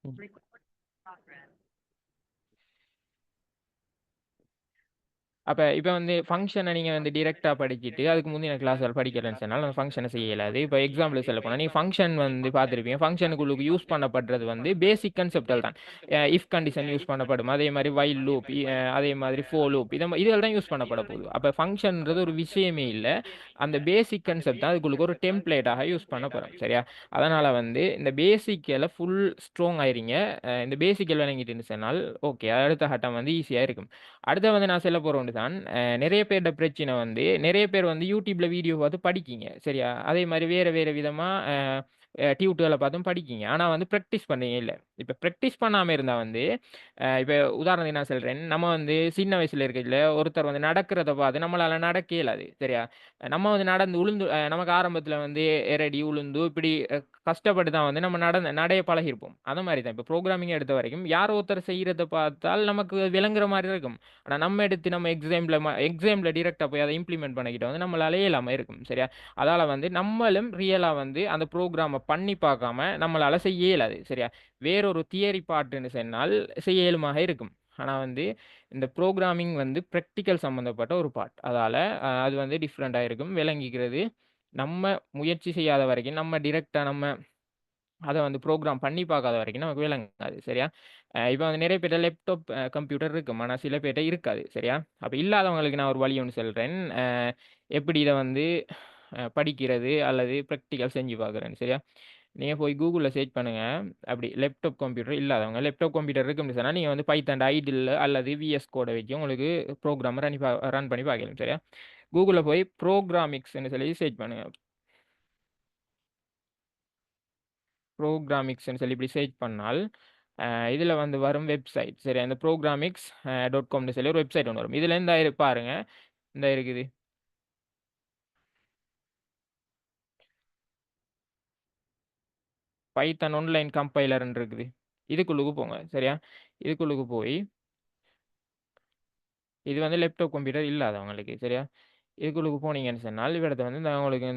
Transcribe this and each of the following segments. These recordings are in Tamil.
ம். அப்போ இப்போ வந்து ஃபங்க்ஷனை நீங்கள் வந்து டிரெக்டாக படிச்சுட்டு அதுக்கு முந்தின கிளாஸ் படிக்கலன்னு சொன்னால் அந்த ஃபங்க்ஷனை செய்ய இயலாது. இப்போ எக்ஸாம்பிள் சொல்ல போனால் நீங்கள் ஃபங்க்ஷன் வந்து பார்த்துருப்பீங்க. ஃபங்க்ஷனுக்குள்ளுக்கு யூஸ் பண்ணப்படுறது வந்து பேசிக் கன்செப்டல் தான். இஃப் கண்டிஷன் யூஸ் பண்ணப்படும், அதே மாதிரி வைல் லூப், அதே மாதிரி ஃபோ லூப், இதில் தான் யூஸ் பண்ணப்பட போகுது. அப்போ ஃபங்க்ஷன்ன்றது ஒரு விஷயமே இல்லை. அந்த பேசிக் கன்செப்ட் தான் அதுக்குள்ளுக்கு ஒரு டெம்ப்ளேட்டாக யூஸ் பண்ண போகிறோம். சரியா? அதனால் வந்து இந்த பேசிக்கில் ஃபுல் ஸ்ட்ராங் ஆயிருங்க. இந்த பேசிக்கில் விளங்கிட்டுன்னு சொன்னால் ஓகே, அடுத்த கட்டம் வந்து ஈஸியாக இருக்கும். அடுத்த வந்து நான் சொல்ல போகிறோம் தான். நிறைய பேரோட பிரச்சனை வந்து நிறைய பேர் வந்து யூடியூப்ல வீடியோ பார்த்து படிக்கிங்க. சரியா? அதே மாதிரி வேறு வேறு விதமாக டியூட்டோரில் பார்த்தும் படிக்கிங்க. ஆனால் வந்து ப்ராக்டிஸ் பண்ணீங்க இல்லை. இப்போ ப்ராக்டிஸ் பண்ணாமல் இருந்தால் வந்து இப்போ உதாரணத்துக்கு நான் சொல்கிறேன். நம்ம வந்து சின்ன வயசில் இருக்கையில் ஒருத்தர் வந்து நடக்கிறத பார்த்து நம்மளால் நடக்க இயலாது. சரியா? நம்ம வந்து நடந்து உளுந்து நமக்கு ஆரம்பத்தில் வந்து எரடி உளுந்து இப்படி கஷ்டப்பட்டு தான் வந்து நம்ம நடைய பழகிருப்போம். அந்த மாதிரி தான் இப்போ ப்ரோக்ராமிங் எடுத்த வரைக்கும் யாரோ ஒருத்தர் செய்கிறத பார்த்தால் நமக்கு விளங்குற மாதிரி இருக்கும். ஆனால் நம்ம எடுத்து நம்ம எக்ஸாமில் டிரெக்டாக போய் அதை இம்ப்ளிமெண்ட் பண்ணிக்கிட்டு வந்து நம்மளால இயலாமல் இருக்கும். சரியா? அதால் வந்து நம்மளும் ரியலாக வந்து அந்த ப்ரோக்ராமை பண்ணி பார்க்காம நம்மளால செய்ய இயலாது. சரியா? வேறொரு தியரி பாட்டுன்னு சொன்னால் செய்ய இயலுமாக இருக்கும். ஆனால் வந்து இந்த ப்ரோக்ராமிங் வந்து ப்ராக்டிக்கல் சம்மந்தப்பட்ட ஒரு பார்ட். அதால் அது வந்து டிஃப்ரெண்ட்டாக இருக்கும் விளங்கிக்கிறது. நம்ம முயற்சி செய்யாத வரைக்கும் நம்ம டிரெக்டாக நம்ம அதை வந்து ப்ரோக்ராம் பண்ணி பார்க்காத வரைக்கும் நமக்கு விளங்காது. சரியா? இப்போ வந்து நிறைய பேர்ட்ட லேப்டாப் கம்ப்யூட்டர் இருக்கும். ஆனால் சில பேர்ட்ட இருக்காது. சரியா? அப்போ இல்லாதவங்களுக்கு நான் ஒரு வழி ஒன்று சொல்கிறேன். எப்படி இதை வந்து படிக்கிறது அல்லது ப்ராக்டிக்கல் செஞ்சு பார்க்குறேன்னு. சரியா? நீங்கள் போய் கூகுளில் சர்ச் பண்ணுங்க. அப்படி லேப்டாப் கம்ப்யூட்டர் இல்லாதவங்க லேப்டாப் கம்ப்யூட்டர் இருக்குன்னு சொன்னால் நீங்கள் வந்து பைத்தன் ஐடில் அல்லது விஎஸ் கோடை வச்சு உங்களுக்கு ப்ரோக்ராம் ரன் பண்ணி பார்க்கலாம். சரியா? கூகுளில் போய் ப்ரோக்ராமிக்ஸ்ன்னு சொல்லி சர்ச் பண்ணுங்க. ப்ரோக்ராமிக்ஸ்ன்னு சொல்லி இப்படி சர்ச் பண்ணால் இதில் வந்து வரும் வெப்சைட். சரி, அந்த ப்ரோக்ராமிக்ஸ் .comனு சொல்லி ஒரு வெப்சைட் ஒன்று வரும். இதில் இந்த பாருங்க, இந்த இருக்குது பைத்தன் ஆன்லைன் கம்பைலர்ன்னு இருக்குது. இதுக்குள்ளுக்கு போங்க. சரியா? இதுக்குள்ளுக்கு போய் இது வந்து லேப்டாப் கம்ப்யூட்டர் இல்லாதவங்களுக்கு. சரியா? இதுக்குள்ளுக்கு போனீங்கன்னு சொன்னால் இவரத்தை வந்து உங்களுக்கு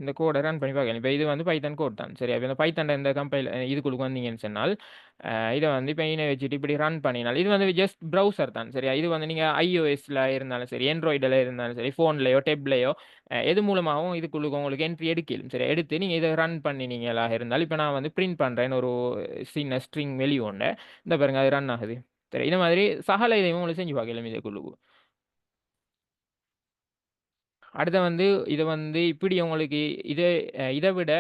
இந்த கோடை ரன் பண்ணி பார்க்கலாம். இப்போ இது வந்து பைத்தன் கோட் தான். சரியா? இப்போ இந்த பைத்தன் இந்த கம்பைல் இதுக்குள்ளுக்கு வந்தீங்கன்னு சொன்னால் இதை வந்து இப்போ இனை வச்சுட்டு இப்படி ரன் பண்ணினால் இது வந்து ஜஸ்ட் ப்ரௌசர் தான். சரியா? இது வந்து நீங்கள் iOSல இருந்தாலும் சரி, ஆண்ட்ராய்டில் இருந்தாலும் சரி, ஃபோன்லையோ டெப்லையோ எது மூலமாகவும் இதுக்குள்ளுக்கு உங்களுக்கு என்ட்ரி எடுக்கலாம். சரி, எடுத்து நீங்கள் இதை ரன் பண்ணினீங்களா இருந்தால் இப்போ நான் வந்து பிரிண்ட் பண்ணுறேன்னு ஒரு சின்ன ஸ்ட்ரிங் வெளியே ஒன்று இந்த பாருங்க அது ரன் ஆகுது. சரி, இந்த மாதிரி சகல இதையும் உங்களுக்கு செஞ்சு பார்க்கலாம் இதுக்குள்ளுக்கு. அடுத்து வந்து இதை வந்து இப்படி உங்களுக்கு இதை இதை விட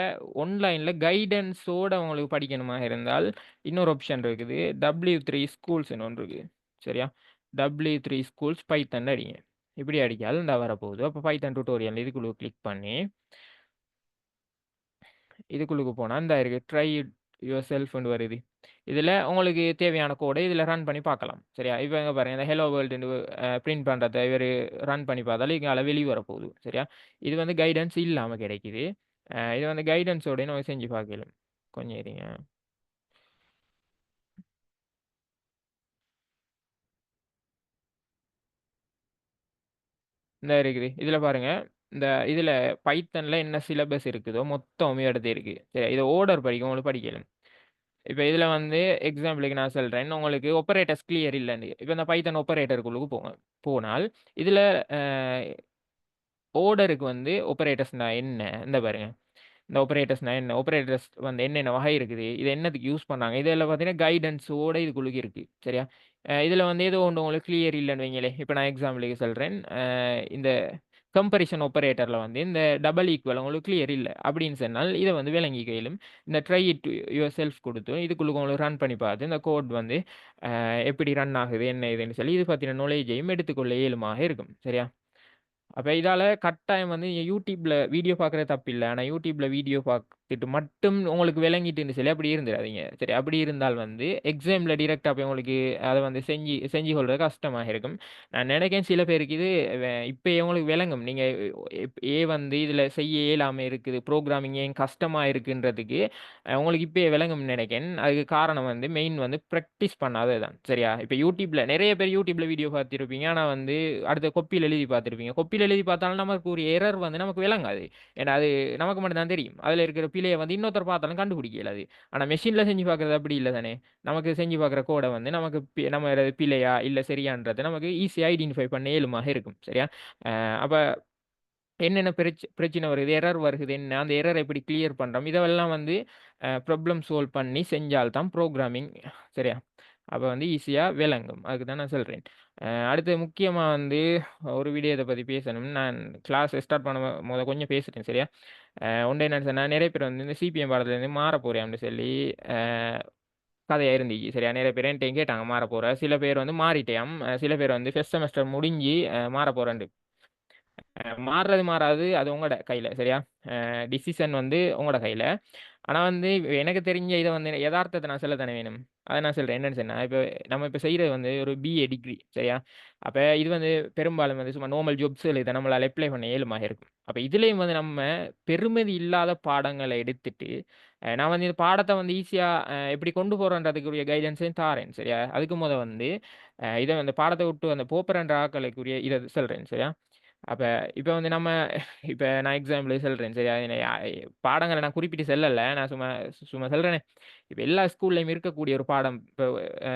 ஆன்லைனில் கைடன்ஸோடு உங்களுக்கு படிக்கணுமா இருந்தால் இன்னொரு ஆப்ஷன் இருக்குது. W3 Schools ஒன்று இருக்குது. சரியா? W3 Schools பைத்தன் அடிங்க. இப்படி அடிக்காது இந்த வரப்போகுது. அப்போ பைத்தன் டுட்டோரியல் இதுக்குள்ள கிளிக் பண்ணி இதுக்குள்ளுக்கு போனால் இந்த இருக்குது ட்ரை யுவர் செல்ஃப்னு வருது. இதில் உங்களுக்கு தேவையான கோடை இதில் ரன் பண்ணி பார்க்கலாம். சரியா? இப்போ எங்கே பாருங்கள், இந்த ஹலோ வேர்ல்டு பிரிண்ட் பண்ணுறத இவர் ரன் பண்ணி பார்த்தாலும் இங்கே வெளியே வரப்போகுது. சரியா? இது வந்து கைடன்ஸ் இல்லாமல் கிடைக்குது. இது வந்து கைடன்ஸோட நம்ம செஞ்சு பார்க்கலாம். கொஞ்சம் இருங்க. இந்த இருக்குது இதில் பாருங்கள். இந்த இதில் பைத்தனில் என்ன சிலபஸ் இருக்குதோ மொத்தமே எடுத்து இருக்குது. சரி, இதை ஓர்டர் படிக்க உங்களுக்கு படிக்கலாம். இப்போ இதில் வந்து எக்ஸாம்பிளுக்கு நான் சொல்கிறேன். உங்களுக்கு ஆப்பரேட்டர்ஸ் கிளியர் இல்லைன்னு இப்போ இந்த பைத்தன் ஆப்பரேட்டருக்குள்ளுக்கு போனால் இதில் ஓர்டருக்கு வந்து ஆப்பரேட்டர்ஸ்னா என்ன இந்த பாருங்க. இந்த ஆப்பரேட்டர்ஸ்னா என்ன, ஆப்பரேட்டர்ஸ் வந்து என்னென்ன வகை இருக்குது, இது என்னதுக்கு யூஸ் பண்ணாங்க, இதெல்லாம் பார்த்தீங்கன்னா கைடன்ஸோட இதுக்குள்ளுக்கு இருக்குது. சரியா? இதில் வந்து ஏதோ ஒன்று உங்களுக்கு கிளியர் இல்லைன்னு வைங்களே. இப்போ நான் எக்ஸாம்பிளுக்கு சொல்கிறேன். இந்த கம்பரிஷன் ஆப்பரேட்டரில் வந்து இந்த டபுள் ஈக்குவல் உங்களுக்கு கிளியர் இல்லை அப்படின்னு சொன்னால் இதை வந்து விளங்கி கையிலும் இந்த ட்ரை இட் யுவர் செல்ஃப் கொடுத்து இதுக்குள்ளுக்கு உங்களுக்கு ரன் பண்ணி பார்த்து இந்த கோட் வந்து எப்படி ரன் ஆகுது என்ன இதுன்னு சொல்லி இது பற்றின நாலேஜையும் எடுத்துக்கொள்ள இயலுமாக இருக்கும். சரியா? அப்போ இதால் கட்டாயம் வந்து யூடியூப்பில் வீடியோ பார்க்குறது தப்பு இல்லை. ஆனால் யூடியூப்பில் வீடியோ பார்த்துட்டு மட்டும் உங்களுக்கு விளங்கிட்டுன்னு சொல்லி அப்படி இருந்துடாதீங்க. சரி, அப்படி இருந்தால் வந்து எக்ஸாமில் டிரெக்டாக போய் உங்களுக்கு அதை வந்து செஞ்சு செஞ்சு கொள்வது கஷ்டமாக இருக்கும். நான் நினைக்கிறேன் சில பேருக்கு இது இப்போ உங்களுக்கு விளங்கும். நீங்கள் வந்து இதில் செய்ய இயலாமல் இருக்குது, ப்ரோக்ராமிங் ஏன் கஷ்டமாக இருக்குன்றதுக்கு உங்களுக்கு இப்போ விளங்கும்னு நினைக்கிறேன். அதுக்கு காரணம் வந்து மெயின் வந்து ப்ராக்டிஸ் பண்ணாதது தான். சரியா? இப்போ யூடியூப்பில் நிறைய பேர் யூடியூப்பில் வீடியோ பார்த்துருப்பீங்க. ஆனால் வந்து அடுத்த கொப்பியில் எழுதி பார்த்துருப்பீங்க. கொப்பியில் எழுதி பார்த்தாலும் நமக்கு ஒரு எரர் வந்து நமக்கு விளங்காது. ஏன்னா அது நமக்கு மட்டும் தான் தெரியும். அதில் இருக்கிற பிழையை வந்து இன்னொருத்தர் பார்த்தாலும் கண்டுபிடிக்கல அது. ஆனா மெஷின்ல செஞ்சு பார்க்கறது அப்படி இல்லை தானே. நமக்கு செஞ்சு பார்க்குற கோடை வந்து நமக்கு நம்ம பிழையா இல்லை சரியான்றது நமக்கு ஈஸியாக ஐடென்டிஃபை பண்ண இயலுமாக இருக்கும். சரியா? அப்ப என்னென்ன பிரச்சனை வருது, எரர் வருகுது என்ன, அந்த எரர எப்படி கிளியர் பண்றோம், இதெல்லாம் வந்து ப்ராப்ளம் சால்வ் பண்ணி செஞ்சால் தான் புரோகிராமிங். சரியா? அப்ப வந்து ஈஸியா விளங்கும். அதுக்கு தான் நான் சொல்றேன். அடுத்து முக்கியமா வந்து ஒரு விடயத்த பத்தி பேசணும். நான் கிளாஸ் ஸ்டார்ட் பண்ண கொஞ்சம் பேசிட்டேன். சரியா? ஒண்ணு என்னன்னு சொன்னா, நெறைய பேர் வந்து இந்த சிபிஎம் பாடத்துலேருந்து மாறப் போறேன்னு சொல்லி அ கதையா இருந்துச்சு. சரியா? நெறைய பேர் என்ட்டயும் கேட்டாங்க மாறப் போற. சில பேர் வந்து மாறிட்டயாம். சில பேர் வந்து ஃபர்ஸ்ட் செமஸ்டர் முடிஞ்சு மாறப் போறேன்ட்டு. மாறுறது மாறாது அது உங்களோட கையில. சரியா? டிசிஷன் வந்து உங்களோட கையில. ஆனா வந்து எனக்கு தெரிஞ்ச இத வந்து எதார்த்தத்த நான் சொல்ல தானே வேணும். அத நான் சொல்றேன். என்னன்னு சொன்னா, இப்ப நம்ம இப்ப செய்றது வந்து ஒரு பிஏ டிகிரி. சரியா? அப்ப இது வந்து பெரும்பாலும் வந்து சும்மா நார்மல் ஜாப்ஸ்ல இத நம்மளால அப்ளை பண்ண இயலுமாக இருக்கும். அப்ப இதுலயும் வந்து நம்ம பெறுமதி இல்லாத பாடங்கள எடுத்துட்டு, நான் வந்து இந்த பாடத்த வந்து ஈஸியா எப்படி கொண்டு போறோன்றதுக்குரிய கைடன்ஸையும் தாரேன். சரியா? அதுக்கு வந்து இத அந்த பாடத்த விட்டு அந்த போப்போறேன்ற ஆட்களுக்குரிய இத சொல்றேன். சரியா? அப்ப இப்ப வந்து நம்ம இப்ப நான் எக்ஸாம்பிளுக்கு சொல்றேன். சரியா? பாடங்கள நான் குறிப்பிட்டு சொல்லல. நான் சும்மா சும்மா சொல்றேனே. இப்ப எல்லா ஸ்கூல்லயும் இருக்கக்கூடிய ஒரு பாடம். இப்ப அ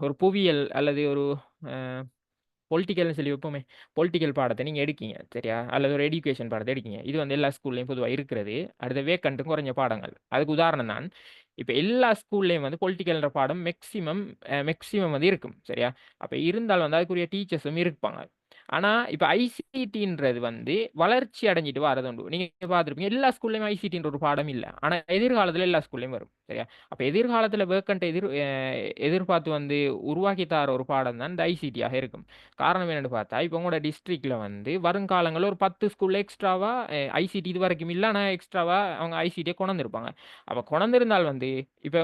ஒரு புவியியல் அல்லது ஒரு அ பொலிட்டிக்கல்னு சொல்லி வைப்போமே. பொலிட்டிக்கல் பாடத்த நீங்க எடுக்கீங்க. சரியா? அல்லது ஒரு எடுகேஷன் பாடத்த எடுக்கீங்க. இது வந்து எல்லா ஸ்கூல்லயும் பொதுவா இருக்கிறது. அடுத்து வேக்கன்ட்டும் குறைஞ்ச பாடங்கள். அதுக்கு உதாரணம் தான். இப்ப எல்லா ஸ்கூல்லயும் வந்து பொலிட்டிக்கல்ன்ற பாடம் மேக்ஸிமம் வந்து இருக்கும். சரியா? அப்ப இருந்தாலும் வந்து அதுக்குரிய டீச்சர்ஸும் இருப்பாங்க. ஆனா, இப்ப ஐசிடின்றது வந்து வளர்ச்சி அடைஞ்சுட்டு வாரது உண்டு. நீங்க பார்த்திருப்பீங்க. எல்லா ஸ்கூல்லயும் ஐசிடின்ற ஒரு பாடம் இல்ல. ஆனா, எதிர்காலத்துல எல்லா ஸ்கூல்லயும் வரும். சரியா? அப்ப எதிர்காலத்துல வேக்கன்ட் எதிர்பார்த்து வந்து உருவாக்கி தர ஒரு பாடம் தான் இந்த ஐசிடியாக இருக்கும். காரணம் என்னன்னு பார்த்தா, இப்ப உங்களோட டிஸ்ட்ரிக்ட்ல வந்து வருங்காலங்கள்ல ஒரு 10 ஸ்கூல்ல எக்ஸ்ட்ராவா ஐசிடி இதுவரைக்கும் இல்ல. ஆனா எக்ஸ்ட்ராவா அவங்க ஐசிடிய கொணர்ந்திருப்பாங்க. அப்ப கொணர்ந்திருந்தால் வந்து இப்ப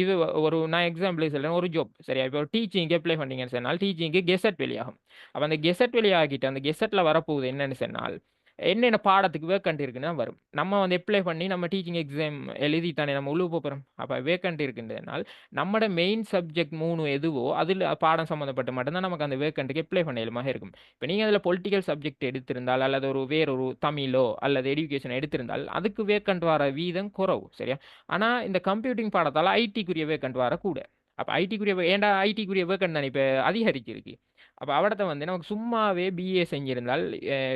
இது ஒரு நான் எக்ஸாம்பிளுக்கு சொல்றேன். ஒரு ஜாப் சரியா? இப்ப டீச்சிங்க்கு அப்ளை பண்ணீங்கன்னு சொன்னால், டீச்சிங்க்கு கெசெட் வெளியாகும். அப்ப அந்த கெசெட் வெளியாகிட்டு அந்த கெசெட்ல வரப்போகுது என்னன்னு சொன்னால், என்னென்ன பாடத்துக்கு வேக்கன்ட் இருக்குன்னு தான் வரும். நம்ம வந்து அப்ளை பண்ணி நம்ம டீச்சிங் எக்ஸாம் எழுதி தானே நம்ம உள்ள போறோம். அப்ப வேக்கன்ட் இருக்குன்றதுனால் நம்மட மெயின் சப்ஜெக்ட் 3 எதுவோ, அதில பாடம் சம்மந்தப்பட்டு மட்டும் தான் நமக்கு அந்த வேக்கன்ட்க்கு அப்ளை பண்ண இயலுமாக இருக்கும். இப்ப நீங்க அதில பொலிட்டிக்கல் சப்ஜெக்ட் எடுத்திருந்தால், அல்லது வேறொரு தமிழோ அல்லது எடுகேஷன் எடுத்திருந்தால், அதுக்கு வேக்கன்ட் வர வீதம் குறைவு. சரியா? ஆனா இந்த கம்ப்யூட்டிங் பாடத்தால ஐடிக்குரிய வேக்கன்ட் வர கூட. அப்ப ஐடிக்குரிய ஏன்டா ஐடிக்குரிய வேக்கன்ட் தானே இப்ப அதிகரிச்சிருக்கு. அப்ப அவடத்த வந்து நமக்கு சும்மாவே பிஏ செஞ்சிருந்தால்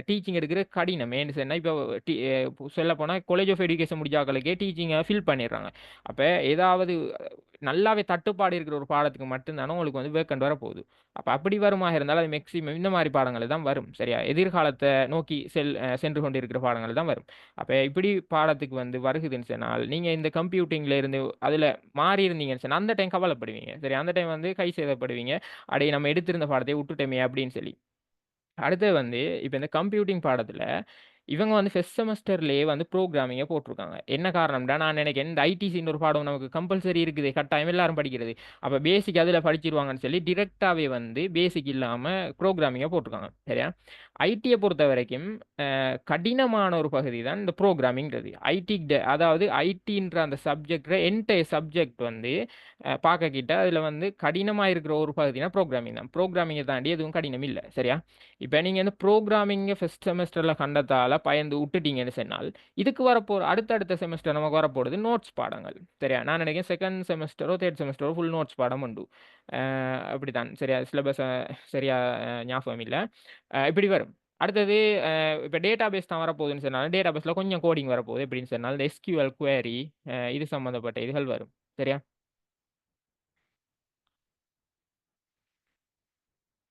டீச்சிங் எடுக்கிறது கடினம். ஏன்னு சொன்னா, இப்போ டி அ சொல்லப்போனா காலேஜ் ஆஃப் எஜுகேஷன் முடிச்ச ஆட்களுக்கே டீச்சிங்க ஃபில் பண்ணிடுறாங்க. அப்ப ஏதாவது நல்லாவே தட்டுப்பாடு இருக்கிற ஒரு பாடத்துக்கு மட்டும் தானே உங்களுக்கு வந்து வேக்கன்ட் வரப்போகுது. அப்ப அப்படி வருமாக இருந்தால் அது மேக்ஸிமம் இந்த மாரி பாடங்கள் தான் வரும். சரியா? எதிர்காலத்த நோக்கி சென்று கொண்டிருக்கிற பாடங்கள் தான் வரும். அப்ப இப்படி பாடத்துக்கு வந்து வருகுதுன்னு சொன்னால், நீங்க இந்த கம்ப்யூட்டிங்ல இருந்து அதுல மாறி இருந்தீங்கன்னு சொன்னா, அந்த டைம் கவலைப்படுவீங்க. சரி அந்த டைம் வந்து கை சேதப்படுவீங்க. அடே நம்ம எடுத்திருந்த பாடத்தையே விட்டுட்டோமே அப்படின்னு சொல்லி. அடுத்தது வந்து இப்ப இந்த கம்ப்யூட்டிங் பாடத்துல இவங்க வந்து ஃபர்ஸ்ட் செமஸ்டர்லயே வந்து புரோகிராமிங்க போட்டுருக்காங்க. என்ன காரணம்டா, நான் நினைக்கிறேன் இந்த ஐடிசின்னு ஒரு பாடம் நமக்கு கம்பல்சரி இருக்குதே, கட்டாயம் எல்லாரும் படிக்கிறது. அப்ப பேசிக் அதுல படிச்சிருவாங்கன்னு சொல்லி டிரெக்ட்டாவே வந்து பேசிக் இல்லாம புரோகிராமிங்க போட்டுருக்காங்க. சரியா? ஐடிய பொறுத்தவரைக்கும் கடினமான ஒரு பகுதி தான் இந்த புரோகிராமிங்கிறது. அதாவது ஐடின்ற அந்த சப்ஜெக்ட்ல என்டையர் சப்ஜெக்ட் வந்து பார்க்கக்கிட்ட அதுல வந்து கடினமா இருக்கிற ஒரு பகுதினா புரோகிராமிங் தான். புரோகிராமிங்க தாண்டி எதுவும் கடினம் இல்ல. சரியா? இப்ப நீங்க வந்து புரோகிராமிங்க ஃபர்ஸ்ட் செமஸ்டர்ல கண்டதால பயந்து விட்டுட்டீங்கன்னு சொன்னால், இதுக்கு வரப்போற அடுத்தடுத்த செமஸ்டர் நமக்கு வரப்போறது நோட்ஸ் பாடங்கள். சரியா? நான் நினைக்கிறேன் 2ண்ட் செமஸ்டரோ, 3ர்ட் செமஸ்டரோ ஃபுல் நோட்ஸ் பாடம் உண்டு. அப்படித்தான். சரியா? சிலபஸ சரியா ஞாபகம் இல்ல. இப்படி வரும். அடுத்தது இப்ப டேட்டாபேஸ் தான் வரப்போகுதுன்னு சொன்னாலும், டேட்டாபேஸ்ல கொஞ்சம் கோடிங் வரப்போகுது. எப்படின்னு சொன்னால், இந்த எஸ்கியூஎல் குவேரி இது சம்மந்தப்பட்ட இதுகள் வரும். சரியா?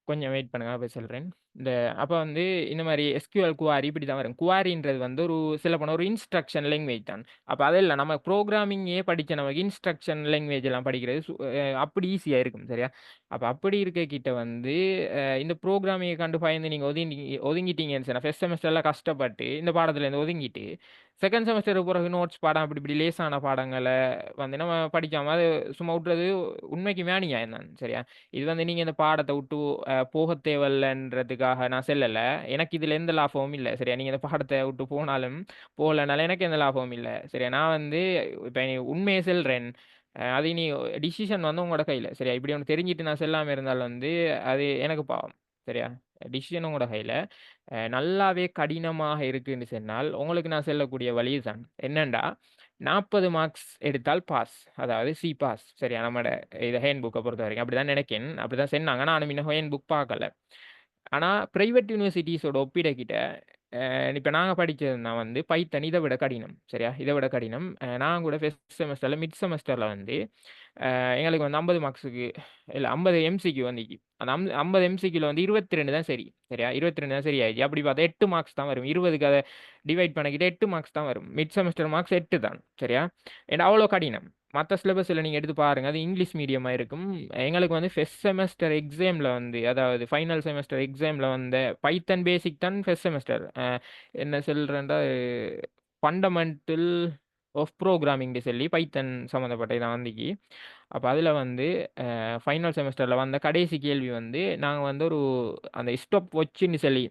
கொஞ்சம் வெயிட் பண்ணுங்க. அப்ப சொல்றேன். இந்த அப்ப வந்து இந்த மாரி எஸ்கியூஎல் குவாரி இப்படி தான் வரும். குவாரின்றது வந்து சொல்லப்போனா ஒரு இன்ஸ்ட்ரக்ஷன் லாங்குவேஜ் தான். அப்ப அது இல்ல நம்ம புரோகிராமிங்கே படிச்ச நமக்கு இன்ஸ்ட்ரக்ஷன் லாங்குவேஜ் எல்லாம் படிக்கிறது அப்படி ஈஸியா இருக்கும். சரியா? அப்ப அப்படி இருக்க வந்து இந்த புரோகிராமிங்க கண்டு பயந்து நீங்க ஒதுங்கிட்டீங்கன்னு சொன்னா, ஃபர்ஸ்ட் செமஸ்டர்ல கஷ்டப்பட்டு இந்த பாடத்துல ஒதுங்கிட்டு, 2ண்ட் செமஸ்டருக்கு பிறகு நோட்ஸ் பாடம் அப்படி இப்படி லேசான பாடங்கள வந்து நம்ம படிக்காம அது சும்மா விட்டுறது உண்மைக்குமே அநியாயம் தான். சரியா? இது வந்து நீங்க இந்த பாடத்த விட்டு போக தேவையில்லன்றதுக்காக நான் சொல்லல. எனக்கு இதுல எந்த லாபமும் இல்ல. சரியா? நீங்க இந்த பாடத்த விட்டு போனாலும், போகலனாலும் எனக்கு எந்த லாபமும் இல்ல. சரியா? நான் வந்து இப்ப உண்மைய சொல்றேன். அது இனி டிசிஷன் வந்து உங்களோட கையில. சரியா? இப்படி ஒண்ணு தெரிஞ்சுட்டு நான் சொல்லாம இருந்தால் வந்து, அது எனக்கு பாவம். சரியா? டிசிஷன் உங்களோட கையில. நல்லாவே கடினமாக இருக்குன்னு சொன்னால், உங்களுக்கு நான் சொல்லக்கூடிய வழி இதுதான். என்னண்டா, 40 மார்க்ஸ் எடுத்தால் பாஸ். அதாவது சி பாஸ். சரியா? நம்மட இது ஹேண்ட் புக்க பொறுத்தவரைக்கும். அப்படிதான் நினைக்கிறேன். அப்படிதான் சொன்னாங்க. நானும் இன்னும் ஹேண்ட் புக் பார்க்கல. ஆனா பிரைவேட் யூனிவர்சிட்டீஸோட ஒப்பிடக்கிட்ட இப்ப நாங்க படிச்சதுனா வந்து பைத்தன் இத விட கடினம். சரியா? இத விட கடினம். நான் கூட ஃபர்ஸ்ட் செமஸ்டர்ல மிட் செமஸ்டர்ல வந்து எங்களுக்கு வந்து 50 மார்க்ஸுக்கு இல்ல 50 எம்சிக்யூ வந்துச்சு. அந்த 50 எம்சிக்யூல வந்து 22 தான் சரி. சரியா? 22 தான் சரியாயிடுச்சு. அப்படி பார்த்தா 8 மார்க்ஸ் தான் வரும். 20க்கு அத டிவைட் பண்ணிக்கிட்டு 8 மார்க்ஸ் தான் வரும். மிட் செமஸ்டர் மார்க்ஸ் 8 தான். சரியா? ஏன்னா அவ்வளோ கடினம். மத்த சிலபஸ்ல நீங்க எடுத்து பாருங்க. அது இங்கிலீஷ் மீடியமா இருக்கும். எங்களுக்கு வந்து ஃபர்ஸ்ட் செமஸ்டர் எக்ஸாம்ல வந்து அதாவது ஃபைனல் செமஸ்டர் எக்ஸாம்ல வந்த பைத்தன் பேசிக் தான் ஃபர்ஸ்ட் செமஸ்டர். என்ன சொல்றேன்டா ஃபண்டமெண்டல் ஆஃப் ப்ரோகிராமிங்னு சொல்லி பைத்தன் சம்மந்தப்பட்ட இதான் வந்துச்சு. அப்போ அதில் வந்து ஃபைனல் செமஸ்டரில் வந்த கடைசி கேள்வி வந்து நாங்கள் வந்து ஒரு அந்த ஸ்டாப் வாட்ச்னு சொல்லி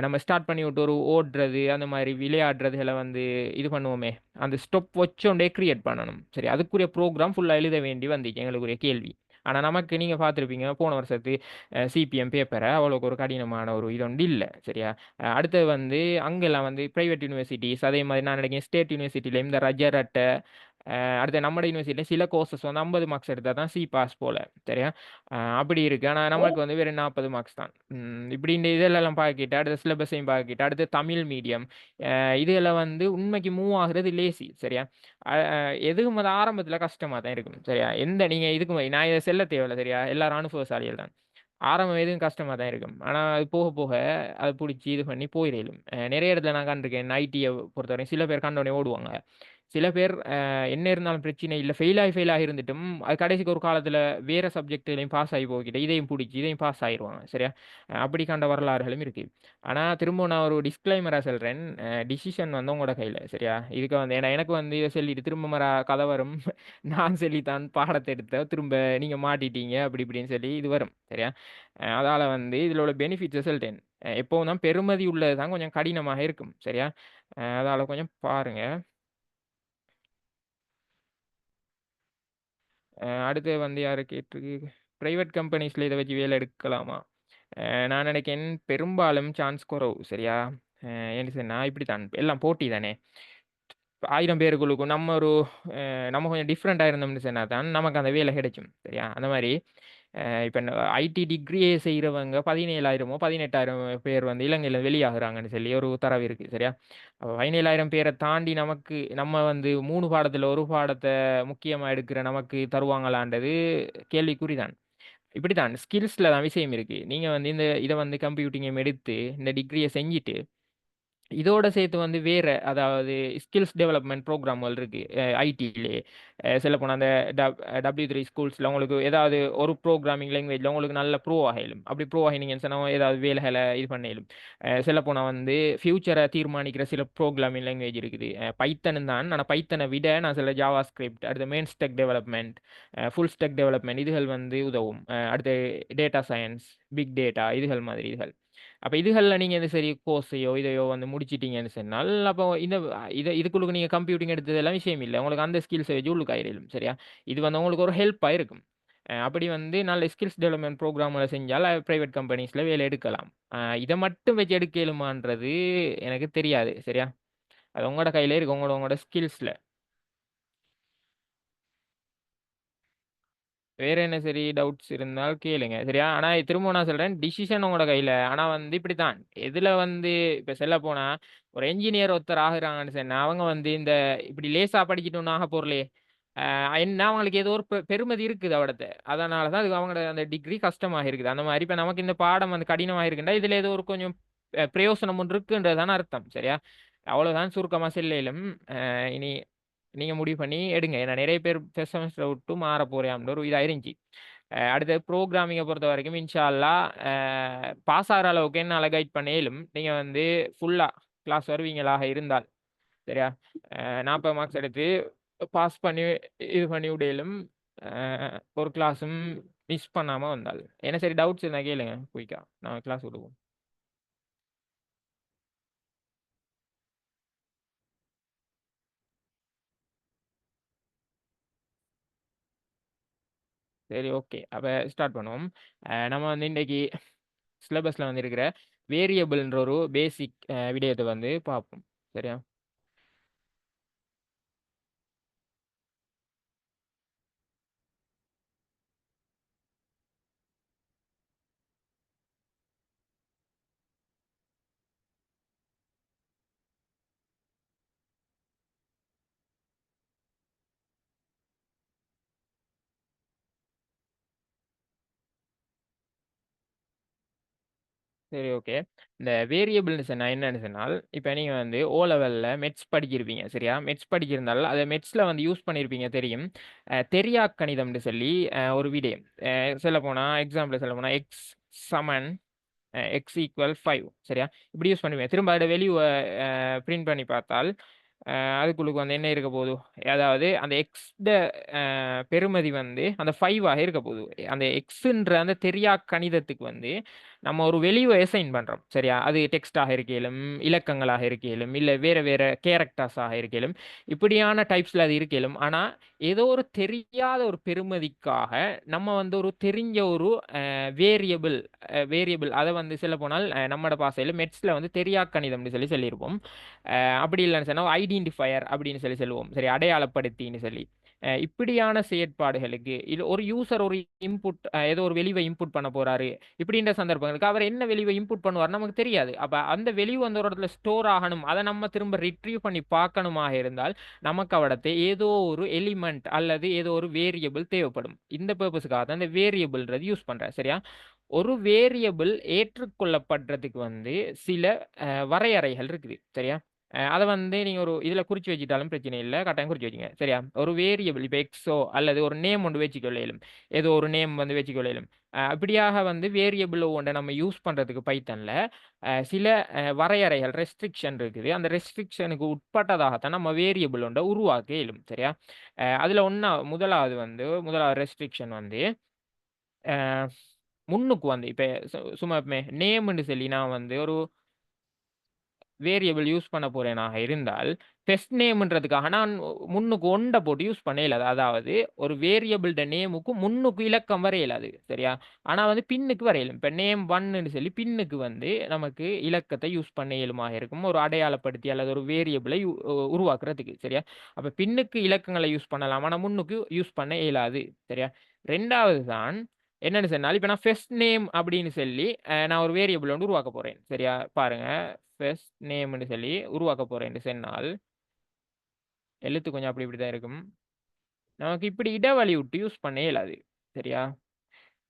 நம்ம ஸ்டார்ட் பண்ணி விட்டு ஒரு ஓடுறது அந்த மாதிரி விளையாடுறதுகளை வந்து இது பண்ணுவோமே அந்த ஸ்டாப் வாட்ச் ஒன்றே கிரியேட் பண்ணணும். சரி, அதுக்குரிய ப்ரோக்ராம் ஃபுல்லாக எழுத வேண்டி வந்துச்சு எங்களுக்குரிய கேள்வி. ஆனால் நமக்கு நீங்கள் பார்த்துருப்பீங்க போன வருஷத்து சிபிஎம் பேப்பரை அவ்வளோக்கு ஒரு கடினமான ஒரு இது ஒன்று இல்லை. சரியா? அடுத்தது வந்து அங்கெல்லாம் வந்து ப்ரைவேட் யூனிவர்சிட்டிஸ் அதே மாதிரி நான் நினைக்கிறேன் ஸ்டேட் யூனிவர்சிட்டியில் இந்த ரஜரட்டை அடுத்து நம்ம யூனிவர்சிட்டியில் சில கோர்சஸ் வந்து 50 மார்க்ஸ் எடுத்தால் தான் சி பாஸ் போல. சரியா? அப்படி இருக்கு. ஆனால் நமக்கு வந்து வெறும் 40 மார்க்ஸ் தான். இப்படி இந்த இதெல்லாம் பார்க்கிட்டு அடுத்த சிலபஸையும் பார்க்கிட்டு அடுத்து தமிழ் மீடியம் இதில் வந்து உண்மைக்கு மூவ் ஆகுறது லேசி. சரியா? எதுவும் அது ஆரம்பத்தில் கஷ்டமாக தான் இருக்கும். சரியா? எந்த நீங்கள் இதுக்கு நான் இதை செல்ல தேவையில்லை. சரியா? எல்லாரும் அனுபவசாலிகள் தான். ஆரம்பம் எதுவும் கஷ்டமா தான் இருக்கும். ஆனா அது போக போக அது புடிச்சு இது பண்ணி போயிரலும். நெறைய இடத்துல நான் கண்டிருக்கேன். ஐடிய பொறுத்தவரையும் சில பேர் கண்ட உடனே ஓடுவாங்க. சில பேர் என்ன இருந்தாலும் பிரச்சனை இல்ல. ஃபெயில் ஆகி இருந்துட்டும், அது கடைசிக்கு ஒரு காலத்துல வேற சப்ஜெக்ட்லயும் பாஸ் ஆகி போகிட்டு, இதையும் புடிச்சு இதையும் பாஸ் ஆயிருவாங்க. சரியா? அப்படி கண்ட வரலாறுகளும் இருக்கு. ஆனா திரும்பவும் நான் ஒரு டிஸ்க்ளைமரா சொல்றேன். டிசிஷன் வந்து உங்களோட கையில. சரியா? இதுக்கு வந்து ஏன்னா எனக்கு வந்து இத சொல்லிட்டு திரும்ப கதை வரும். நான் சொல்லித்தான் பாடத்த எடுத்தேன். திரும்ப நீங்க மாட்டிட்டீங்க அப்படி இப்படின்னு சொல்லி இது வரும். சரியா? அதால வந்து இதுல உள்ள பெனிஃபிட்ஸ சொல்ட்டேன். எப்பவும் தான் பெறுமதி உள்ளது தான் கொஞ்சம் கடினமாக இருக்கும். சரியா? அதால கொஞ்சம் பாருங்க. அடுத்து வந்து யாரு கேட்டிருக்கு? பிரைவேட் கம்பெனிஸ்ல இத வச்சு வேலை எடுக்கலாமா? நான் நினைக்கிறேன் பெரும்பாலும் சான்ஸ் குறைவு. சரியா? ஏன்னு சொன்னா இப்படித்தான். எல்லாம் போட்டி தானே. 1000 பேருக்குள்ளுக்கும் நம்ம கொஞ்சம் டிஃப்ரெண்ட்டா இருந்தோம்னு சொன்னா தான் நமக்கு அந்த வேலை கிடைக்கும். சரியா? அந்த மாரி இப்ப ஐடி டிகிரியே செய்றவங்க 17,000மோ 18,000 பேர் வந்து இலங்கையில வெளியாகுறாங்கன்னு சொல்லி ஒரு தரவு இருக்கு. சரியா? அப்ப 17,000 பேர தாண்டி நம்ம வந்து 3 பாடத்துல 1 பாடத்த முக்கியமா எடுக்கிற நமக்கு தருவாங்களான்றது கேள்விக்குறிதான். இப்படித்தான் ஸ்கில்ஸ்ல தான் விஷயம் இருக்கு. நீங்க வந்து இத வந்து கம்ப்யூட்டிங்கும் எடுத்து இந்த டிகிரிய செஞ்சுட்டு இதோட சேர்த்து வந்து வேற அதாவது ஸ்கில்ஸ் டெவலப்மெண்ட் ப்ரோக்ராம்கள் இருக்கு ஐடிலே. சொல்லப்போனால் அந்த W3 ஸ்கூல்ஸில் உங்களுக்கு ஏதாவது ஒரு ப்ரோக்ராமிங் லாங்குவேஜில் உங்களுக்கு நல்ல ப்ரோ ஆகிடும். அப்படி ப்ரோ ஆகினீங்கன்னு சொன்னால் ஏதாவது வேலைகளை இது பண்ணிடும். சொல்லப்போனால் வந்து ஃபியூச்சரை தீர்மானிக்கிற சில ப்ரோக்ராமிங் லாங்குவேஜ் இருக்குது. பைத்தன் தான். ஆனால் பைத்தனை விட நான் சில ஜாவா ஸ்கிரிப்ட் அடுத்த main stuck development full stuck development இதுகள் வந்து உதவும். அடுத்து டேட்டா சயின்ஸ் பிக் டேட்டா இதுகள் மாதிரி இதுகள். அப்ப இதுகள்ல நீங்க எது சரி கோர்ஸையோ, இதையோ வந்து முடிச்சிட்டீங்கன்னு சொன்னால், அப்போ இதுக்குள்ள நீங்க கம்ப்யூட்டிங் எடுத்ததெல்லாம் விஷயம் இல்ல. உங்களுக்கு அந்த ஸ்கில்ஸ வச்சு உள்ளுக்கு ஆயிரும். சரியா? இது வந்து உங்களுக்கு ஒரு ஹெல்ப்பா இருக்கும். அப்படி வந்து நல்ல ஸ்கில்ஸ் டெவலப்மென்ட் புரோகிராம்கள செஞ்சால் பிரைவேட் கம்பெனிஸ்ல வேலை எடுக்கலாம். இத மட்டும் வச்சு எடுக்க இயலுமான்றது எனக்கு தெரியாது. சரியா? அது உங்களோட கையில இருக்கு. உங்களோட ஸ்கில்ஸ்ல. வேற என்ன சரி டவுட்ஸ் இருந்தால் கேளுங்க. சரியா? ஆனா திரும்பவும் நான் சொல்றேன், டிசிஷன் உங்களோட கையில. ஆனா வந்து இப்படித்தான். எதுல வந்து இப்ப சொல்லப்போனா, ஒரு என்ஜினியர் ஒருத்தர் ஆகுறாங்கன்னு சொன்னா, அவங்க வந்து இப்படி லேசா படிச்சுட்டு ஒண்ணும் ஆகப் போறலே. என்ன அவங்களுக்கு ஏதோ ஒரு பெருமதி இருக்குது அவடத்த. அதனால தான் அது அவங்களோட அந்த டிகிரி கஷ்டமாக இருக்குது. அந்த மாரி இப்ப நமக்கு இந்த பாடம் வந்து கடினமா இருக்குண்டா, இதுல ஏதோ ஒரு கொஞ்சம் பிரயோசனம் ஒன்று இருக்குன்றது தான அர்த்தம். சரியா? அவ்வளவுதான் சுருக்கமா சொல்லேலும். இனி நீங்க முடிவு பண்ணி எடுங்க. ஏன்னா நெறைய பேர் ஃபர்ஸ்ட் செமஸ்டர விட்டு மாற போறயாம்ன்ற ஒரு இதா இருந்துச்சு. அடுத்தது புரோகிராமிங்க பொறுத்தவரைக்கும் இன்ஷா அல்லாஹ் பாஸ் ஆகுற அளவுக்கு என்னால கைட் பண்ண இயலும். நீங்க வந்து ஃபுல்லா கிளாஸ் வருவீங்களாக இருந்தால். சரியா? 40 மார்க்ஸ் எடுத்து பாஸ் பண்ணி இது பண்ணி விடையிலும் அ ஒரு கிளாஸும் மிஸ் பண்ணாம வந்தால். என்ன சரி டவுட்ஸ் இருந்தா கேளுங்க குயிக்கா. நான் கிளாஸ் விடுவோம். சரி ஓகே. அப்ப ஸ்டார்ட் பண்ணுவோம். நம்ம வந்து இன்னைக்கு சிலபஸ்ல வந்து இருக்கிற வேரியபிள்ன்ற ஒரு பேசிக் விடயத்த வந்து பார்ப்போம். சரியா? சரி, ஓகே. இந்த வேரியபிள்னு சொன்னா என்னன்னு சொன்னால், இப்ப நீங்க வந்து ஓ லெவல்ல மெட்ஸ் படிச்சிருப்பீங்க. சரியா? மெட்ஸ் படிச்சிருந்தால் அத மெட்ஸ்ல வந்து யூஸ் பண்ணியிருப்பீங்க தெரியும். தெரியாக் கணிதம்னு சொல்லி ஒரு விடயம். சொல்லப்போனா எக்ஸாம்பிள் சொல்லப்போனா சமன் x = 5. சரியா? இப்படி யூஸ் பண்ணுவேன். திரும்ப அதோட வேல்யூவ பிரிண்ட் பண்ணி பார்த்தால், அதுக்குள்ளுக்கு வந்து என்ன இருக்க போகுது? அதாவது அந்த ட பெறுமதி வந்து அந்த 5 ஆக இருக்க போகுது. அந்த எக்ஸ்ன்ற அந்த தெரியாக் கணிதத்துக்கு வந்து நம்ம ஒரு வேல்யூவ அசைன் பண்றோம். சரியா? அது டெக்ஸ்ட்டாக இருக்கையிலும், இலக்கங்களாக இருக்கையிலும், இல்ல வேற வேற கேரக்டர்ஸாக இருக்கையிலும், இப்படியான டைப்ஸ்ல அது இருக்கையிலும். ஆனா, ஏதோ ஒரு தெரியாத ஒரு பெறுமதிக்காக நம்ம வந்து ஒரு தெரிஞ்ச ஒரு வேரியபிள் வேரியபிள் அத வந்து சொல்லப்போனால் நம்மட பாஷையில மெட்ஸ்ல வந்து தெரியாக் கணிதம்னு சொல்லி சொல்லியிருப்போம். அப்படி இல்லன்னு சொன்னா ஐடென்டிஃபையர் அப்படின்னு சொல்லி சொல்லுவோம். சரி, அடையாளப்படுத்தின்னு சொல்லி. இப்படியான செயற்பாடுகளுக்கு இது ஒரு யூசர் ஒரு இன்புட் ஏதோ ஒரு வெளிவ இன்புட் பண்ண போறாரு. இப்படின்ற சந்தர்ப்பங்களுக்கு அவர் என்ன வெளிவ இன்புட் பண்ணுவார்ன்னு நமக்கு தெரியாது. அப்ப அந்த வெளிவு வந்து ஒரு இடத்துல ஸ்டோர் ஆகணும். அத நம்ம திரும்ப ரிட்ரீவ் பண்ணி பார்க்கணுமாக இருந்தால், நமக்கு அவடத்தை ஏதோ ஒரு எலிமெண்ட் அல்லது ஏதோ ஒரு வேரியபிள் தேவைப்படும். இந்த பர்ப்பஸ்க்காக தான் இந்த வேரியபிள்ன்றது யூஸ் பண்றேன். சரியா? ஒரு வேரியபிள் ஏற்றுக்கொள்ளப்படுறதுக்கு வந்து சில வரையறைகள் இருக்குது. சரியா? அத வந்து நீங்க ஒரு இதுல குறிச்சு வச்சுட்டாலும் பிரச்சனை இல்ல. கட்டாயம் குறிச்சு வச்சுங்க. சரியா? ஒரு வேரியபிள் இப்ப எக்ஸோ அல்லது ஒரு நேம் ஒண்ணு வச்சுக்கொள்ள இயலும். ஏதோ ஒரு நேம் வந்து வச்சுக்கொள்ள இயலும். இப்படியாக வந்து வேரியபிள் ஒண்ண நம்ம யூஸ் பண்றதுக்கு பைத்தான்ல சில வரையறைகள் ரெஸ்ட்ரிக்ஷன் இருக்குது. அந்த ரெஸ்ட்ரிக்ஷனுக்கு உட்பட்டதாகத்தான் நம்ம வேரியபிள் ஒண்ட உருவாக்க இயலும். சரியா? அதுல முதலாவது ரெஸ்ட்ரிக்ஷன் வந்து அ முன்னுக்கு வந்து இப்ப சும்மா நேம்ன்னு சொல்லி நான் வந்து ஒரு வேரியபிள் யூஸ் பண்ண போறேனாக இருந்தால், டெஸ்ட் நேம்ன்றதுக்காக நான் முன்னுக்கு ஒண்ட போட்டு யூஸ் பண்ண இயலாது. அதாவது ஒரு வேரியபிள்ட நேமுக்கு முன்னுக்கு இலக்கம் வர இயலாது. சரியா? ஆனா வந்து பின்னுக்கு வர இயலும். இப்ப நேம் 1ன்னு சொல்லி பின்னுக்கு வந்து நமக்கு இலக்கத்த யூஸ் பண்ண இயலுமாக இருக்கும். ஒரு அடையாளப்படுத்தி அல்லது ஒரு வேரியபிளை உருவாக்குறதுக்கு. சரியா? அப்ப பின்னுக்கு இலக்கங்கள யூஸ் பண்ணலாம். ஆனா முன்னுக்கு யூஸ் பண்ண இயலாது. சரியா? 2வது தான் என்னன்னு சொன்னால், இப்ப நான் ஃபர்ஸ்ட் நேம் அப்படின்னு சொல்லி நான் ஒரு வேரியபிள் ஒண்ணு உருவாக்க போறேன். சரியா? பாருங்க. ஃபர்ஸ்ட் நேம்ன்னு சொல்லி உருவாக்க போறேன்னு சொன்னால், எழுத்து கொஞ்சம் அப்படி இப்படி தான் இருக்கும். நமக்கு இப்படி இடைவெளி விட்டு யூஸ் பண்ண இயலாது. சரியா?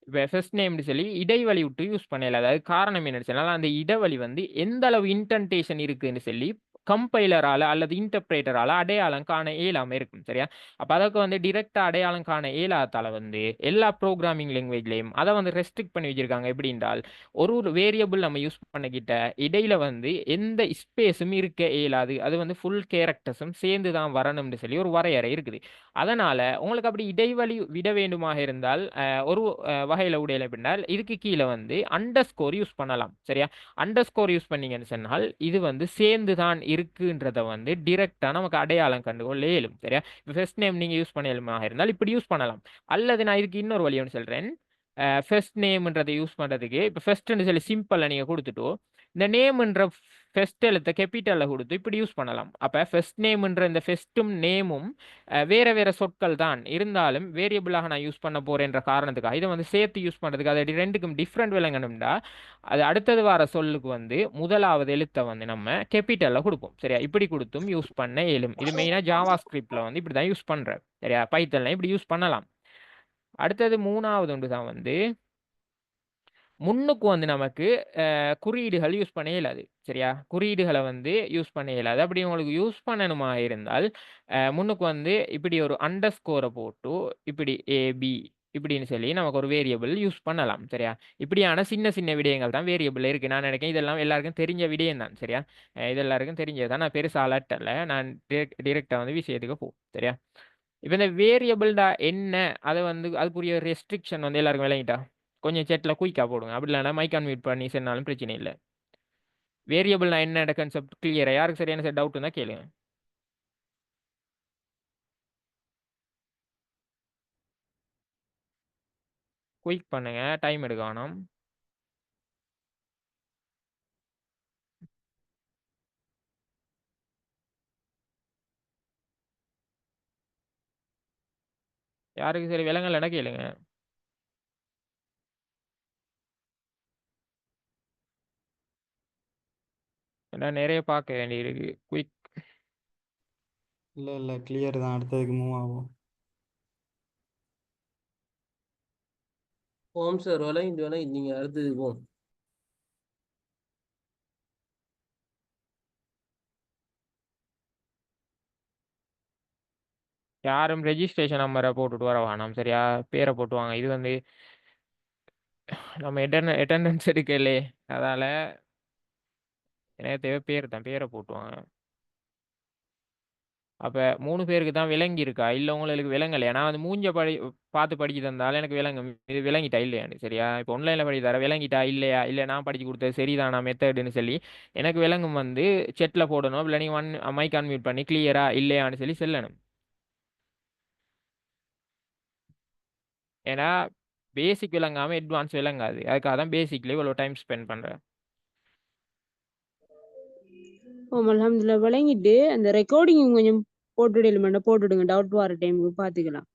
இப்ப ஃபர்ஸ்ட் நேம்ன்னு சொல்லி இடைவெளி விட்டு யூஸ் பண்ண இயலாது. அதுக்கு காரணம் என்னன்னு சொன்னால், அந்த இடைவெளி வந்து எந்த அளவு இன்டென்டேஷன் இருக்குன்னு சொல்லி கம்பைலரால அல்லது இன்டர்பிரேட்டரால அடையாளம் காண இயலாம இருக்கும். சரியா? அப்ப அதற்கு வந்து டைரக்ட்டா அடையாளம் காண இயலாதால வந்து எல்லா புரோகிராமிங் லாங்குவேஜ்லயும் அத வந்து ரெஸ்ட்ரிக்ட் பண்ணி வச்சிருக்காங்க. எப்படி என்றால், ஒரு வேரியபிள் நம்ம யூஸ் பண்ணிக்கிட்ட இடையில வந்து எந்த ஸ்பேஸும் இருக்க இயலாது. அது வந்து ஃபுல் கேரக்டர்ஸும் சேர்ந்து தான் வரணும்னு சொல்லி ஒரு வரையறை இருக்குது. அதனால உங்களுக்கு அப்படி இடைவெளி விட வேண்டுமாக இருந்தால், ஒரு வகையில உடையல பின்னால் இதுக்கு கீழ வந்து அண்டர்ஸ்கோர் யூஸ் பண்ணலாம். சரியா? அண்டர்ஸ்கோர் யூஸ் பண்ணீங்கன்னு சொன்னால், இது வந்து சேர்ந்து தான் இருக்குன்றத வந்து டைரக்ட்டா நமக்கு அடையாளம் கண்டுகொள்ள இயலும். சரியா? இப்ப ஃபர்ஸ்ட் நேம் நீங்க யூஸ் பண்ண இயலுமாக இருந்தால் இப்படி யூஸ் பண்ணலாம். அல்லது நான் இதுக்கு இன்னொரு வழி ஒண்ணு சொல்றேன். ஃபர்ஸ்ட் நேம்ன்றத யூஸ் பண்றதுக்கு இப்ப ஃபர்ஸ்ட்ன்னு சொல்லி சிம்பிளா நீங்க குடுத்துட்டு, இந்த நேம்ன்ற ஃபர்ஸ்ட் எழுத்த கேப்பிட்டல்ல குடுத்து இப்படி யூஸ் பண்ணலாம். அப்ப ஃபர்ஸ்ட் நேம்ன்ற இந்த ஃபர்ஸ்ட்டும் நேமும் வேற வேற சொற்கள் தான். இருந்தாலும் வேரியபிளாக நான் யூஸ் பண்ண போறேன்ற காரணத்துக்காக இத வந்து சேர்த்து யூஸ் பண்றதுக்கு அது 2க்கும் டிஃபரண்ட் விளங்கணும்டா, அது அடுத்தது வர சொல்லுக்கு வந்து முதலாவது எழுத்த வந்து நம்ம கேப்பிட்டல்ல குடுப்போம். சரியா? இப்படி குடுத்தும் யூஸ் பண்ண இயலும். இது மெயினா ஜாவா ஸ்கிரிப்ட்ல வந்து இப்படி தான் யூஸ் பண்றேன். சரியா? பைத்தான்ல இப்படி யூஸ் பண்ணலாம். அடுத்தது 3வது ஒன்று தான் வந்து முன்னுக்கு வந்து நமக்கு குறியீடுகள் யூஸ் பண்ண இயலாது. சரியா? குறியீடுகள வந்து யூஸ் பண்ண இயலாது. அப்படி உங்களுக்கு யூஸ் பண்ணணுமா இருந்தால், முன்னுக்கு வந்து இப்படி ஒரு அண்டர்ஸ்கோர போட்டு, இப்படி ஏபி இப்படின்னு சொல்லி நமக்கு ஒரு வேரியபிள் யூஸ் பண்ணலாம். சரியா? இப்படியான சின்ன சின்ன விடயங்கள் தான் வேரியபிள் இருக்கு. நான் நினைக்கிறேன் இதெல்லாம் எல்லாருக்கும் தெரிஞ்ச விடயம் தான். சரியா? இது எல்லாருக்கும் தெரிஞ்சது தான். நான் பெருசா அலட்டல. நான் டைரக்ட்டா வந்து விஷயத்துக்கு சரியா? இப்ப இந்த வேரியபிள்டா என்ன? அத வந்து அதுக்குரிய ரெஸ்ட்ரிக்ஷன் வந்து எல்லாருக்கும் விளங்கிட்டா? கொஞ்சம் சேட்ல குயிக்கா போடுங்க. அப்படி இல்லன்னா மைக் அன்மியூட் பண்ணி சொன்னாலும் பிரச்சனை இல்ல. வேரியபிள்னா என்னன்ற கான்செப்ட் கிளியரா? யாருக்கு சரியான டவுட் இருந்தா கேளுங்க. குயிக் பண்ணுங்க. டைம் எடுக்க வேணாம். யாருக்கு சரி விளங்கலன்னா கேளுங்க. ஏன்னா நெறைய பார்க்க வேண்டியிருக்கு. குயிக் இல்லை இல்லை கிளியர் தான். அடுத்ததுக்கு மூவ் ஆகும். ஓம் சார் வலை இந்த வேலை நீங்க அடுத்தது போம். யாரும் ரெஜிஸ்ட்ரேஷன் நம்பரை போட்டுட்டு வர வேணாம் சரியா, பேரை போட்டுவாங்க. இது வந்து நம்ம அட்டெண்டன்ஸ் எடுக்கலே, அதால எனக்கு தேவை பேர் தான், பேரை போட்டுவாங்க. அப்ப 3 பேருக்கு தான் விளங்கி இருக்கா இல்ல உங்களுக்கு விளங்கலையா? நான் வந்து மூஞ்ச பார்த்து படிச்சு தந்தாலும் எனக்கு விளங்கும். இது விளங்கிட்டா இல்லையான்னு சரியா? இப்போ ஆன்லைன்ல படிச்சு தர விளங்கிட்டா இல்லையா? இல்ல நான் படிச்சு கொடுத்தது சரிதானா மெத்தடுன்னு சொல்லி எனக்கு விளங்கும் வந்து செட்ல போடணும். இல்ல நீ மைக் அன்மியூட் பண்ணி கிளியரா இல்லையான்னு சொல்லி சொல்லணும். ஏன்னா பேசிக் விளங்காம அட்வான்ஸ் விளங்காது. அதுக்காக தான் பேசிக்லயே இவ்வளவு டைம் ஸ்பெண்ட் பண்றேன். அல்ஹம்துலில்லாஹ் விளங்கிட்டு அந்த ரெக்கார்டிங் கொஞ்சம் போட்டுடுங்க, டவுட் வர டைமுக்கு பாத்துக்கலாம்.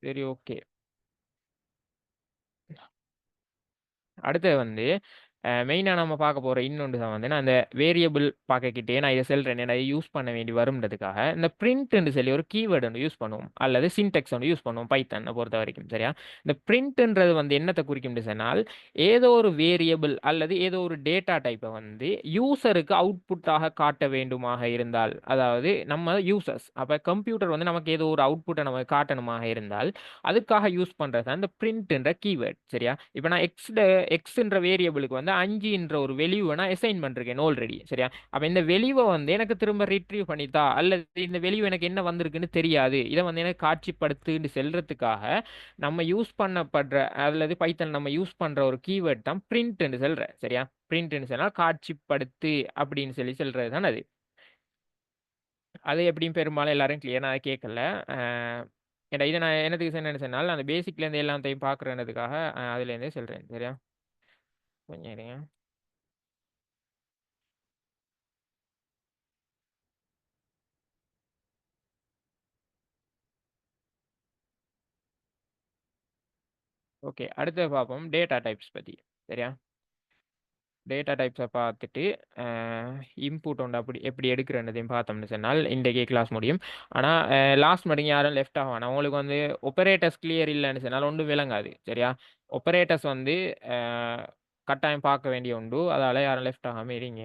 சரி ஓகே. அடுத்தது வந்து மெயினாக நம்ம பார்க்க போகிற இன்னொன்று தான் வந்து நான் அந்த வேரியபிள் பார்க்கக்கிட்டே நான் இதை சொல்கிறேன், நான் யூஸ் பண்ண வேண்டி வரும்ன்றதுக்காக இந்த பிரிண்ட்னு சொல்லி ஒரு கீவேர்டு ஒன்று யூஸ் பண்ணுவோம், அல்லது சின்டெக்ஸ் ஒன்று யூஸ் பண்ணுவோம் பைத்தனை பொறுத்த வரைக்கும் சரியா. இந்த பிரிண்ட்ன்றது வந்து என்னத்தை குறிக்கும் சொன்னால், ஏதோ ஒரு வேரியபிள் அல்லது ஏதோ ஒரு டேட்டா டைப்பை வந்து யூசருக்கு அவுட்புட்டாக காட்ட வேண்டுமாக இருந்தால், அதாவது நம்ம யூசர்ஸ் அப்போ கம்ப்யூட்டர் வந்து நமக்கு ஏதோ ஒரு அவுட்புட்டை நமக்கு காட்டணுமாக இருந்தால் அதுக்காக யூஸ் பண்ணுறது தான் இந்த பிரிண்ட்ன்ற கீவேர்ட் சரியா. இப்போ நான் எக்ஸ்ன்ற வேரியபிளுக்கு வந்து 5ன்ற ஒரு வெளிவை நான் அசைன் பண்ணிருக்கேன் ஆல்ரெடி சரியா. அப்ப இந்த வெளிவை வந்து எனக்கு திரும்ப ரிட்ரீவ் பண்ணித்தா, அல்லது இந்த வெளிவு எனக்கு என்ன வந்திருக்குன்னு தெரியாது, இதை வந்து எனக்கு காட்சிப்படுத்துன்னு செல்றதுக்காக நம்ம யூஸ் பண்ணப்படுற அல்லது பைத்தன் நம்ம யூஸ் பண்ற ஒரு கீவேர்ட் தான் பிரிண்ட்னு சொல்ற சரியா. பிரிண்ட்னு சொன்னா காட்சிப்படுத்து அப்படின்னு சொல்லி சொல்றது தான் அது. அது எப்படியும் பெரும்பாலும் எல்லாரும் கிளியர் நான் கேட்கல. ஏன்னா இதை நான் என்னதுக்கு என்ன சொன்னால் அந்த பேசிக்லேருந்து எல்லாத்தையும் பார்க்குறதுக்காக அதுலேருந்தே சொல்கிறேன் சரியா. கொஞ்சம் இருங்க. ஓகே, அடுத்து பார்ப்போம் டேட்டா டைப்ஸ் பற்றி சரியா. டேட்டா டைப்ஸை பார்த்துட்டு இன்புட் ஒன்று அப்படி எப்படி எடுக்கிறன்றதையும் பார்த்தோம்னு சொன்னால் இன்றைக்கே கிளாஸ் முடியும். ஆனால் லாஸ்ட் மட்டும் யாரும் லெஃப்ட் ஆகணும். உங்களுக்கு வந்து ஒப்பரேட்டர்ஸ் கிளியர் இல்லைன்னு சொன்னால் ஒன்றும் விளங்காது சரியா. ஒப்பரேட்டர்ஸ் வந்து கட்டாயம் பார்க்க வேண்டிய உண்டு, அதால் யாரும் லெஃப்ட் ஆகாமல் இருங்க.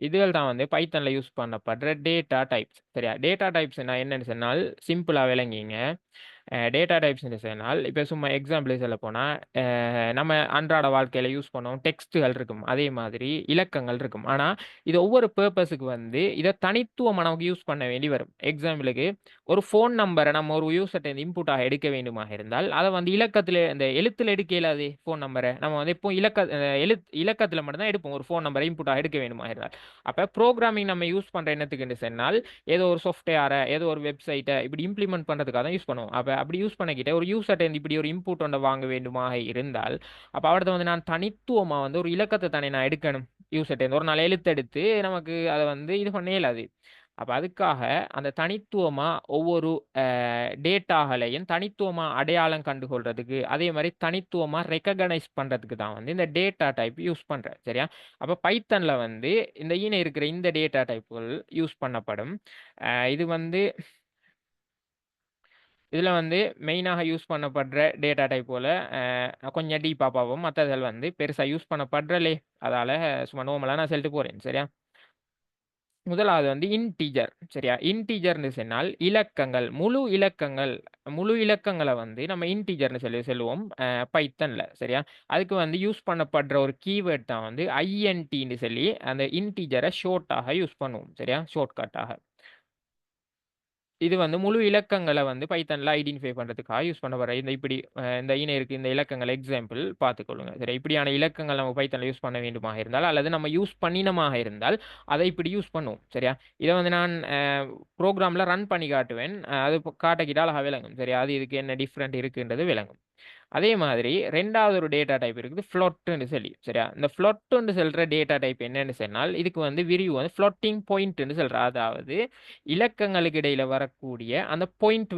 இதுகள் தான் வந்து பைத்தனில் யூஸ் பண்ணப்படுற டேட்டா டைப்ஸ் சரியா. டேட்டா டைப்ஸ் நான் என்னன்னு சொன்னால் சிம்பிளாக விளங்கிங்க. டேட்டா டைப்ஸ்னு சொன்னால் இப்போ சும்மா எக்ஸாம்பிள் சொல்ல போனால் நம்ம அன்றாட வாழ்க்கையில் யூஸ் பண்ணுவோம் டெக்ஸ்ட்டுகள் இருக்கும், அதே மாதிரி இலக்கங்கள் இருக்கும். ஆனால் இது ஒவ்வொரு பர்பஸுக்கு வந்து இதை தனித்துவமாக நமக்கு யூஸ் பண்ண வேண்டி வரும். எக்ஸாம்பிளுக்கு ஒரு ஃபோன் நம்பரை நம்ம ஒரு யூசர்ட்ட இன்புட்டாக எடுக்க வேண்டுமாக இருந்தால் அதை வந்து இலக்கத்தில் இந்த எழுத்தில் எடுக்க இயலாது. ஃபோன் நம்பரை நம்ம வந்து இப்போ இலக்கத்தில் மட்டும்தான் எடுப்போம் ஒரு ஃபோன் நம்பரை இன்புட்டாக எடுக்க வேண்டுமாக இருந்தால். அப்போ ப்ரோக்ராமிங் நம்ம யூஸ் பண்ணுற என்னத்துக்குன்னு சொன்னால் ஏதோ ஒரு சாஃப்ட்வேரை ஏதோ ஒரு வெப்சைட்டை இப்படி இம்ப்ளிமெண்ட் பண்ணுறதுக்காக தான் யூஸ் பண்ணுவோம். அப்போ அப்படி யூஸ் பண்ணிக்கிட்டே ஒரு யூசர்ட்ட இப்படி ஒரு இன்புட் ஒன்றை வாங்க வேண்டுமாக இருந்தால் அப்போ அவர்கிட்ட வந்து நான் தனித்துவமாக வந்து ஒரு இலக்கத்தை தானே நான் எடுக்கணும். யூசர்ட்ட ஒரு நாள் எழுத்தெடுத்து நமக்கு அதை வந்து இது பண்ண இயலாது. அப்போ அதுக்காக அந்த தனித்துவமாக ஒவ்வொரு டேட்டாகளையும் தனித்துவமாக அடையாளம் கண்டுகொள்றதுக்கு, அதே மாதிரி தனித்துவமாக ரெக்கக்னைஸ் பண்ணுறதுக்கு தான் வந்து இந்த டேட்டா டைப் யூஸ் பண்ணுறேன் சரியா. அப்போ பைத்தனில் வந்து இந்த இருக்கிற இந்த டேட்டா டைப்புகள் யூஸ் பண்ணப்படும். இது வந்து இதில் வந்து மெயினாக யூஸ் பண்ணப்படுற டேட்டா டைப் போல் கொஞ்சம் டீப்பாக பார்ப்போம். மற்றதில் வந்து பெருசாக யூஸ் பண்ணப்படுறலே, அதால் சும்மா நோமலாக நான் சொல்லிட்டு போகிறேன் சரியா. முதலாவது வந்து இன்டீஜர் சரியா. இன்டீஜர்னு சொன்னால் இலக்கங்கள், முழு இலக்கங்களை வந்து நம்ம இன்டீஜர்னு சொல்லி சொல்லுவோம் பைத்தனில் சரியா. அதுக்கு வந்து யூஸ் பண்ணப்படுற ஒரு கீவேர்ட் தான் வந்து ஐஎன்டின்னு சொல்லி அந்த இன்டீஜரை ஷார்ட்டாக யூஸ் பண்ணுவோம் சரியா, ஷார்ட்கட்டாக. இது வந்து முழு இலக்கங்களை வந்து பைத்தனில் ஐடென்டிஃபை பண்ணுறதுக்காக யூஸ் பண்ண வர இந்த இப்படி இந்த இருக்கு இந்த இலக்கங்கள் எக்ஸாம்பிள் பார்த்துக்கொள்ளுங்க சரி. இப்படியான இலக்கங்கள் நம்ம பைத்தனில் யூஸ் பண்ண வேண்டுமாக இருந்தால் அல்லது நம்ம யூஸ் பண்ணினமாக இருந்தால் அதை இப்படி யூஸ் பண்ணுவோம் சரியா. இதை வந்து நான் ப்ரோக்ராமில் ரன் பண்ணி காட்டுவேன், அது காட்டக்கிட்ட அழகாக விளங்கும் சரியா. அது இதுக்கு என்ன டிஃப்ரெண்ட் இருக்குன்றது விளங்கும். அதே மாதிரி ரெண்டாவது ஒரு டேட்டா டைப் இருக்குது ஃப்ளோட்னு சொல்லி. சரியா, இந்த ஃப்ளோட்னு சொல்ற டேட்டா டைப் என்னன்னு சொன்னால் இதுக்கு வந்து விரிவு வந்து ஃப்ளோட்டிங் பாயிண்ட்னு சொல்ற, அதாவது இலக்கங்களுக்கு இடையில வரக்கூடிய அந்த பாயிண்ட்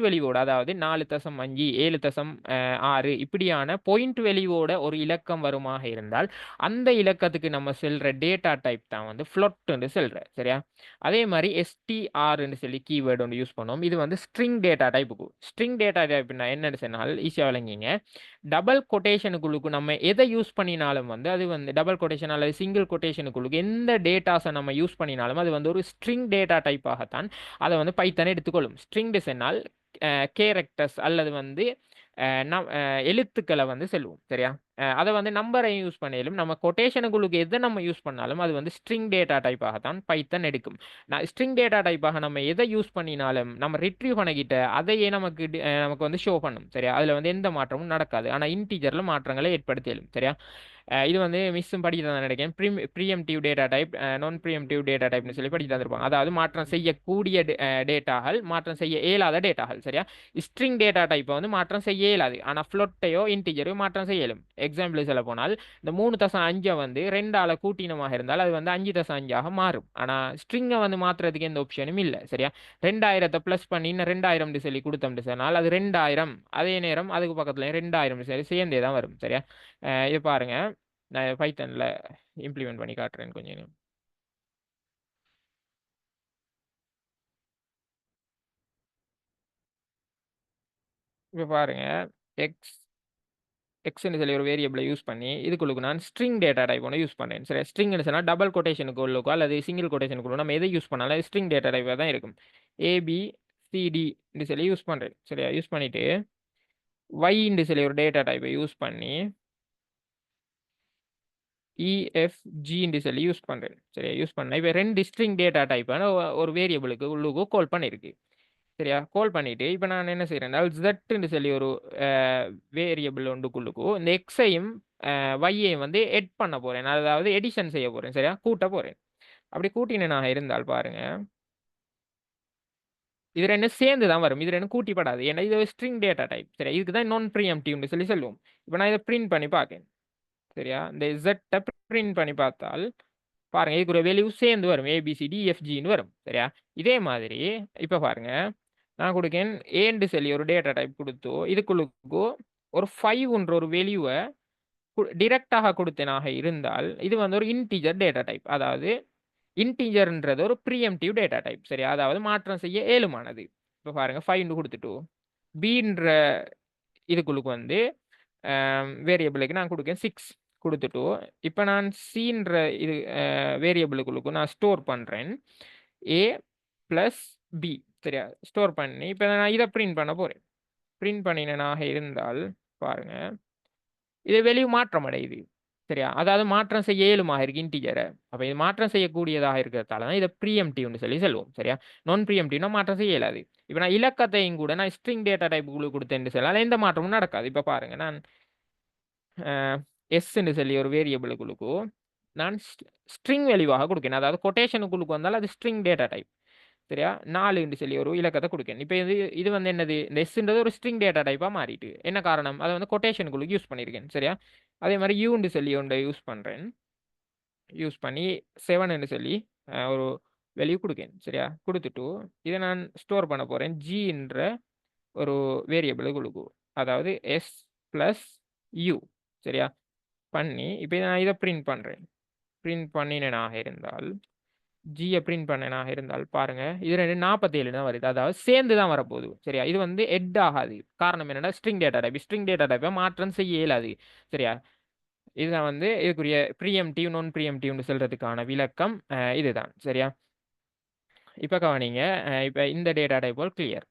வெளிவோட, அதாவது 4.5 7.6 இப்படியான பாயிண்ட் வெளிவோட ஒரு இலக்கம் வருமாக இருந்தால் அந்த இலக்கத்துக்கு நம்ம செல்ற டேட்டா டைப் தான் வந்து ஃப்ளோட்னு சொல்ற. சரியா, அதே மாதிரி எஸ்டிஆர்னு சொல்லி கீவேர்டு ஒன்று யூஸ் பண்ணுவோம். இது வந்து ஸ்ட்ரிங் டேட்டா டைப்புக்கு. ஸ்ட்ரிங் டேட்டா டைப்னா என்னன்னு சொன்னால் ஈஸியாக விளங்கிங்க. டபுள் கொட்டேஷனுக்குள்ளுக்கு நம்ம எதை யூஸ் பண்ணினாலும் வந்து அது வந்து டபுள் கொட்டேஷன் அல்லது சிங்கிள் கொட்டேஷனுக்குள்ளுக்கு எந்த டேட்டாஸை நம்ம யூஸ் பண்ணினாலும் அது வந்து ஒரு ஸ்ட்ரிங் டேட்டா டைப்பாகத்தான் அதை வந்து பைத்தன் எடுத்துக்கொள்ளும். ஸ்ட்ரிங் சொன்னால் கேரக்டர்ஸ் அல்லது வந்து எழுத்துக்களை வந்து செல்வோம். சரியா, அதை வந்து நம்பரை யூஸ் பண்ணிலும் நம்ம கொட்டேஷனுக்குள்ளுக்கு எதை நம்ம யூஸ் பண்ணாலும் அது வந்து ஸ்ட்ரிங் டேட்டா டைப்பாகத்தான் பைத்தன் எடுக்கும். ஸ்ட்ரிங் டேட்டா டைப்பாக நம்ம எதை யூஸ் பண்ணினாலும் நம்ம ரிட்ரீவ் பண்ணிக்கிட்ட அதையே நமக்கு வந்து ஷோ பண்ணும். சரியா, அதில் வந்து எந்த மாற்றமும் நடக்காது. ஆனால் இன்டீஜரில் மாற்றங்களை ஏற்படுத்திடும். சரியா, இது வந்து மிஸ்ஸும் படிக்க தான் நினைக்கிறேன். ப்ரீஎம்டிவ் டேட்டா டைப், நான் ப்ரீஎம்டிவ் டேட்டா டைப்னு சொல்லி படிக்க தந்திருப்பாங்க. அதாவது மாற்றம் செய்யக்கூடிய டேட்டாகள், மாற்றம் செய்ய இயலாத டேட்டாகள். சரியா, ஸ்ட்ரிங் டேட்டா டைப்பை வந்து மாற்றம் செய்ய இயலாது, ஆனால் ஃப்ளோட்டையோ இன்டீஜரையோ மாற்றம் செய்ய இயலும். எக்ஸாம்பிள் சொல்ல போனால் இந்த 3.5 வந்து 2ஆல் கூட்டினமாக இருந்தால் அது வந்து 5.5 மாறும். ஆனால் ஸ்ட்ரிங்கை வந்து மாற்றுறதுக்கு எந்த ஆப்ஷனும் இல்லை. சரியா, 2000 ப்ளஸ் பண்ணி இன்னும் 2000 சொல்லி கொடுத்தோம்னு சொன்னால் அது 2000, அதே நேரம் அதுக்கு பக்கத்துல 2000 சரி சேர்ந்தே தான் வரும். சரியா, இது பாருங்க, நான் பைத்தன்ல இம்ப்ளிமெண்ட் பண்ணி காட்டுறேன் கொஞ்சம் நேரம். இப்போ பாருங்க, எக்ஸ் எக்ஸ்ன்னு சொல்லி ஒரு வேரியபிளை யூஸ் பண்ணி இதுக்குள்ளுக்கு நான் ஸ்ட்ரிங் டேட்டா டைப் ஒன்று யூஸ் பண்ணேன். சரி, ஸ்ட்ரிங்னு சொன்னால் டபுள் கொட்டேஷனுக்கு உள்ளுக்கோ அல்லது சிங்கிள் கொட்டேஷனுக்குள்ளோ நம்ம எதை யூஸ் பண்ணாலும் ஸ்ட்ரிங் டேட்டா டைப்பாக தான் இருக்கும். ABCDன்னு சொல்லி யூஸ் பண்ணுறேன். சரியா, யூஸ் பண்ணிட்டு ஒய்ன்னு சொல்லி ஒரு டேட்டா டைப்பை யூஸ் பண்ணி EFGன்னு சொல்லி யூஸ் பண்ணுறேன். சரியா, யூஸ் பண்ணேன். இப்போ 2 ஸ்ட்ரிங் டேட்டா டைப்பான ஒரு வேரியபிளுக்கு உள்ளுக்கு கால் பண்ணியிருக்கு. சரியா, கால் பண்ணிட்டு இப்போ நான் என்ன செய்கிறேன்னா ஜெட்ன்னு சொல்லி ஒரு வேரியபிள் ஒன்றுக்குள்ளுக்கு இந்த எக்ஸையும் ஒய்யையும் வந்து எட் பண்ண போகிறேன், அதாவது எடிஷன் செய்ய போகிறேன். சரியா, கூட்ட போகிறேன். அப்படி கூட்டினேனாக இருந்தால் பாருங்க, இது ரெண்டும் சேர்ந்து தான் வரும், இது ரெண்டும் கூட்டிப்படாது. ஏன்னா இது ஸ்ட்ரிங் டேட்டா டைப். சரியா, இதுக்கு தான் நான் ப்ரீஎம்டிவ்னு சொல்லி சொல்லுவோம். இப்போ நான் இதை பிரிண்ட் பண்ணி பார்க்கேன். சரியா, இந்த ஜெட்டை பிரிண்ட் பண்ணி பார்த்தால் பாருங்க இதுக்கு ஒரு வேல்யூ சேர்ந்து வரும், ABCDEFGன்னு வரும். சரியா, இதே மாதிரி இப்போ பாருங்க, நான் கொடுக்கேன் ஏன்னு சொல்லி ஒரு டேட்டா டைப் கொடுத்து இதுக்குள்ளுக்கு ஒரு 5ன்ற ஒரு வேல்யூவை டிரெக்டாக கொடுத்தேனாக இருந்தால் இது வந்து ஒரு இன்டீஜர் டேட்டா டைப். அதாவது இன்டீஜர்ன்றது ஒரு ப்ரீஎம்டிவ் டேட்டா டைப். சரியா, அதாவது மாற்றம் செய்ய ஏழுமானது. இப்போ பாருங்க 5 கொடுத்துட்டு Bன்ற இதுக்குள்ளுக்கு வந்து வேரியபிளுக்கு நான் கொடுக்கேன் 6 கொடுத்துட்டு இப்போ நான் Cன்ற இது வேரியபிளுக்குள்ளுக்கு நான் ஸ்டோர் பண்ணுறேன் A + B. சரியா, ஸ்டோர் பண்ணி இப்போ நான் இதை பிரிண்ட் பண்ண போகிறேன். பிரிண்ட் பண்ணினாக இருந்தால் பாருங்க இது வெளியே மாற்றம் அடையுது. சரியா, அதாவது மாற்றம் செய்ய இயலுமாக இருக்கு இன்டீஜரை. அப்போ இது மாற்றம் செய்யக்கூடியதாக இருக்கிறதால தான் இதை ப்ரீஎம்டிவ்னு சொல்லி சொல்லுவோம். சரியா, நான் ப்ரீஎம்டிவ்னா மாற்றம் செய்ய இயலாது. இப்போ நான் இலக்கத்தையும் கூட நான் ஸ்ட்ரிங் டேட்டா டைப்புக்குள்ளே கொடுத்தேன்னு சொல்லலாம், எந்த மாற்றமும் நடக்காது. இப்போ பாருங்க, நான் எஸ்ன்னு சொல்லி ஒரு வேரியபிளுக்குள்ளுக்கு நான் ஸ்ட்ரிங் வேல்யூவாக கொடுக்கேன், அதாவது கொட்டேஷனுக்குள்ளுக்கு வந்தால் அது ஸ்ட்ரிங் டேட்டா டைப். சரியா, 4ன்னு சொல்லி ஒரு இலக்கத்தை கொடுக்கேன். இப்போ இது வந்து என்னது, இந்த எஸ்ன்றது ஒரு ஸ்ட்ரிங் டேட்டா டைப்பாக மாறிட்டு. என்ன காரணம், அதை வந்து கொட்டேஷனுக்குள்ளுக்கு யூஸ் பண்ணியிருக்கேன். சரியா, அதே மாதிரி யூன்னு சொல்லி ஒன்றை யூஸ் பண்ணுறேன். யூஸ் பண்ணி 7ன்னு சொல்லி ஒரு வேல்யூ கொடுக்கேன். சரியா, கொடுத்துட்டு இதை நான் ஸ்டோர் பண்ண போகிறேன் ஜின்ற ஒரு வேரியபிளுக்கு, அதாவது S+U. சரியா, பண்ணி இப்போ நான் இதை பிரிண்ட் பண்ணுறேன். பிரிண்ட் பண்ணினேனாக இருந்தால் ஜியை பிரிண்ட் பண்ணனாக இருந்தால் பாருங்க இது 47 தான் வருது, அதாவது சேர்ந்து தான் வரப்போகுது. சரியா, இது வந்து எட் ஆகாது. காரணம் என்னன்னா ஸ்ட்ரிங் டேட்டா டைப்பை மாற்றம் செய்ய இயலாது. சரியா, இதுதான் வந்து இதுக்குரிய ப்ரீஎம்டிவ் நான் ப்ரீஎம்டிவ்னு சொல்றதுக்கான விளக்கம் இதுதான். சரியா, இப்போ கவனிங்க, இப்போ இந்த டேட்டா டைப் கிளியர்.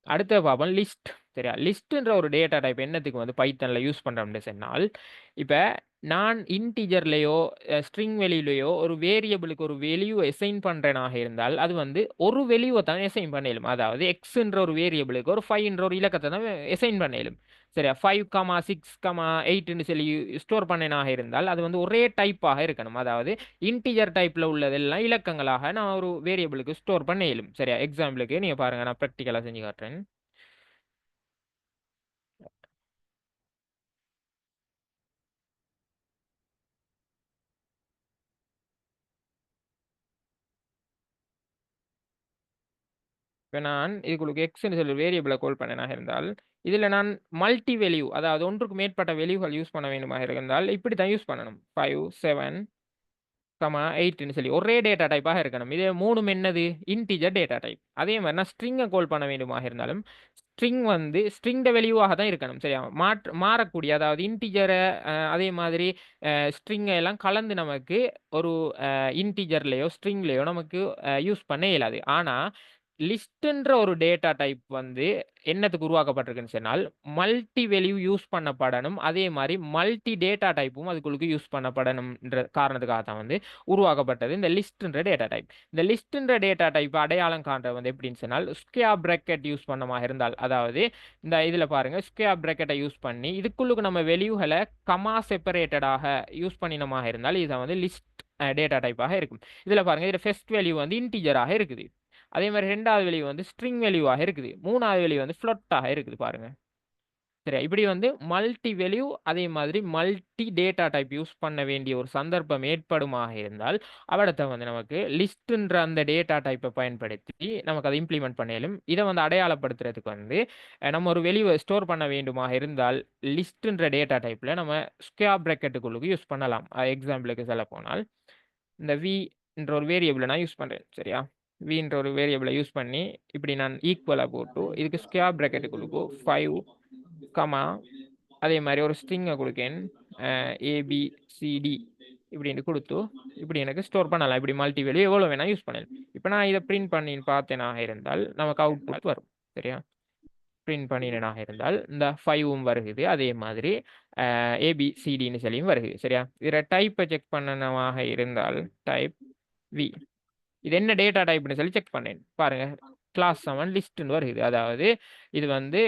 அடுத்த பார்ப்போம் லிஸ்ட். சரியா, லிஸ்ட்ன்ற ஒரு டேட்டா டைப் என்னத்துக்கு வந்து பைத்தனில் யூஸ் பண்ணுறோம்னு சொன்னால் இப்போ நான் இன்டிஜர்லேயோ ஸ்ட்ரிங் வெளியிலையோ ஒரு வேரியபிளுக்கு ஒரு வேல்யூ அசைன் பண்ணுறேனாக இருந்தால் அது வந்து ஒரு வேல்யூவை தான் அசைன் பண்ணிடும். அதாவது எக்ஸ்ன்ற ஒரு வேரியபிளுக்கு ஒரு 5ன்ற ஒரு இலக்கத்தை தான் அசைன் பண்ணிடும். சரியா 5,6,8ன்னு சொல்லி ஸ்டோர் பண்ணனாக இருந்தால் அது வந்து ஒரே டைப்பாக இருக்கணும். அதாவது இன்டிஜர் டைப்பில் உள்ளதெல்லாம் இலக்கங்களாக நான் ஒரு வேரியபிளுக்கு ஸ்டோர் பண்ண இயலும். சரியா எக்ஸாம்பிளுக்கு நீங்கள் பாருங்கள், நான் ப்ராக்டிக்கலாக செஞ்சு காட்டுறேன். இப்போ நான் இதுக்கு எக்ஸ்ன்னு சொல்லி வேரியபிளை கால் பண்ணனாக இருந்தால் இதில் நான் மல்டி வேல்யூ, அதாவது ஒன்றுக்கு மேற்பட்ட வேல்யூகள் யூஸ் பண்ண வேண்டுமாக இருந்தால் இப்படி தான் யூஸ் பண்ணணும். 5, 7, 8ன்னு சொல்லி ஒரே டேட்டா டைப்பாக இருக்கணும். இதே மூணும் என்னது இன்டிஜர் டேட்டா டைப். அதே மாதிரி நான் ஸ்ட்ரிங்கை கால் பண்ண வேண்டுமாக இருந்தாலும் ஸ்ட்ரிங் வந்து ஸ்ட்ரிங் வேல்யூவாக தான் இருக்கணும். சரியா மாறக்கூடிய, அதாவது இன்டிஜரை அதே மாதிரி ஸ்ட்ரிங்கை எல்லாம் கலந்து நமக்கு ஒரு இன்டிஜர்லேயோ ஸ்ட்ரிங்லேயோ நமக்கு யூஸ் பண்ண இயலாது. ஆனால் லிஸ்ட்ன்ற ஒரு டேட்டா டைப் வந்து என்னத்துக்கு உருவாக்கப்பட்டிருக்குன்னு சொன்னால் மல்டி வேல்யூ யூஸ் பண்ணப்படணும். அதே மாதிரி மல்டி டேட்டா டைப்பும் அதுக்குள்ளுக்கு யூஸ் பண்ணப்படணும்ன்ற காரணத்துக்காக தான் வந்து உருவாக்கப்பட்டது இந்த லிஸ்ட்ன்ற டேட்டா டைப். இந்த லிஸ்ட்ன்ற டேட்டா டைப் அடையாளம் காண்ற வந்து எப்படின்னு சொன்னால் ஸ்கொயர் பிராக்கெட் யூஸ் பண்ணமாக இருந்தால், அதாவது இந்த இதில் பாருங்க ஸ்கொயர் பிராக்கெட்டை யூஸ் பண்ணி இதுக்குள்ளுக்கு நம்ம வேல்யூகளை கமா செப்பரேட்டடாக யூஸ் பண்ணினமாக இருந்தால் இதை வந்து லிஸ்ட் டேட்டா டைப்பாக இருக்கும். இதில் பாருங்க இதில் ஃபர்ஸ்ட் வேல்யூ வந்து இன்டிஜராக இருக்குது. அதே மாதிரி ரெண்டாவது வேல்யூ வந்து ஸ்ட்ரிங் வேல்யூவாக இருக்குது. மூணாவது வேல்யூ வந்து ஃப்ளோட்டாக இருக்குது பாருங்க. சரியா இப்படி வந்து மல்டி வேல்யூ அதே மாதிரி மல்டி டேட்டா டைப் யூஸ் பண்ண வேண்டிய ஒரு சந்தர்ப்பம் ஏற்படுமாக இருந்தால் அவடத்தை வந்து நமக்கு லிஸ்ட்ன்ற அந்த டேட்டா டைப்பை பயன்படுத்தி நமக்கு அதை இம்ப்ளிமெண்ட் பண்ணிடும். இதை வந்து அடையாளப்படுத்துறதுக்கு வந்து நம்ம ஒரு வேல்யூவை ஸ்டோர் பண்ண வேண்டுமாக இருந்தால் லிஸ்ட்ன்ற டேட்டா டைப்பில் நம்ம ஸ்கொயர் பிராக்கெட்டுக்குள்ளுக்கு யூஸ் பண்ணலாம். எக்ஸாம்பிளுக்கு சொல்ல போனால் இந்த வின்ற ஒரு வேரியபிளை நான் யூஸ் பண்ணுறேன். சரியா வின்ற ஒரு வேரியபிளை யூஸ் பண்ணி இப்படி நான் ஈக்குவலாக போட்டு இதுக்கு ஸ்கொயர் பிராக்கெட்டுக்குள்ளுக்கு 5, அதே மாதிரி ஒரு ஸ்ட்ரிங்கை கொடுக்கேன் ABCD இப்படின்னு கொடுத்து இப்படி எனக்கு ஸ்டோர் பண்ணலாம். இப்படி மல்டி வேல்யூ எவ்வளோ வேணால் யூஸ் பண்ணலாம். இப்போ நான் இதை பிரிண்ட் பண்ணி பார்த்தேனாக இருந்தால் நமக்கு அவுட்புட் வரும். சரியா பிரிண்ட் பண்ணினாக இருந்தால் இந்த 5ம் வருகுது. அதே மாதிரி ABCDன்னு சொல்லியும் வருகுது. சரியா இதில் டைப்பை செக் பண்ணனமாக இருந்தால் டைப் வி, இது என்ன டேட்டா டைப்னு சொல்லி செக் பண்ணேன். பாருங்க கிளாஸ் 7 லிஸ்ட்னு வருது. அதாவது இது வந்து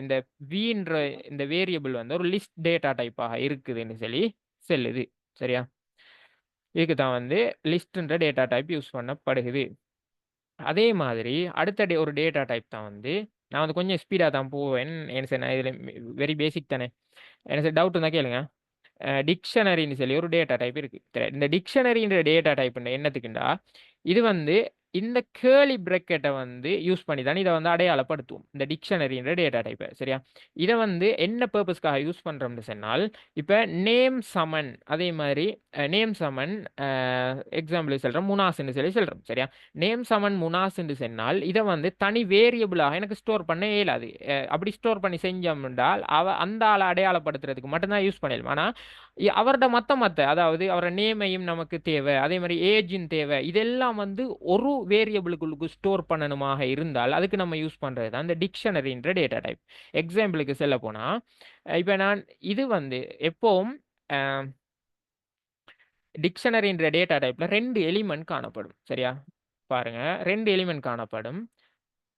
இந்த வின்ற இந்த வேரியபிள் வந்து ஒரு லிஸ்ட் டேட்டா டைப்பாக இருக்குதுன்னு சொல்லி செல்லுது. சரியா இதுக்கு தான் வந்து லிஸ்ட்ன்ற டேட்டா டைப் யூஸ் பண்ணப்படுகிறது. அதே மாதிரி அடுத்த ஒரு டேட்டா டைப் தான் வந்து நான் வந்து கொஞ்சம் ஸ்பீடாக தான் போவேன். என்ன சார் நான் இதில் வெரி பேசிக் தானே, என்ன சார் டவுட் இருந்தால் கேளுங்க. டிக்ஷனரின்னு சொல்லி ஒரு டேட்டா டைப் இருக்கு. இந்த டிக்ஷனரின்ற டேட்டா டைப் என்னத்துக்குண்டா இது வந்து இந்த கேர்லி பிராக்கெட்டை வந்து யூஸ் பண்ணி தான் இதை வந்து அடையாளப்படுத்துவோம் இந்த டிக்ஷனரின்ற டேட்டா டைப்பை. சரியா இதை வந்து என்ன பர்பஸ்க்காக யூஸ் பண்ணுறோம்னு சொன்னால் இப்போ நேம் சமன், அதே மாதிரி நேம் சமன் எக்ஸாம்பிள் சொல்கிறோம் முனாஸ்ன்னு சொல்லி சொல்கிறோம். சரியா நேம் சமன் முனாஸ்ன்னு சொன்னால் இதை வந்து தனி வேரியபிளாக எனக்கு ஸ்டோர் பண்ண இயலாது. அப்படி ஸ்டோர் பண்ணி செஞ்சோம்னால் அந்த ஆளை அடையாளப்படுத்துறதுக்கு மட்டும்தான் யூஸ் பண்ணிடலாம். ஆனால் அவரோட மற்ற அதாவது அவரோட நேமையும் நமக்கு தேவை, அதே மாதிரி ஏஜின் தேவை, இதெல்லாம் வந்து ஒரு வேரியபிளுக்குள்ளுக்கு ஸ்டோர் பண்ணணுமாக இருந்தால் அதுக்கு நம்ம யூஸ் பண்ணுறது தான் இந்த டிக்ஷனரின்ற டேட்டா டைப். எக்ஸாம்பிளுக்கு சொல்ல போனால் இப்போ நான் இது வந்து எப்பவும் டிக்ஷனரின்ற டேட்டா டைப்பில் 2 எலிமெண்ட் காணப்படும். சரியா பாருங்க 2 எலிமெண்ட் காணப்படும்.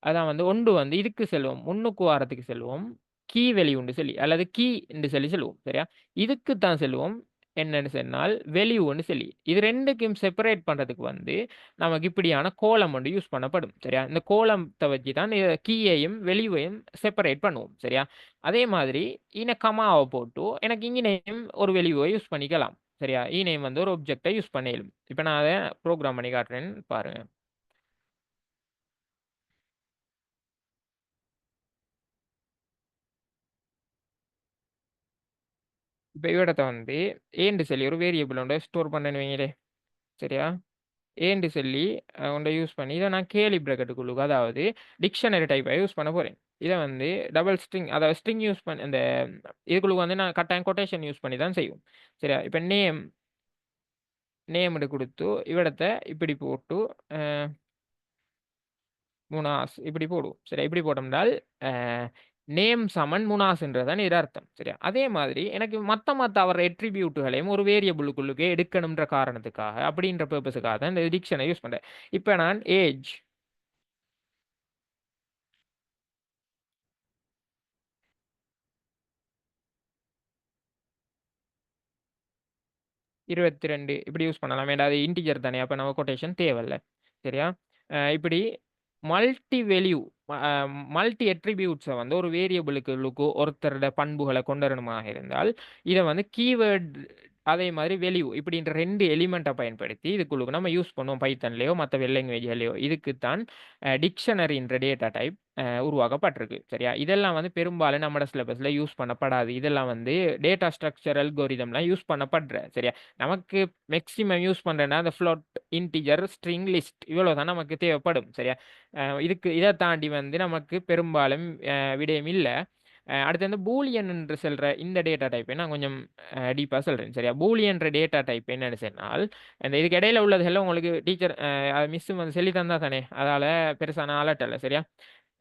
அதான் வந்து ஒன்று வந்து இதுக்கு செல்வோம், முன்னுக்கு வாரத்துக்கு செல்வோம், கீ வெளியுண்டு சொல்லி அல்லது கீ என்று சொல்லி சொல்லுவோம். சரியா இதுக்கு தான் செல்வோம் என்னன்னு சொன்னால் வெளியூன்னு சொல்லி. இது ரெண்டுக்கும் செப்பரேட் பண்ணுறதுக்கு வந்து நமக்கு இப்படியான கோலம் ஒன்று யூஸ் பண்ணப்படும். சரியா இந்த கோலத்தை வச்சு தான் கீயையும் வெளியூவையும் செப்பரேட் பண்ணுவோம். சரியா அதே மாதிரி இன கமாவை போட்டு எனக்கு இங்கேயும் ஒரு வெளியூவை யூஸ் பண்ணிக்கலாம். சரியா இனேம் வந்து ஒரு ஒப்ஜெக்டை யூஸ் பண்ணிடும். இப்போ நான் அதை ப்ரோக்ராம் பண்ணி காட்டுறேன் பாருங்க. இப்போ இவடத்தை வந்து ஏன்னு சொல்லி ஒரு வேரியபிள் ஒன்று ஸ்டோர் பண்ணேன்னு வைங்களே. சரியா ஏன்னு சொல்லி ஒன்றை யூஸ் பண்ணி இதை நான் கேலி பிராக்கெட்டுக்குள்ளுக்கு, அதாவது டிக்ஷனரி டைப்பை யூஸ் பண்ண போகிறேன். இதை வந்து டபுள் ஸ்ட்ரிங், அதாவது ஸ்ட்ரிங் யூஸ் பண்ணி அந்த இதுக்குள்ளுக்கு வந்து நான் கட்டாயம் கொட்டேஷன் யூஸ் பண்ணி தான் செய்வோம். சரியா இப்போ நேம்னு கொடுத்து இவடத்தை இப்படி போட்டு முனாஸ் இப்படி போடுவோம். சரி இப்படி போட்டோம்னால் நேம் சமன் முனாஸ்ன்றதான் இது அர்த்தம். சரியா? அதே மாதிரி எனக்கு மத்த அவர் அட்ரிபியூட்டுகளையும் ஒரு வேரியபிளுக்குள்ளுக்கு எடுக்கணும்ன்ற காரணத்துக்காக அப்படின்ற பர்பஸுக்காக தான் இந்த டிக்ஷனை யூஸ் பண்றேன். இப்போ நான் ஏஜ் 22 இப்படி யூஸ் பண்ணலாம். வேண்டாம் அது இன்டிஜர் தானே, அப்போ நம்ம கொட்டேஷன் தேவையில்ல. சரியா? இப்படி மல்டி வேல்யூ மல்டி அட்ரிபியூட்ஸை வந்து ஒரு வேரியபிளுக்கு ஒருத்தரோட பண்புகளை கொண்டு வரணுமாக இருந்தால் இதை வந்து கீவேர்ட் அதே மாதிரி வேல்யூ இப்படின்ற 2 எலிமெண்ட்டை பயன்படுத்தி இதுக்குள்ளுக்கு நம்ம யூஸ் பண்ணுவோம் பைத்தன்லையோ மற்ற லாங்குவேஜ்லையோ. இதுக்குத்தான் டிக்ஷனரின்ற டேட்டா டைப் உருவாக்கப்பட்டிருக்கு. சரியா? இதெல்லாம் வந்து பெரும்பாலும் நம்ம சிலபஸில் யூஸ் பண்ணப்படாது. இதெல்லாம் வந்து டேட்டா ஸ்ட்ரக்சர் அல்கோரிதம்லாம் யூஸ் பண்ணப்படுற. சரியா? நமக்கு மேக்ஸிமம் யூஸ் பண்ணுறேன்னா அந்த ஃப்ளோட், இன்டிஜர், ஸ்ட்ரிங், லிஸ்ட் இவ்வளோ தான் நமக்கு தேவைப்படும். சரியா? இதை தாண்டி வந்து நமக்கு பெரும்பாலும் விடயம் இல்லை. அடுத்து வந்து பூலியன் என்று சொல்கிற இந்த டேட்டா டைப்பை நான் கொஞ்சம் டீப்பாக சொல்கிறேன். சரியா? பூலியன்ற டேட்டா டைப் என்னன்னு சொன்னால் இந்த இதுக்கு இடையில உள்ளதுல உங்களுக்கு டீச்சர் மிஸ் வந்து சொல்லி தந்தா தானே, அதால் பெருசான அலர்ட் சரியா?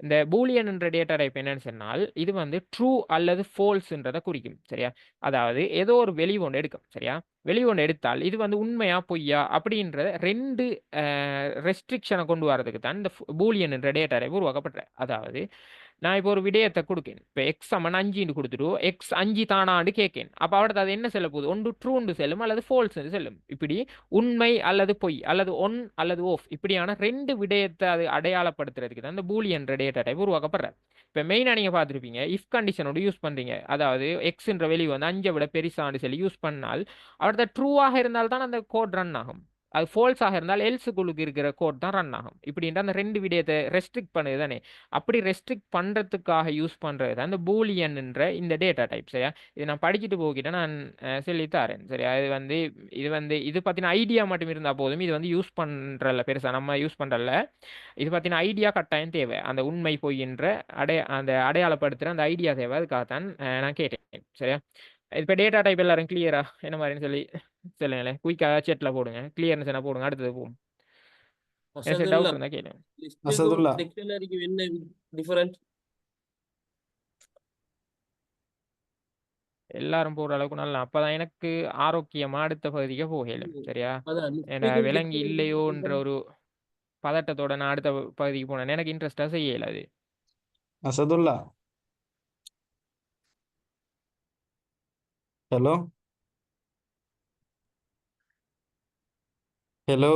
இந்த பூலியன் என்ற டேட்டா டைப் என்னன்னு சொன்னால் இது வந்து ட்ரூ அல்லது ஃபால்ஸ்ன்றதை குறிக்கும். சரியா? அதாவது ஏதோ ஒரு வெளி ஒன்று எடுக்கும். சரியா? வெளி ஒன்று எடுத்தால் இது வந்து உண்மையா பொய்யா அப்படின்ற 2 ரெஸ்ட்ரிக்ஷனை கொண்டு வரதுக்கு தான் இந்த பூலியன் என்ற டேட்டா டைப் உருவாக்கப்படுற. அதாவது நான் இப்போ ஒரு விடயத்தை கொடுக்கேன். இப்போ எக்ஸ் சமன் 5 கொடுத்துட்டு எக்ஸ் 5 தானான்னு கேட்கேன். அப்போ அவடத்து அது என்ன செல்ல போகுது? ஒன்று ட்ரூன்னு செல்லும் அல்லது ஃபால்ஸ் செல்லும். இப்படி உண்மை அல்லது பொய் அல்லது ஒன் அல்லது ஓஃப் இப்படியான 2 விடயத்தை அது அடையாளப்படுத்துறதுக்கு தான் இந்த பூலியன் டேட்டா டைப் உருவாக்கப்படுற. இப்போ மெயினாக நீங்கள் பார்த்துருப்பீங்க இஃப் கண்டிஷனோட யூஸ் பண்ணுறீங்க. அதாவது எக்ஸ்ன்ற வெளியே வந்து 5 விட பெருசான்னு சொல்லி யூஸ் பண்ணால் அவர்த ட்ரூவாக இருந்தால் தான் அந்த கோட் ரன் ஆகும். அது ஃபால்ஸாக இருந்தால் எல்ஸுக்குள்ளுக்கு இருக்கிற கோட் தான் ரன் ஆகும். இப்படின்ற அந்த 2 விடயத்தை ரெஸ்ட்ரிக்ட் பண்ணுது தானே. அப்படி ரெஸ்ட்ரிக்ட் பண்ணுறதுக்காக யூஸ் பண்ணுறது தான் இந்த பூலியன்ன்ற இந்த டேட்டா டைப். சரியா? இது நான் படிச்சுட்டு போகிட்ட நான் சொல்லித்தரேன். சரியா? இது பற்றின ஐடியா மட்டும் இருந்தால் போதும். இது வந்து யூஸ் பண்ணுறல பெருசாக நம்ம யூஸ் பண்ணுறல. இது பற்றின ஐடியா கட்டாயம் தேவை. அந்த உண்மை பொய்ன்ற அந்த அடையாளப்படுத்துகிற அந்த ஐடியா தேவை. அதுக்காகத்தான் நான் கேட்டேன். சரியா? இப்போ டேட்டா டைப் எல்லாரும் கிளியரா என்ன மாதிரின்னு சொல்லி சொல்லுங்களேன். குயிக்காக சேட்டில் போடுங்க. கிளியர்னு சொன்னால் போடுங்க. அடுத்தது போகும். எனக்கு டவுட் இருந்தால் கேளுங்க. அசதுல்லா டிக்ஷனரிக்கு என்ன டிஃபரன்ஸ்? எல்லாரும் போடுற அளவுக்கு நல்லா அப்பதான் எனக்கு ஆரோக்கியமா அடுத்த பகுதிக்கு போகலும். சரியா? ஏன்னா விலங்கி இல்லையோன்ற ஒரு பதட்டத்தோட நான் அடுத்த பகுதிக்கு போனேன். எனக்கு இன்ட்ரெஸ்டா செய்யல அது. அசதுல்லா ஹலோ ஹலோ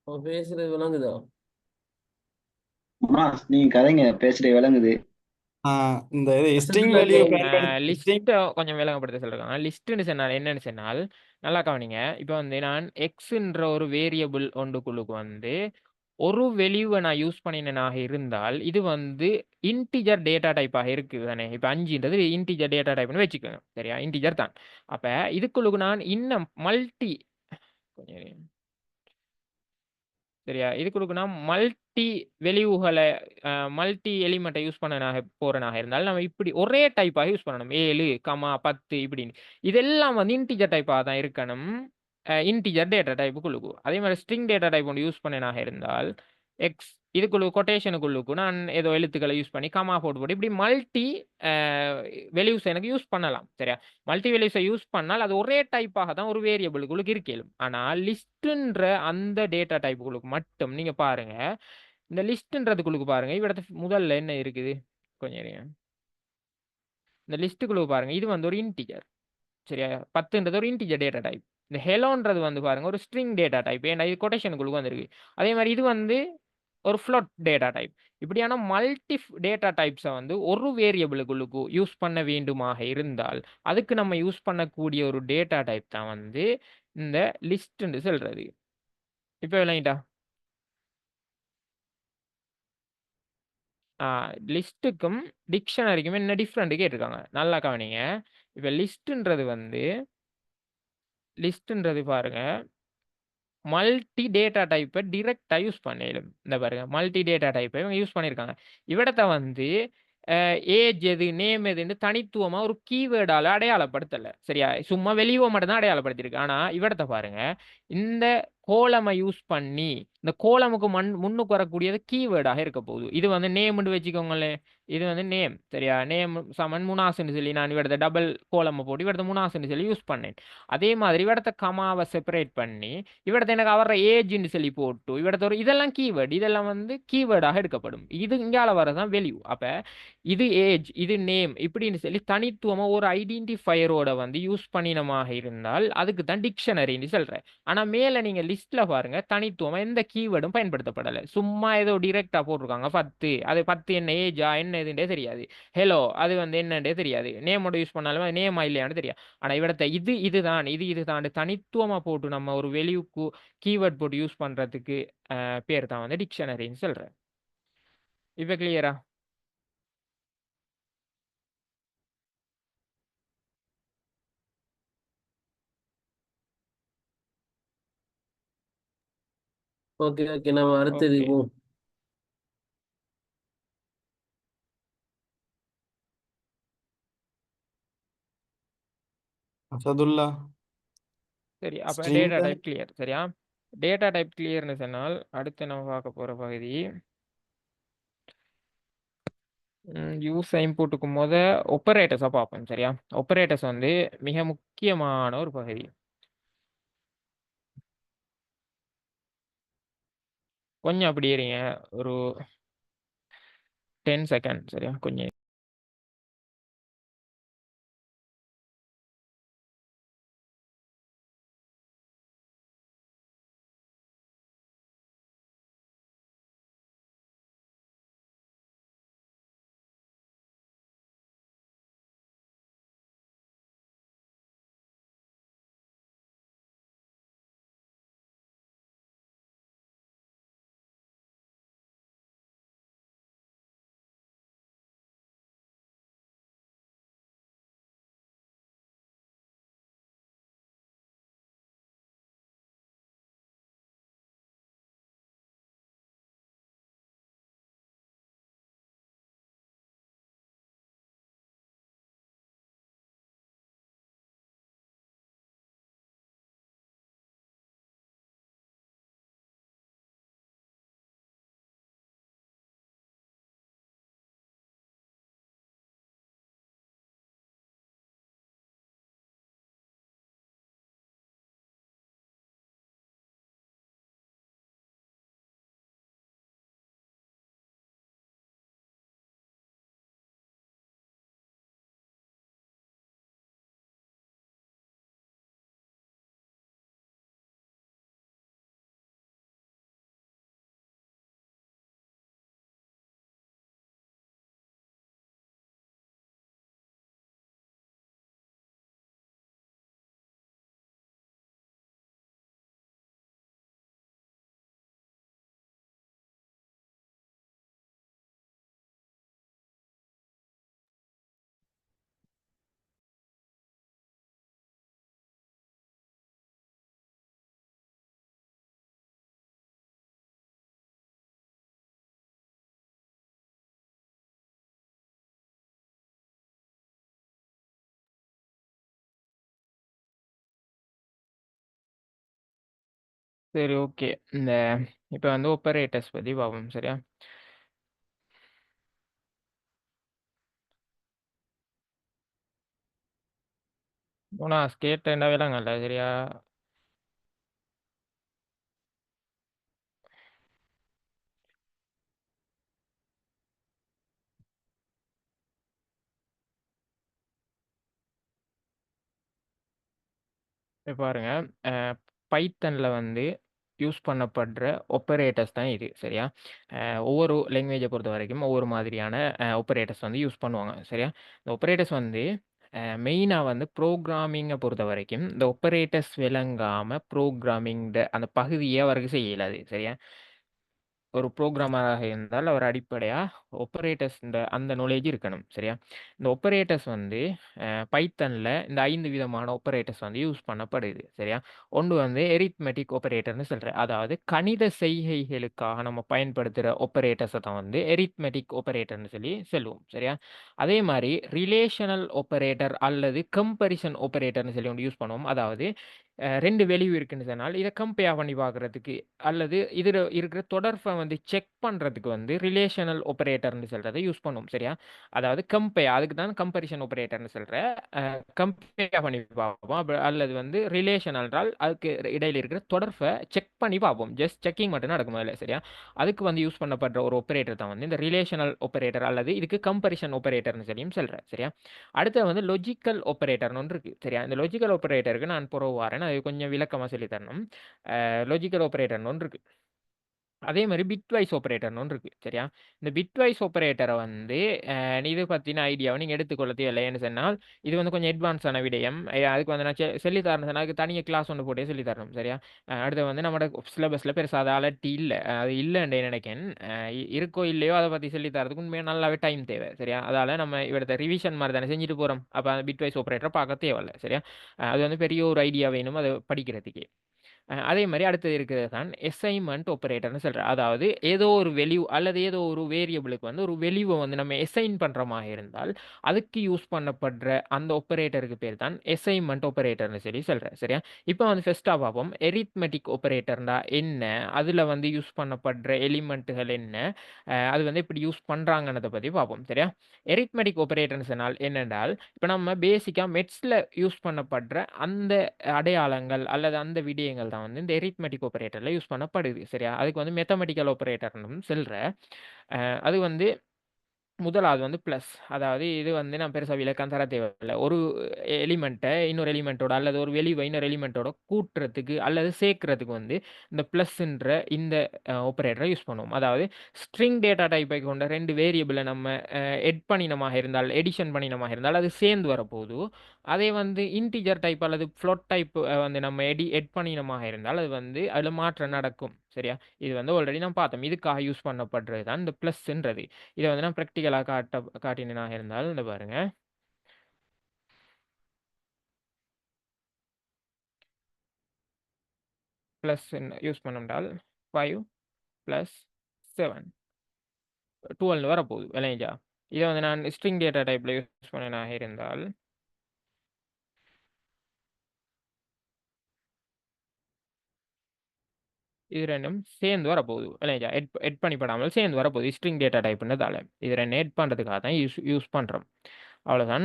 அவன் பேசுறது விளங்குதா? நீங்க கதைங்க பேசுறது விளங்குது. இந்த ஸ்ட்ரிங் வேல்யூ லிஸ்ட்டை கொஞ்சம் விளங்கப்படுத்த சொல்றாங்க. லிஸ்ட்னு சொன்னால் என்னன்னு சொன்னால் நல்லா கவனிங்க. இப்போ வந்து நான் எக்ஸ்ன்ற ஒரு வேரியபிள் ஒன்றுக்குள்ளுக்கு வந்து ஒரு வெளியூவை நான் யூஸ் பண்ணினேனாக இருந்தால் இது வந்து இன்டிஜர் டேட்டா டைப்பாக இருக்குது தானே. இப்போ 5ன்றது இன்டிஜர் டேட்டா டைப்னு வச்சுக்கோங்க. சரியா? இன்டிஜர் தான். அப்போ இதுக்குள்ளுக்கு நான் இன்னும் மல்டி கொஞ்சம் சரியா? இதுக்குள்ளுக்கு நான் மல்டி வெளியூகளை மல்டி எலிமெண்ட்டை யூஸ் பண்ணனாக போகிறனாக இருந்தால் நம்ம இப்படி ஒரே டைப்பாக யூஸ் பண்ணணும். 7, 10 இப்படின்னு. இதெல்லாம் வந்து இன்டிஜர் டைப்பாக தான் இருக்கணும். இன்டிஜர் டேட்டா டைப்புக்குள்ளுக்கு. அதே மாதிரி ஸ்ட்ரிங் டேட்டா டைப் ஒன்று யூஸ் பண்ணினாக இருந்தால் எக்ஸ் இதுக்குள்ளு கொட்டேஷனுக்குள்ளுக்கு நான் ஏதோ எழுத்துக்களை யூஸ் பண்ணி கமா போட்டு இப்படி மல்டி வேல்யூஸ் எனக்கு யூஸ் பண்ணலாம். சரியா? மல்டி வேல்யூஸை யூஸ் பண்ணால் அது ஒரே டைப்பாக தான் ஒரு வேரியபிளுக்குள்ளுக்கு இருக்கலும். ஆனால் லிஸ்ட்டுன்ற அந்த டேட்டா டைப்புகளுக்கு மட்டும் நீங்க பாருங்க. இந்த லிஸ்ட்ன்றதுக்குள்ளுக்கு பாருங்க. இவ்விடத்து முதல்ல என்ன இருக்குது கொஞ்சம் இருங்க. இந்த லிஸ்ட்டுக்குள்ளுக்கு பாருங்க. இது வந்து ஒரு இன்டிஜர். சரியா? 10ன்றது ஒரு இன்டிஜர் டேட்டா டைப். இந்த ஹெலோன்றது வந்து பாருங்க ஒரு ஸ்ட்ரிங் டேட்டா டைப். ஏன்னா இது கொட்டேஷனுக்குள்ளுக்கு வந்திருக்கு. அதே மாதிரி இது வந்து ஒரு ஃப்ளோட் டேட்டா டைப். இப்படியான மல்டி டேட்டா டைப்ஸை வந்து ஒரு வேரியபிளுக்குள்ளுக்கு யூஸ் பண்ண வேண்டுமாக இருந்தால் அதுக்கு நம்ம யூஸ் பண்ணக்கூடிய ஒரு டேட்டா டைப் தான் வந்து இந்த லிஸ்ட்னு சொல்றது. இப்போ விளங்கிட்டா? லிஸ்ட்டுக்கும் டிக்ஷனரிக்கும் என்ன டிஃப்ரெண்ட் கேட்டிருக்காங்க. நல்லா கவனிங்க. இப்போ லிஸ்ட்ன்றது பாருங்க மல்டி டேட்டா டைப்பை டிரெக்டாக யூஸ் பண்ணிடும். இந்த பாருங்க மல்டி டேட்டா டைப்பை இவங்க யூஸ் பண்ணியிருக்காங்க. இவிடத்தை வந்து ஏஜ் எது நேம் எதுன்னு தனித்துவமாக ஒரு கீவேர்டால் அடையாளப்படுத்தலை. சரியா? சும்மா வெளியே மட்டும் தான் அடையாளப்படுத்தியிருக்கு. ஆனால் இவிடத்தை பாருங்க இந்த கோலமை யூஸ் பண்ணி இந்த கோலமுக்கு முன்னுக்கு வரக்கூடியது கீவேர்டாக இருக்க போகுது. இது வந்து நேம்னு வச்சுக்கோங்களேன். இது வந்து நேம் சரியா, நேம் சமன் முனாஸ்ன்னு சொல்லி நான் இவரத டபுள் கோலமை போட்டு இவரத முனாஸ்ன்னு சொல்லி யூஸ் பண்ணேன். அதே மாதிரி இவரத்த கமாவை செப்பரேட் பண்ணி இவரத்த எனக்கு அவர ஏஜ்னு சொல்லி போட்டு இவரத்த ஒரு இதெல்லாம் கீவேர்டு, இதெல்லாம் வந்து கீவேர்டாக எடுக்கப்படும். இது இங்கால வரதான் வேல்யூ. அப்ப இது ஏஜ், இது நேம் இப்படின்னு சொல்லி தனித்துவமா ஒரு ஐடென்டிஃபயரோட வந்து யூஸ் பண்ணினமாக இருந்தால் அதுக்கு தான் டிக்ஷனரின்னு சொல்றேன். ஆனா மேல நீங்க லிஸ்ட்ல பாருங்க, தனித்துவமா எந்த கீவேர்டும் பயன்படுத்தப்படலை. சும்மா ஏதோ டிரெக்டா போட்டிருக்காங்க 10. அது 10 என்ன ஏஜா என்ன எதுன்றே தெரியாது. ஹலோ அது வந்து என்னன்றே தெரியாது. நேமோட யூஸ் பண்ணாலும் அது நேமா இல்லையான்னு தெரியாது. ஆனா இவிடத்த இதுதான் இதுதான் தனித்துவமா போட்டு நம்ம ஒரு வெளியூக்கு கீவேர்ட் போட்டு யூஸ் பண்றதுக்கு பேர் தான் வந்து டிக்ஷனரின்னு சொல்றேன். இப்ப கிளியரா? ஓகே ஓகே, நம்ம அடுத்தது ஓகே போவோம். அசதுல்லா சரி. அப்ப டேட்டா ஸ்ட்ரிங்ல டைப் கிளியர் சரியா. டேட்டா டைப் கிளியர்னு சொன்னால் அடுத்து நம்ம பார்க்க போற பகுதி யூஸ் இன்புட்டுக்கு ஆப்பரேட்டர்ஸை பார்ப்போம் சரியா. ஆப்பரேட்டர்ஸ் வந்து மிக முக்கியமான ஒரு பகுதி. கொஞ்சம் அப்படி இருங்க, ஒரு 10 செகண்ட் சரியா. கொஞ்சம் சரி ஓகே. இந்த இப்போ வந்து ஆப்பரேட்டர்ஸ் பற்றி பார்ப்போம் சரியா. கேட்டேன்டா விலங்கல்ல சரியா. இப்போ பாருங்க, பைத்தனில் வந்து யூஸ் பண்ணப்படுற ஆப்பரேட்டர்ஸ் தான் இது சரியா. ஒவ்வொரு லாங்குவேஜை பொறுத்த வரைக்கும் ஒவ்வொரு மாதிரியான ஆப்பரேட்டர்ஸ் வந்து யூஸ் பண்ணுவாங்க சரியா. இந்த ஆப்பரேட்டர்ஸ் வந்து மெயினாக வந்து ப்ரோக்ராமிங்கை பொறுத்த வரைக்கும் இந்த ஆப்பரேட்டர்ஸ் விளங்காமல் ப்ரோக்ராமிங் அந்த பகுதியை அவருக்கு செய்யலாது சரியா. ஒரு புரோகிராமராக இருந்தால் அவர் அடிப்படையாக ஆப்பரேட்டர்ஸ் அந்த நாலேஜ் இருக்கணும் சரியா. இந்த ஆப்பரேட்டர்ஸ் வந்து பைத்தனில் இந்த 5 விதமான ஆப்பரேட்டர்ஸ் வந்து யூஸ் பண்ணப்படுது சரியா. ஒன்று வந்து எரித்மெட்டிக் ஆப்பரேட்டர்னு சொல்கிறேன், அதாவது கணித செய்கைகளுக்காக நம்ம பயன்படுத்துகிற ஆப்பரேட்டர்ஸை தான் வந்து எரித்மெட்டிக் ஆப்பரேட்டர்னு சொல்லி சொல்லுவோம் சரியா. அதே மாதிரி ரிலேஷனல் ஆப்பரேட்டர் அல்லது கம்பரிசன் ஆப்பரேட்டர்னு சொல்லி ஒன்று யூஸ் பண்ணுவோம். அதாவது 2 வேல்யூ இருக்குன்னு சொன்னால், இத கம்பேர் பண்ணி பார்க்குறதுக்கு அல்லது இதுல இருக்கிற தொடர்ப வந்து செக் பண்றதுக்கு வந்து ரிலேஷனல் ஆப்பரேட்டர்ன்னு சொல்றத யூஸ் பண்ணுவோம். சரியா? அதாவது கம்பேர் அதுக்கு தான் கம்பரிசன் ஆப்பரேட்டர்ன்னு சொல்றேன். கம்பேர் பண்ணி பார்ப்போம். அல்லது வந்து ரிலேஷன் என்றால் அதுக்கு இடையில இருக்கிற தொடர்ப செக் பண்ணி பார்ப்போம். ஜஸ்ட் செக்கிங் மட்டும் நடக்கும் அதுல. சரியா? அதுக்கு வந்து யூஸ் பண்ணப்படுற ஒரு ஆப்பரேட்டர் தான் வந்து இந்த ரிலேஷனல் ஆப்பரேட்டர் அல்லது இதுக்கு கம்பரிசன் ஆப்பரேட்டர்ன்னு சொல்லியும் சொல்றேன். சரியா? அடுத்து வந்து லாஜிக்கல் ஆப்பரேட்டர்னு ஒன்று இருக்கு. சரியா? இந்த லாஜிக்கல் ஆப்பரேட்டருக்கு நான் பிறகு வாரேன். அது கொஞ்சம் விளக்கமா சொல்லி தரணும். லாஜிக்கல் ஆப்பரேட்டர்னு ஒன்று இருக்கு. அதே மாரி பிட்வைஸ் ஆப்பரேட்டர்ன்னு ஒன்று இருக்கு. சரியா? இந்த பிட்வைஸ் ஆப்பரேட்டர வந்து இது பத்தின ஐடியாவ நீங்க எடுத்துக்கொள்ள தேவையில்ல. ஏன்னு சொன்னால், இது வந்து கொஞ்சம் அட்வான்ஸான விடயம். அதுக்கு வந்து நான் சொல்லி தரேன்னு சொன்னா, அதுக்கு தனியா கிளாஸ் ஒன்று போட்டே சொல்லி தரணும். சரியா? அடுத்து வந்து நம்மோட சிலபஸ்ல பெருசா அது அலட்டி இல்ல. அது இல்லன்னு நினைக்கிறேன். இருக்கோ இல்லையோ அத பத்தி சொல்லி தரதுக்கு உண்மையா நல்லாவே டைம் தேவை. சரியா? அதால நம்ம இவரத ரிவிஷன் மாரி தானே செஞ்சுட்டு போறோம். அப்ப அந்த பிட்வைஸ் ஆப்பரேட்டர பார்க்க தேவையில்ல. சரியா? அது வந்து பெரிய ஒரு ஐடியா வேணும் அத படிக்கிறதுக்கே. அதே மாரி அடுத்தது இருக்கிறது தான் அசைன்மென்ட் ஆப்பரேட்டர்ன்னு சொல்றேன். அதாவது ஏதோ ஒரு வேல்யூ அல்லது ஏதோ ஒரு வேரியபிளுக்கு வந்து ஒரு வேல்யூவ வந்து நம்ம அசைன் பண்ற மாரி இருந்தால், அதுக்கு யூஸ் பண்ணப்படுற அந்த ஆப்பரேட்டருக்கு பேர் தான் அசைன்மென்ட் ஆப்பரேட்டர்ன்னு சொல்லி சொல்றேன். சரியா? இப்போ வந்து ஃபர்ஸ்ட்டா பார்ப்போம். அரித்மெட்டிக் ஆப்பரேட்டர்னா என்ன? அதுல வந்து யூஸ் பண்ணப்படுற எலிமெண்ட்டுகள் என்ன? அது வந்து எப்படி யூஸ் பண்றாங்கன்றத பத்தி பார்ப்போம். சரியா? அரித்மெட்டிக் ஆப்பரேட்டர்ன்னு சொன்னால் என்னென்றால், இப்ப நம்ம பேசிக்கா மெட்ஸ்ல யூஸ் பண்ணப்படுற அந்த அடையாளங்கள் அல்லது அந்த விடயங்கள் தான் வந்து இந்த அரித்மெட்டிக் ஆப்பரேட்டர்ல யூஸ் பண்ணப்படுது. சரியா? அதுக்கு வந்து மேத்தமெட்டிக்கல் ஆப்பரேட்டர்ன்னு சொல்றேன். அது வந்து முதலாவது வந்து பிளஸ். அதாவது இது வந்து நான் பெருசா விளக்கம் தர தேவையில்ல. ஒரு எலிமெண்ட்ட இன்னொரு எலிமெண்ட்டோட அல்லது ஒரு வேல்யூவ இன்னொரு எலிமெண்ட்டோட கூட்டுறதுக்கு அல்லது சேர்க்கிறதுக்கு வந்து இந்த பிளஸ்ன்ற இந்த ஆப்பரேட்டர யூஸ் பண்ணுவோம். அதாவது ஸ்ட்ரிங் டேட்டா டைப்பை கொண்ட 2 வேரியபிள நம்ம எட் பண்ணினமாக இருந்தால், எடிஷன் பண்ணினமாக இருந்தால் அது சேர்ந்து வரப்போது. அதே வந்து இன்டிஜர் டைப் அல்லது ஃப்ளோட் டைப் வந்து நம்ம எட் பண்ணினமாக இருந்தால் அது வந்து அதில மாற்றம் நடக்கும். சரியா? இது வந்து ஆல்ரெடி நான் பார்த்தோம். இதுக்காக யூஸ் பண்ணப்படுறது தான் இந்த பிளஸ்ன்றது. இத வந்து நான் பிராக்டிகலா காட்டினேனாக இருந்தால் இந்த பாருங்க. பிளஸ் யூஸ் பண்ணோம்னால் 5 பிளஸ் 7 12 வரப்போகுது. விளங்கிச்சா? இத வந்து நான் ஸ்ட்ரிங் டேட்டா டைப்ல யூஸ் பண்ணேனாக இருந்தால் இது 2ம் சேர்ந்து வரப்போகுது. விளங்கிச்சா? எட் பண்ணப்படாமல் சேர்ந்து வரப்போகுது. ஸ்ட்ரிங் டேட்டா டைப்ன்றதால. இது 2 எட் பண்றதுக்காக தான் யூஸ் பண்றோம். அவ்வளோதான்.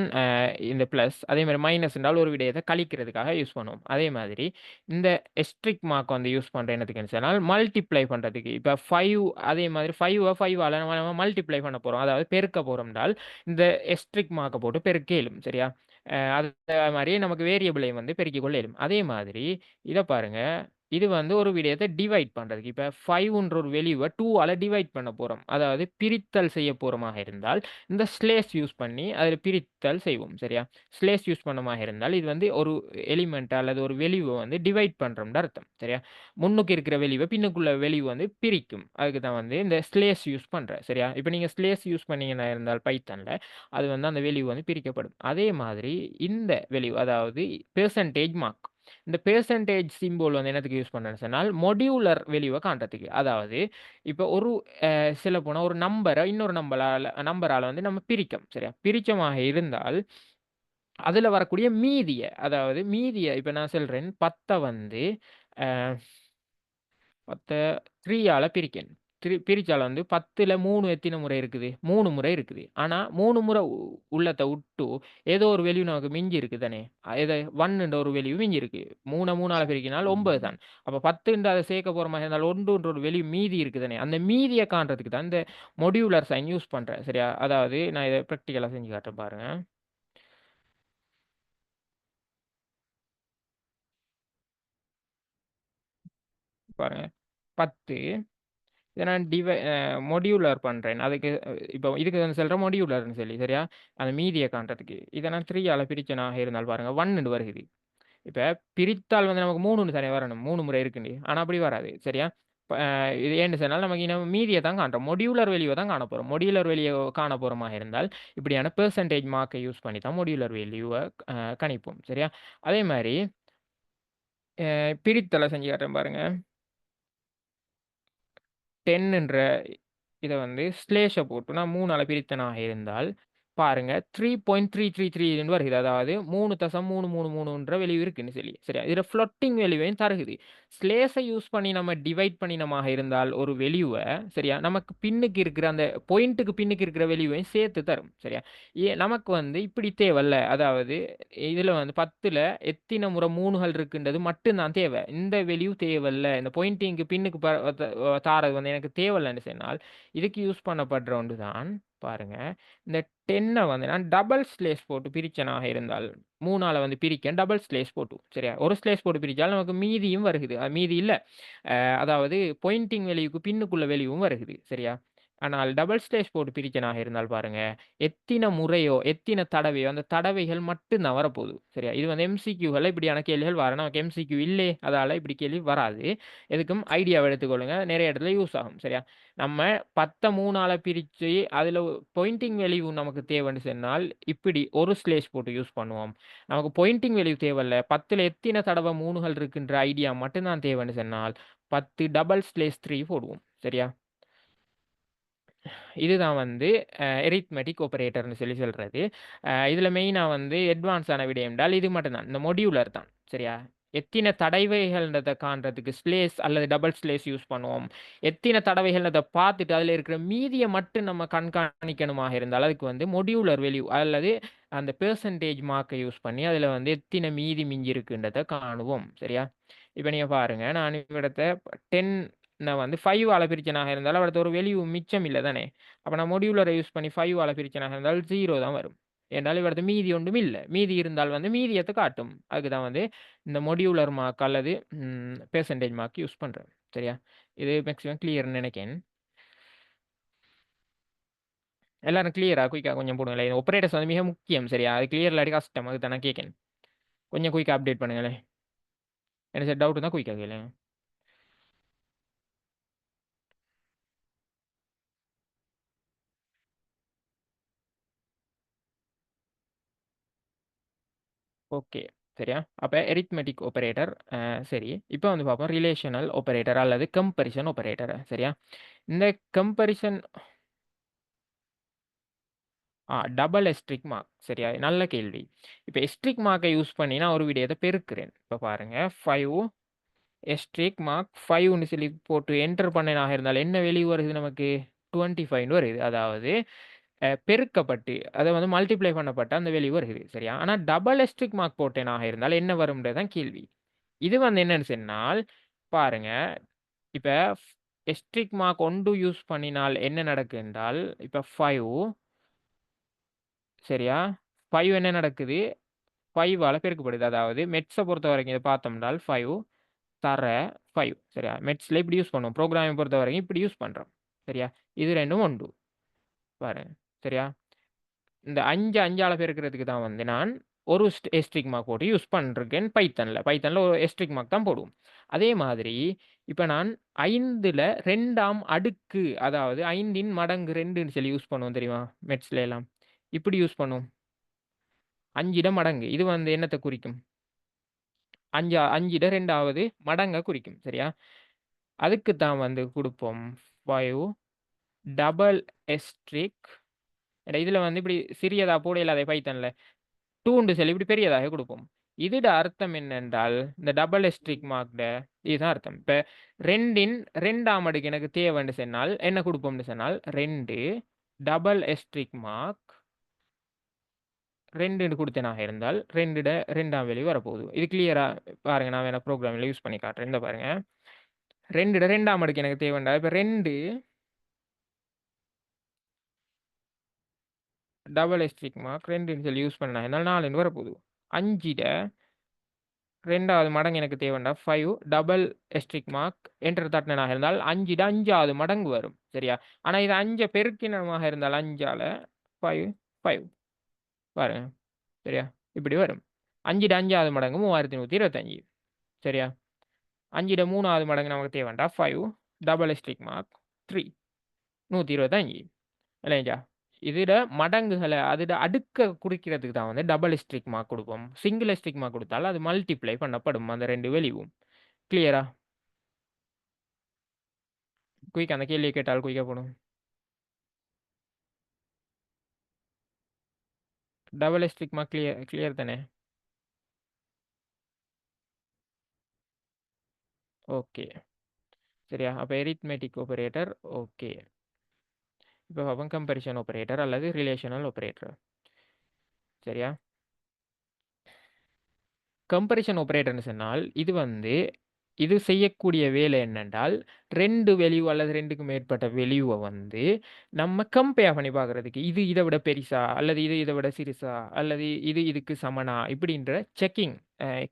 இந்த பிளஸ் அதே மாரி மைனஸ் என்றால் ஒரு விடயத்த கழிக்கிறதுக்காக யூஸ் பண்ணுவோம். அதே மாதிரி இந்த எஸ்ட்ரிக் மார்க் வந்து யூஸ் பண்றது என்னத்துக்குன்னு சொன்னால், மல்டிப்ளை பண்றதுக்கு. இப்ப 5 அதே மாதிரி 5வ 5ஆல நம்ம மல்டிப்ளை பண்ண போறோம். அதாவது பெருக்க போறோம் என்றால், இந்த எஸ்ட்ரிக் மார்க்க போட்டு பெருக்க இயலும். சரியா? அதே மாரி நமக்கு வேரியபிளையும் வந்து பெருக்கிக் கொள்ள இயலும். அதே மாதிரி இத பாருங்க. இது வந்து ஒரு விடயத்த டிவைட் பண்றதுக்கு. இப்ப 5ன்ற ஒரு வேல்யூவ 2ஆல டிவைட் பண்ண போறோம். அதாவது பிரித்தல் செய்ய போறோமாக இருந்தால், இந்த ஸ்லேஷ் யூஸ் பண்ணி அதில பிரித்தல் செய்வோம். சரியா? ஸ்லேஷ் யூஸ் பண்ணமாக இருந்தால், இது வந்து ஒரு எலிமெண்ட் அல்லது ஒரு வேல்யூவ வந்து டிவைட் பண்றோம்னு அர்த்தம். சரியா? முன்னுக்கு இருக்கிற வேல்யூவ பின்னுக்குள்ள வேல்யூ வந்து பிரிக்கும். அதுக்கு தான் வந்து இந்த ஸ்லேஷ் யூஸ் பண்றேன். சரியா? இப்ப நீங்க ஸ்லேஷ் யூஸ் பண்ணீங்கன்னா இருந்தால் பைத்தான்ல, அது வந்து அந்த வேல்யூ வந்து பிரிக்கப்படும். அதே மாதிரி இந்த வேல்யூ அதாவது பெர்சன்டேஜ் மார்க். இந்த பெர்சன்டேஜ் சிம்போல் வந்து என்னத்துக்கு யூஸ் பண்றேன்னு சொன்னால், மொடியுலர் வேல்யூவ காண்றதுக்கு. அதாவது இப்ப ஒரு சொல்லப்போனா ஒரு நம்பர இன்னொரு நம்பரால வந்து நம்ம பிரிக்கும். சரியா? பிரிச்சமாக இருந்தால், அதுல வரக்கூடிய மீதிய அதாவது மீதிய இப்ப நான் சொல்றேன் 10 வந்து அ 10 3ஆல பிரிக்கணும். பிரிச்சால வந்து 10ல 3 எத்தன முறை இருக்குது? 3 முறை இருக்குது. ஆனா 3 முறை உள்ளத உட்டு ஏதோ ஒரு வேல்யூ நமக்கு மிஞ்சி இருக்கு தானே! எத 1ன்ற ஒரு வேல்யூ மிஞ்சி இருக்கு. 3 3ஆல பெருக்கினால் 9 தான். அப்ப 10ன்ற அத சேர்க்க போற மாரி இருந்தால் 1ன்ற ஒரு வேல்யூ மீதி இருக்கு தானே! அந்த மீதிய காண்றதுக்கு தான் இந்த மொடியுலர் சைன் யூஸ் பண்றேன். சரியா? அதாவது நான் இத பிராக்டிகலா செஞ்சு காட்டுறேன் பாருங்க. பாருங்க. 10 இத நான் மொடியுலர் பண்றேன். அதுக்கு இப்போ இதுக்கு வந்து சொல்றேன் மொடியுலர்ன்னு சொல்லி. சரியா? அந்த மீதிய காண்றதுக்கு. இத நான் 3ஆல பிரிச்சேனாக இருந்தால் பாருங்க 1ன்னு வருகுது. இப்ப பிரித்தால் வந்து நமக்கு 3ன்னு தானே வரணும். 3 முறை இருக்குண்டு. ஆனா அப்படி வராது. சரியா? இது ஏன்னு சொன்னால் நமக்கு இன்னும் மீதிய தான் காண்றோம். மொடியுலர் வேல்யூவ தான் காண போறோம். மொடியுலர் வேல்யூ காண போறோமாக இருந்தால், இப்படியான பெர்சன்டேஜ் மார்க்க யூஸ் பண்ணி தான் மொடியுலர் வேல்யூவ கணிப்போம். சரியா? அதே மாரி பிரித்தல செஞ்சு காட்டுறேன் பாருங்க. 10ன்ற இத வந்து ஸ்லேஷ போட்டு நான் 3ஆல பிரித்தனாக இருந்தால், பாருங்க 3.333 வருகிறது. அதாவது 3.333 வெளிவு இருக்குன்னு சொல்லி சரியா. இதுல ஃப்ளோட்டிங் வெளிவையும் தருகுது. ஸ்லேஸை யூஸ் பண்ணி நம்ம டிவைட் பண்ணினமாக இருந்தால் ஒரு வெளிவை சரியா நமக்கு பின்னுக்கு இருக்கிற அந்த பாயிண்ட்டுக்கு பின்னுக்கு இருக்கிற வெளிவையும் சேர்த்து தரும் சரியா. நமக்கு வந்து இப்படி தேவையில்ல. அதாவது இதுல வந்து 10ல் எத்தனை முறை 3கள் இருக்குன்றது மட்டும்தான் தேவை. இந்த வெளிவு தேவையில்ல. இந்த பாயிண்டிங்க்கு பின்னுக்கு தாரது வந்து எனக்கு தேவையில்லைன்னு சொன்னால் இதுக்கு யூஸ் பண்ணப்படுற ஒன்று தான் பாருங்க. இந்த 10 வந்து நான் டபுள் ஸ்லேஸ் போட்டு பிரிச்சனாக இருந்தால் 3ஆல வந்து பிரிக்க டபுள் ஸ்லேஸ் போட்டு சரியா. ஒரு ஸ்லேஸ் போட்டு பிரிச்சால் நமக்கு மீதியும் வருகுது. மீதி இல்லை. அதாவது பாயிண்டிங் வெளிவுக்கு பின்னுக்குள்ள வெளிவும் வருகுது சரியா. ஆனால் டபுள் ஸ்லேஸ் போட்டு பிரிச்சனாக இருந்தால் பாருங்க எத்தனை முறையோ எத்தனை தடவையோ அந்த தடவைகள் மட்டும்தான் வரப்போகுது சரியா. இது வந்து எம்சிக்யூவில் இப்படியான கேள்விகள் வர நமக்கு எம்சிக்யூ இல்லை, அதால் இப்படி கேள்வி வராது. எதுக்கும் ஐடியாவை எடுத்துக்கொள்ளுங்க, நிறைய இடத்துல யூஸ் ஆகும் சரியா. நம்ம 10 3ஆல பிரித்து அதில் பாயிண்டிங் வெளிவு நமக்கு தேவைன்னு சொன்னால் இப்படி ஒரு ஸ்லேஸ் போட்டு யூஸ் பண்ணுவோம். நமக்கு பாயிண்டிங் வெளிவு தேவையில்ல, 10ல் எத்தனை தடவை 3கள் இருக்குன்ற ஐடியா மட்டும்தான் தேவைன்னு சொன்னால் 10 டபுள் ஸ்லேஸ் 3 போடுவோம் சரியா. இதுதான் வந்து எரித்மெட்டிக் ஆப்பரேட்டர்னு சொல்லி சொல்கிறது. இதில் மெயினாக வந்து அட்வான்ஸான விடயம் என்றால் இது மட்டும்தான், இந்த மொடியூலர் தான் சரியா. எத்தனை தடவைகள்ன்றதை காண்றதுக்கு ஸ்லேஸ் அல்லது டபுள் ஸ்லேஸ் யூஸ் பண்ணுவோம். எத்தனை தடவைகள்ன்றதை பார்த்துட்டு அதில் இருக்கிற மீதியை மட்டும் நம்ம கண்காணிக்கணுமாக இருந்தால் அதுக்கு வந்து மொடியூலர் வேல்யூ அல்லது அந்த பெர்சன்டேஜ் மார்க்கை யூஸ் பண்ணி அதில் வந்து எத்தனை மீதி மிஞ்சி இருக்குன்றதை காணுவோம் சரியா. இப்போ நீங்கள் பாருங்கள், நான் இவ்விடத்தை 10 வந்து 5ஆல பிரிச்சனாக இருந்தாலும் அடுத்த ஒரு வெளிவு மிச்சம் இல்லை தானே. அப்போ நான் மொடியூலரை யூஸ் பண்ணி 5ஆல பிரிச்சனாக இருந்தால் 0 தான் வரும். என்றால் இவரது மீதி ஒன்றும் இல்லை. மீதி இருந்தால் வந்து மீதியத்தை காட்டும். அதுக்கு தான் வந்து இந்த மொடியூலர் மார்க் அல்லது பெர்சன்டேஜ் மார்க் யூஸ் பண்ணுறேன் சரியா. இது மேக்ஸிமம் கிளியர்னு நினைக்கிறேன். எல்லாரும் கிளியரா குயிக்காக கொஞ்சம் போடுங்களேன். இந்த ஆப்பரேட்டர்ஸ் வந்து மிக முக்கியம் சரியா. அது கிளியர் இல்லாட்டி கஷ்டம். அதுக்கு தானே கேட்கேன். கொஞ்சம் குயிக்காக அப்டேட் பண்ணுங்களேன். என்ன சார் டவுட் தான் குயிக்காக கேளுங்க. ஓகே சரியா. அப்போ எரித்மெட்டிக் ஆப்பரேட்டர் சரி. இப்போ வந்து பார்ப்போம் ரிலேஷனல் ஆப்பரேட்டர் அல்லது கம்பரிசன் ஆப்பரேட்டர் சரியா. இந்த கம்பரிசன் டபுள் எஸ்ட்ரிக் மார்க் சரியா. நல்ல கேள்வி. இப்போ எஸ்ட்ரிக் மார்க்கை யூஸ் பண்ணி நான் ஒரு விடயத்தை பெருக்கிறேன். இப்போ பாருங்க 5 எஸ்ட்ரிக் மார்க் 5ன்னு சொல்லி போட்டு என்டர் பண்ணனாக இருந்தால் என்ன வெளியே வருது நமக்கு 25 வருது. அதாவது பெருக்கப்பட்டு அதை வந்து மல்டிப்ளை பண்ணப்பட்ட அந்த வெளியே வருது சரியா. ஆனால் டபுள் எஸ்ட்ரிக் மார்க் போட்டேனாக இருந்தால் என்ன வரும்ன்றதான் கேள்வி. இது வந்து என்னன்னு சொன்னால் பாருங்க, இப்போ எஸ்ட்ரிக் மார்க் 1 யூஸ் பண்ணினால் என்ன நடக்கு என்றால் இப்போ 5 சரியா. 5 என்ன நடக்குது 5ஆல பெருக்கப்படுது. அதாவது மெட்ஸை பொறுத்த வரைக்கும் இதை பார்த்தோம்னால் 5 தர 5 சரியா. மெட்ஸில் இப்படி யூஸ் பண்ணுவோம். ப்ரோக்ராமை பொறுத்த வரைக்கும் இப்படி யூஸ் பண்ணுறோம் சரியா. இது ரெண்டும் 1 பாருங்க சரியா. இந்த 5 5ஆல பெருக்கிறதுக்கு தான் வந்து நான் ஒரு எஸ்ட்ரிக் மார்க் போட்டு யூஸ் பண்ணிருக்கேன் பைத்தனில் ஒரு எஸ்ட்ரிக் மார்க் தான் போடுவோம். அதே மாதிரி இப்போ நான் 5ல் 2ஆம் அடுக்கு அதாவது 5இன் மடங்கு 2ன்னு சொல்லி யூஸ் பண்ணுவோம் தெரியுமா. மெட்ஸ்ல எல்லாம் இப்படி யூஸ் பண்ணுவோம். 5 மடங்கு இது வந்து என்னத்தை குறிக்கும் 5 2வது மடங்கை குறிக்கும் சரியா. அதுக்கு தான் வந்து கொடுப்போம் 5 டபுள் எஸ்ட்ரிக். இதில் வந்து இப்படி சிறியதாக போட இல்லாத பைத்தனில் 2 சொல்லி இப்படி பெரியதாக கொடுப்போம். இதோட அர்த்தம் என்னென்றால் இந்த டபுள் எஸ்ட்ரிக் மார்க்ட இதுதான் அர்த்தம். இப்போ 2இன் 2ஆம் அடுக்கு எனக்கு தேவைன்னு சொன்னால் என்ன கொடுப்போம்னு சொன்னால் 2 டபுள் எஸ்ட்ரிக் மார்க் 2ன்னு கொடுத்தனாக இருந்தால் 2ஆம் வெளி வரப்போகுது. இது கிளியரா பாருங்க. நான் வேணா ப்ரோக்ராமில் யூஸ் பண்ணி காட்டுறேன். இந்த பாருங்க 2ஆம் அடுக்கு எனக்கு தேவைண்டா. இப்போ 2 டபுள் எஸ்ட்ரிக் மார்க் 2ன்னு சொல்லி யூஸ் பண்ணா இருந்தால் 4ன்னு வரப்போகுது. 5 2வது மடங்கு எனக்கு தேவைண்டா 5 டபுள் எஸ்ட்ரிக் மார்க் என்டர் தட்டினாக இருந்தால் 5 5வது மடங்கு வரும் சரியா. ஆனால் இது 5 பெருக்கினமாக இருந்தால் 5ஆல 5 5 பாருங்க சரியா. இப்படி வரும். 5 5வது மடங்கு 3125 சரியா. 5 3வது மடங்கு நமக்கு தேவைண்டா 5 டபுள் எஸ்ட்ரிக் மார்க் 3 125 இல்லைங்களா. இதோட மடங்குகளை அதோட அடுக்க குறிக்கிறதுக்கு தான் வந்து டபுள் எஸ்ட்ரிக் மார்க் கொடுப்போம். சிங்கிள் எஸ்ட்ரிக் மார்க் கொடுத்தாலும் அது மல்டிப்ளை பண்ணப்படும் அந்த 2 வெளியும். கிளியரா. குயிக் அந்த கேள்வியை கேட்டால் குயிக்காக போடும். டபுள் எஸ்டிக்மா கிளியர் தானே? ஓகே சரியா? அப்போ எரித்மெட்டிக் ஆபரேட்டர் ஓகே. இப்போ பார்ப்போம் கம்பேரிஷன் ஆபரேட்டர் அல்லது ரிலேஷனல் ஆபரேட்டர் சரியா? கம்பேரிஷன் ஆபரேட்டர்னு சொன்னால் இது செய்யக்கூடிய வேலை என்னென்றால் 2 வேல்யூ அல்லது 2க்கு மேற்பட்ட வேல்யூவை வந்து நம்ம கம்பேர் பண்ணி பார்க்கறதுக்கு இது இதை விட பெருசா அல்லது இது இதை விட சிறுசா அல்லது இது இதுக்கு சமனா இப்படின்ற செக்கிங்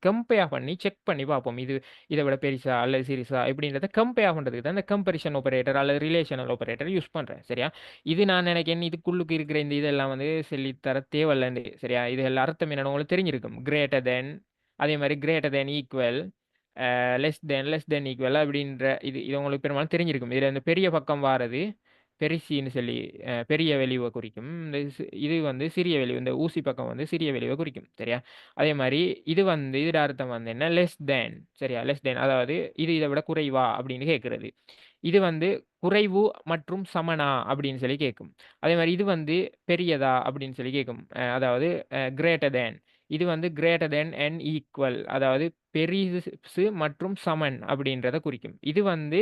கம்பேர் பண்ணி செக் பண்ணி பார்ப்போம். இது இதை விட பெருசா அல்லது சிறுசா இப்படின்றத கம்பேர் பண்ணுறதுக்கு தான் இந்த கம்பேரிஷன் ஆபரேட்டர் அல்லது ரிலேஷனல் ஆபரேட்டர் யூஸ் பண்ணுறேன் சரியா? இது நான் நினைக்கிறேன் இதுக்குள்ளுக்கு இருக்கிற இந்த இதெல்லாம் வந்து சொல்லித்தர தேவையில்லைண்டு சரியா? இது எல்லாம் அர்த்தம் என்னன்னு உங்களுக்கு தெரிஞ்சிருக்கும். கிரேட்டர் தென், அதே மாதிரி greater then equal, less then equal அப்படின்ற இது உங்களுக்கு பெரும்பாலும் தெரிஞ்சிருக்கும். இதில் இந்த பெரிய பக்கம் வாரது பெரிசின்னு சொல்லி பெரிய வெளிவை குறிக்கும். இந்த இது வந்து சிறிய வெளிவு, இந்த ஊசி பக்கம் வந்து சிறிய வெளிவை குறிக்கும் சரியா? அதே மாதிரி இது வந்து இதோட அர்த்தம் வந்து என்ன, லெஸ் தேன் சரியா? லெஸ் தேன் அதாவது இது இதை விட குறைவா அப்படின்னு கேட்கறது. இது வந்து குறைவு மற்றும் சமனா அப்படின்னு சொல்லி கேட்கும். அதே மாதிரி இது வந்து பெரியதா அப்படின்னு சொல்லி கேட்கும். அதாவது கிரேட்டர் தேன், இது வந்து கிரேட்டர் தேன் அண்ட் ஈக்குவல், அதாவது பெரிசு மற்றும் சமன் அப்படின்றத குறிக்கும். இது வந்து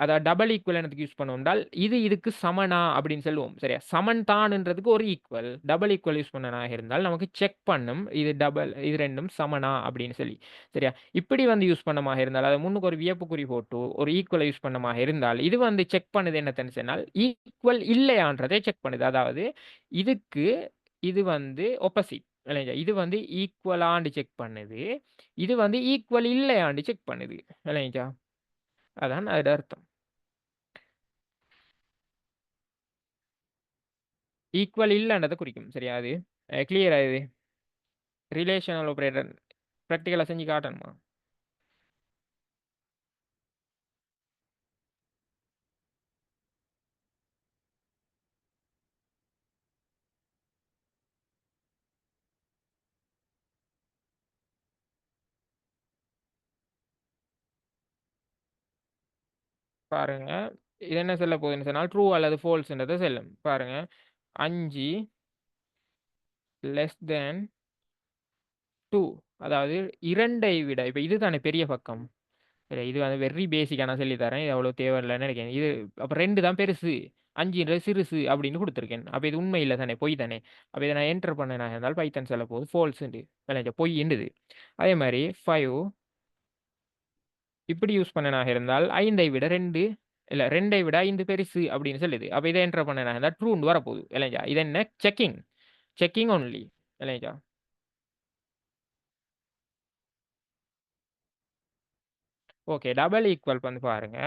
அதாவது டபுள் ஈக்குவல் யூஸ் பண்ணுவோம்னால் இது இதுக்கு சமனா அப்படின்னு சொல்லுவோம் சரியா? சமன் தான்ன்றதுக்கு ஒரு ஈக்குவல், டபுள் ஈக்குவல் யூஸ் பண்ணனாக இருந்தால் நமக்கு செக் பண்ணும் இது டபுள் இது ரெண்டும் சமனா அப்படின்னு சொல்லி சரியா? இப்படி வந்து யூஸ் பண்ணமாக இருந்தால், அது முன்னுக்கு ஒரு வியப்புக்குறி போட்டு ஒரு ஈக்குவலை யூஸ் பண்ணமாக இருந்தால் இது வந்து செக் பண்ணுது என்னன்னு சொன்னால் ஈக்குவல் இல்லையான்றதை செக் பண்ணுது. அதாவது இதுக்கு இது வந்து ஒப்போசிட் இல்லையா? இது வந்து ஈக்குவலாண்டு செக் பண்ணுது, இது வந்து ஈக்குவல் இல்லையாண்டு செக் பண்ணுது இல்லையா? அதான் அதோட அர்த்தம். ஈக்குவல் இல்லைன்றதை குறிக்கும் சரியா? அது கிளியரா? இது ரிலேஷனல் ஆபரேட்டர் ப்ராக்டிக்கலாக செஞ்சு காட்டணுமா? பாருங்க இது என்ன சொல்ல போகுதுன்னு சொன்னால் ட்ரூ அல்லது ஃபால்ஸ்ன்றதை செல்லும். பாருங்க 5 லெஸ் தேன் 2, அதாவது 2ஐ விட, இப்போ இது தானே பெரிய பக்கம், இது வந்து வெரி பேசிக்காக நான் சொல்லி தரேன், இது அவ்வளோ தேவையில்லைன்னு நினைக்கிறேன். இது அப்போ 2 தான் பெருசு, 5ன்றது சிறுசு அப்படின்னு கொடுத்துருக்கேன். அப்போ இது உண்மை இல்லை தானே, பொய் தானே. அப்போ இதை நான் என்டர் பண்ணேன் இருந்தால் பைத்தன் சொல்ல போகுது ஃபால்ஸுண்டு விளைஞ்ச பொய்ன்னுது. அதே மாதிரி 5 இப்படி யூஸ் பண்ணனாக இருந்தால் 5ஐ விட 2 இல்லை 2ஐ விட 5 பெருசு அப்படின்னு சொல்லுது. அப்போ இதை என்டர் பண்ணனாக இருந்தால் ட்ரூன்னு வரப்போகுது இல்லையா? இது என்ன செக்கிங் ஒன்லி இல்லையா? ஓகே டபுள் ஈக்குவல் வந்து பாருங்க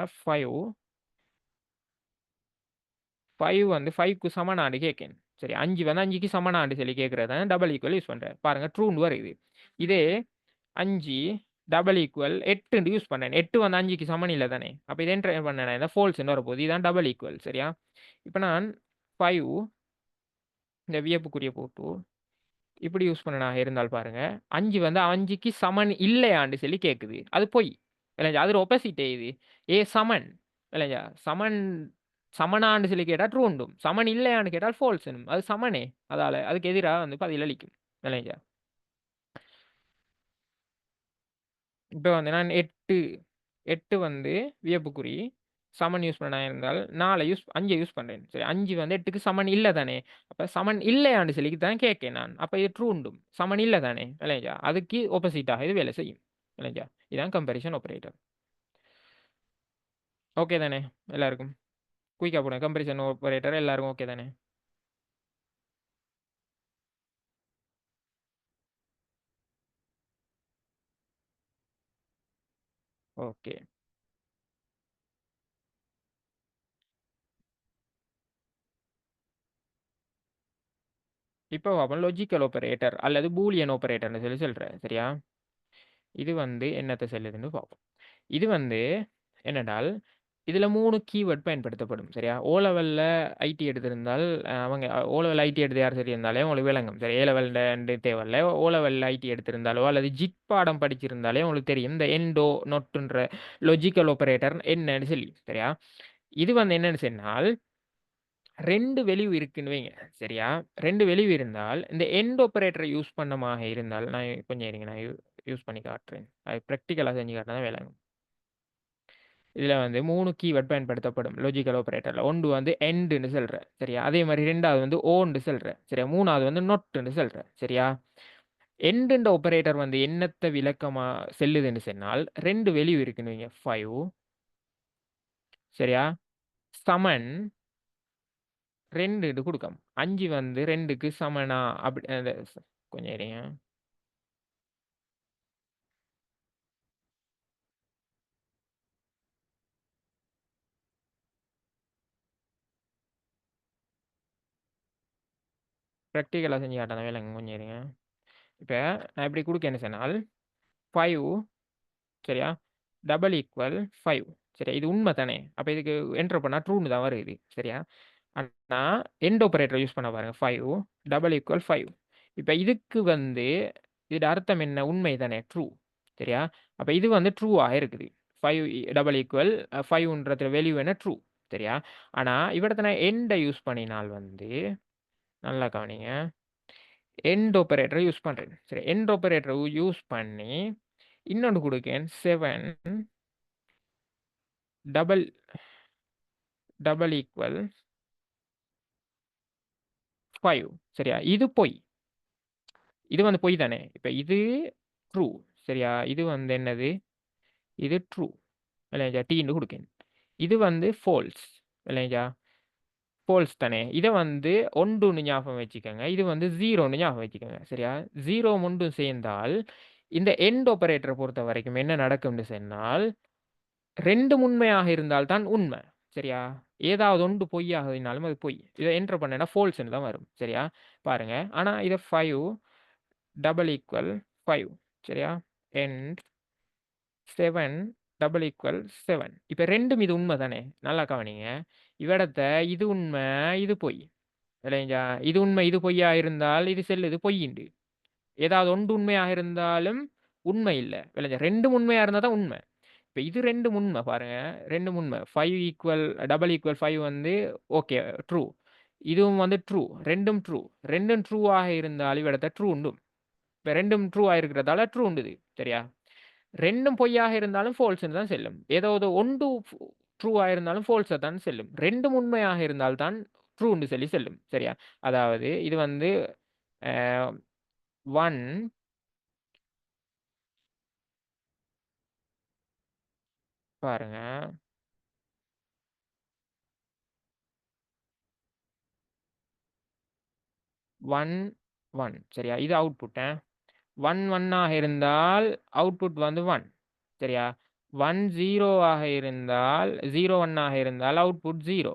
5 வந்து 5க்கு சமனாண்டு கேட்கேன் சரி? 5 வந்து 5க்கு சமனாண்டு சொல்லி கேட்கறது தான் டபுள் ஈக்குவல் யூஸ் பண்ணுறேன். பாருங்க ட்ரூன்னு வருது. இதே 5 டபுள் ஈக்குவல் 8 யூஸ் பண்ணேன், 8 வந்து 5க்கு சமன் இல்லை தானே. அப்போ இதை என்டர் பண்ணேன் இந்த ஃபால்ஸ்ன்னு வரப்போகுது. இதுதான் டபுள் ஈக்குவல் சரியா? இப்போ நான் 5 இந்த வியப்புக்குரிய போட்டு இப்படி யூஸ் பண்ணனாக இருந்தால் பாருங்க 5 வந்து 5க்கு சமன் இல்லையாண்டு சொல்லி கேட்குது, அது பொய் இல்லையா? அது ஒப்போசிட்டே இது சமன் இல்லையா? சமனான்னு சொல்லி கேட்டால் ட்ரூ உண்டும், சமன் இல்லையான்னு கேட்டால் ஃபால்ஸ்னும். அது சமனே, அதால அதுக்கு எதிராக வந்து பதில் அளிக்கும் இல்லையா? இப்போ வந்து நான் 8 வந்து வியப்புக்குறி சமன் யூஸ் பண்ண இருந்தால் 5 யூஸ் பண்ணுறேன் சரி? 5 வந்து 8க்கு சமன் இல்லை தானே. அப்போ சமன் இல்லையான்னு சொல்லி தான் கேட்கேன் நான். அப்போ இது ட்ரூ உண்டும், சமன் இல்லை தானே இல்லையா? அதுக்கு ஆப்போசிட்டாக இது வேலை செய்யும் இல்லையா? இதுதான் கம்பேரிஷன் ஆபரேட்டர். ஓகே தானே எல்லாருக்கும்? குயிக்காக போடுங்க, கம்பேரிஷன் ஆபரேட்டர் எல்லாருக்கும் ஓகே தானே? ஓகே இப்போ பார்ப்போம் லாஜிக்கல் ஆபரேட்டர் அல்லது பூலியன் ஆபரேட்டர்னு சொல்லி சொல்கிறேன் சரியா? இது வந்து என்னத்தை சொல்லுதுன்னு பார்ப்போம். இது வந்து என்னென்றால் இதில் 3 கீவேர்ட் பயன்படுத்தப்படும் சரியா? ஓ லெவலில் ஐடி எடுத்திருந்தால் அவங்க ஓ லெவல் ஐடி எடுத்து யார் சரி இருந்தாலே உங்களுக்கு விளங்கும் சரி? ஏ லெவல்ண்டு தேவையில்லை, ஓ லெவலில் ஐடி எடுத்திருந்தாலோ அல்லது ஜிட் பாடம் படிச்சிருந்தாலே உங்களுக்கு தெரியும் இந்த எண்டோ நொட்டுன்ற லாஜிக்கல் ஆபரேட்டர் என்னன்னு சொல்லி சரியா? இது வந்து என்னன்னு சொன்னால் 2 வெளிவு இருக்குன்னு வைங்க. சரியா? 2 வெளிவு இருந்தால், இந்த எண்ட் ஆப்பரேட்டரை யூஸ் பண்ணமாக இருந்தால், நான் கொஞ்சம் இருங்க. நான் யூஸ் பண்ணி காட்டுறேன். அது பிராக்டிகலா செஞ்சு காட்டினா தான் விளங்கும். இதுல வந்து 3 கீவேர்ட் பயன்படுத்தப்படும் லாஜிக்கல் ஆப்பரேட்டர்ல. ஒன்று வந்து எண்ட்ன்னு சொல்றேன். சரியா? அதே மாதிரி 2வது வந்து ஓன்னு சொல்றேன். சரியா? 3வது வந்து நொட்ன்னு சொல்றேன். சரியா? எண்ட் ஆப்பரேட்டர் வந்து என்னத்த விளக்கமா செல்லுதுன்னு சொன்னால் 2 வெளிவு இருக்குன்னு வைங்க. 5 சரியா? சமன் 2 கொடுக்கும். 5 வந்து 2க்கு சமனா அப்படி கொஞ்சம் இருங்க. பிராக்டிகலா செஞ்சு காட்டாத வேலைங்க கொஞ்சம் இருங்க. இப்ப நான் இப்படி கொடுக்கேன்னு சொன்னால் 5 சரியா? டபுள் ஈக்குவல் 5 சரியா? இது உண்மை தானே? அப்ப இதுக்கு என்டர் பண்ணா ட்ரூன்னு தான் வருது. சரியா? ஆனா எண்ட் ஆப்பரேட்டர் யூஸ் பண்ண பாருங்க. 5 டபுள் ஈக்குவல் 5. இப்ப இதுக்கு வந்து இதோட அர்த்தம் என்ன? உண்மை தானே? ட்ரூ. சரியா? அப்ப இது வந்து ட்ரூவா இருக்குது. 5 டபுள் ஈக்குவல் 5ன்ற வேல்யூ என்ன? ட்ரூ. சரியா? ஆனா இவடத்த நான் எண்ட யூஸ் பண்ணினால் வந்து நல்லா கவனிங்க. எண்ட் ஆப்பரேட்டர் யூஸ் பண்றேன். சரி, எண்ட் ஆப்பரேட்டர் யூஸ் பண்ணி இன்னொன்று கொடுக்கேன். 7 டபுள் ஈக்குவல் 5 சரியா? இது பொய். இது வந்து பொய் தானே? இப்ப இது ட்ரூ. சரியா? இது வந்து என்னது? இது ட்ரூ இல்லையா? டீன்னு கொடுக்கேன். இது வந்து ஃபால்ஸ் இல்லையா? ஃபால்ஸ் தானே? இதை வந்து 1ன்னு ஞாபகம் வச்சுக்கோங்க. இது வந்து 0ன்னு ஞாபகம் வச்சுக்கோங்க. சரியா? 0 1 சேர்ந்தால் இந்த எண்ட் ஆப்பரேட்டரை பொறுத்த வரைக்கும் என்ன நடக்கும்னு சொன்னால் 2 உண்மையாக இருந்தால் தான் உண்மை. சரியா? ஏதாவது ஒன்று பொய்யாகினாலும் அது பொய். இதை என்டர் பண்ணேன்னா ஃபால்ஸ்ன்னு தான் வரும். சரியா? பாருங்க. ஆனா இதை 5 டபுள் ஈக்குவல் 5 சரியா? End 7 double equal 7. இப்ப 2ம் இது உண்மை தானே? நல்லா கவனிங்க. இவ்விடத்த இது உண்மை, இது பொய் இல்லைங்களா? இது உண்மை, இது பொய்யா இருந்தால் இது செல்லுது பொய்யுண்டு. ஏதாவது ஒன்று உண்மையாக இருந்தாலும் உண்மை இல்லை விளைஞ்சா. 2ம் உண்மையா இருந்தால் தான் உண்மை. இப்போ இது 2ம் உண்மை பாருங்க. 2ம் உண்மை. 5 ஈக்குவல் டபுள் ஈக்குவல் 5 வந்து ஓகே ட்ரூ. இதுவும் வந்து ட்ரூ. 2ம் ட்ரூ. 2ம் ட்ரூவாக இருந்தால் இவ்விடத்த ட்ரூ உண்டு. இப்போ 2ம் ட்ரூவாக இருக்கிறதால ட்ரூ உண்டுது. சரியா? 2ம் பொய்யாக இருந்தாலும் ஃபால்ஸ்ன்னு தான் செல்லும். ஏதாவது ஒன்று ட்ரூவாக இருந்தாலும் ஃபால்ஸாக தான் செல்லும். 2ம் உண்மையாக இருந்தால் தான் ட்ரூன்னு சொல்லி செல்லும். சரியா? அதாவது இது வந்து 1 பாருங்க. 1 1 சரியா? இது அவுட்புட். 1 1ஆக இருந்தால் அவுட்புட் வந்து 1 சரியா? 1 0 ஆக இருந்தால் 0 1 ஆக இருந்தால் அவுட்புட் 0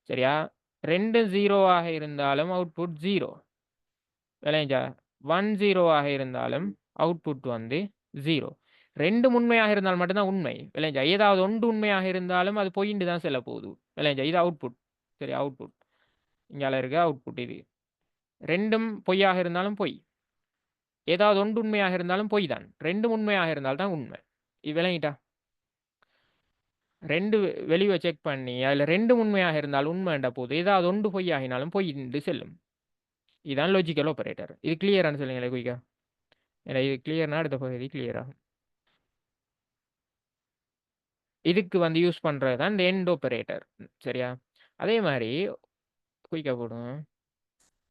சரியா? 2 0 ஆக இருந்தாலும் அவுட்புட் 0 விளைஞ்சா? 1 0 ஆக இருந்தாலும் அவுட்புட் வந்து 0. 2ம் உண்மையாக இருந்தால் மட்டும்தான் உண்மை விளைஞ்சா? ஏதாவது ஒன்று உண்மையாக இருந்தாலும் அது பொய்ன்னு தான் செல்ல போகுது விளைஞ்சா? இது அவுட்புட். சரி, அவுட்புட் இங்கால இருக்க அவுட்புட் இது. 2ம் பொய்யாக இருந்தாலும் பொய். ஏதாவது ஒன்று உண்மையாக இருந்தாலும் பொய் தான். 2ம் உண்மையாக இருந்தால் தான் உண்மை. இது விளங்கிட்டா? 2 வெளிவை செக் பண்ணி அதில் 2ம் உண்மையாக இருந்தால் உண்மைன்ற போது ஏதாவது ஒன்று பொய்யாகினாலும் பொய் என்று செல்லும். இதுதான் லாஜிக்கல் ஆப்பரேட்டர். இது கிளியரானு சொல்லுங்களேன் குயிக்கா. ஏன்னா இது கிளியர்னா அடுத்த பகுதி கிளியர் ஆகும். இதுக்கு வந்து யூஸ் பண்ணுறது தான் இந்த எண்ட் ஆப்பரேட்டர். சரியா? அதே மாதிரி குயிக்கா போடும்.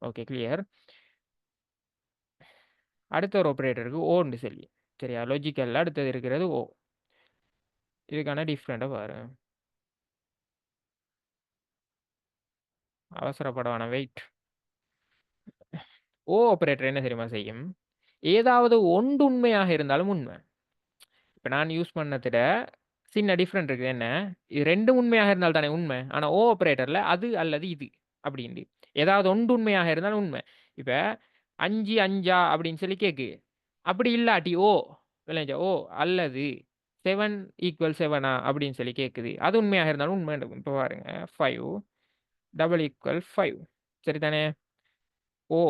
Okay, clear. அடுத்த ஒரு ஆப்பரேட்டருக்கு ஓன்னு சொல்லி. சரியா? லாஜிக்கல்ல அடுத்தது இருக்கிறது ஓ. இதுக்கான டிஃப்ரெண்ட்டாக பாரு. அவசரப்பட வேணாம், வெயிட். ஓ ஆப்பரேட்டர் என்ன தெரியுமா செய்யும்? ஏதாவது ஒன்று உண்மையாக இருந்தாலும் உண்மை. இப்போ நான் யூஸ் பண்ணதிட சின்ன டிஃப்ரெண்ட் இருக்குது. என்ன? இது 2ம் உண்மையாக இருந்தால் தானே உண்மை. ஆனால் ஓ ஆப்பரேட்டரில் அது அல்லது இது அப்படின்ட்டு ஏதாவது ஒன்று உண்மையாக இருந்தாலும் உண்மை. இப்போ 5 5 அப்படின்னு சொல்லி கேட்கு. அப்படி இல்லாட்டி ஓ விளைஞ்சா ஓ அல்லது 7 ஈக்குவல் 7 அப்படின்னு சொல்லி கேட்குது. அது உண்மையாக இருந்தாலும் உண்மை. இப்போ பாருங்க 5 டபுள் ஈக்குவல் 5 சரி தானே? ஓ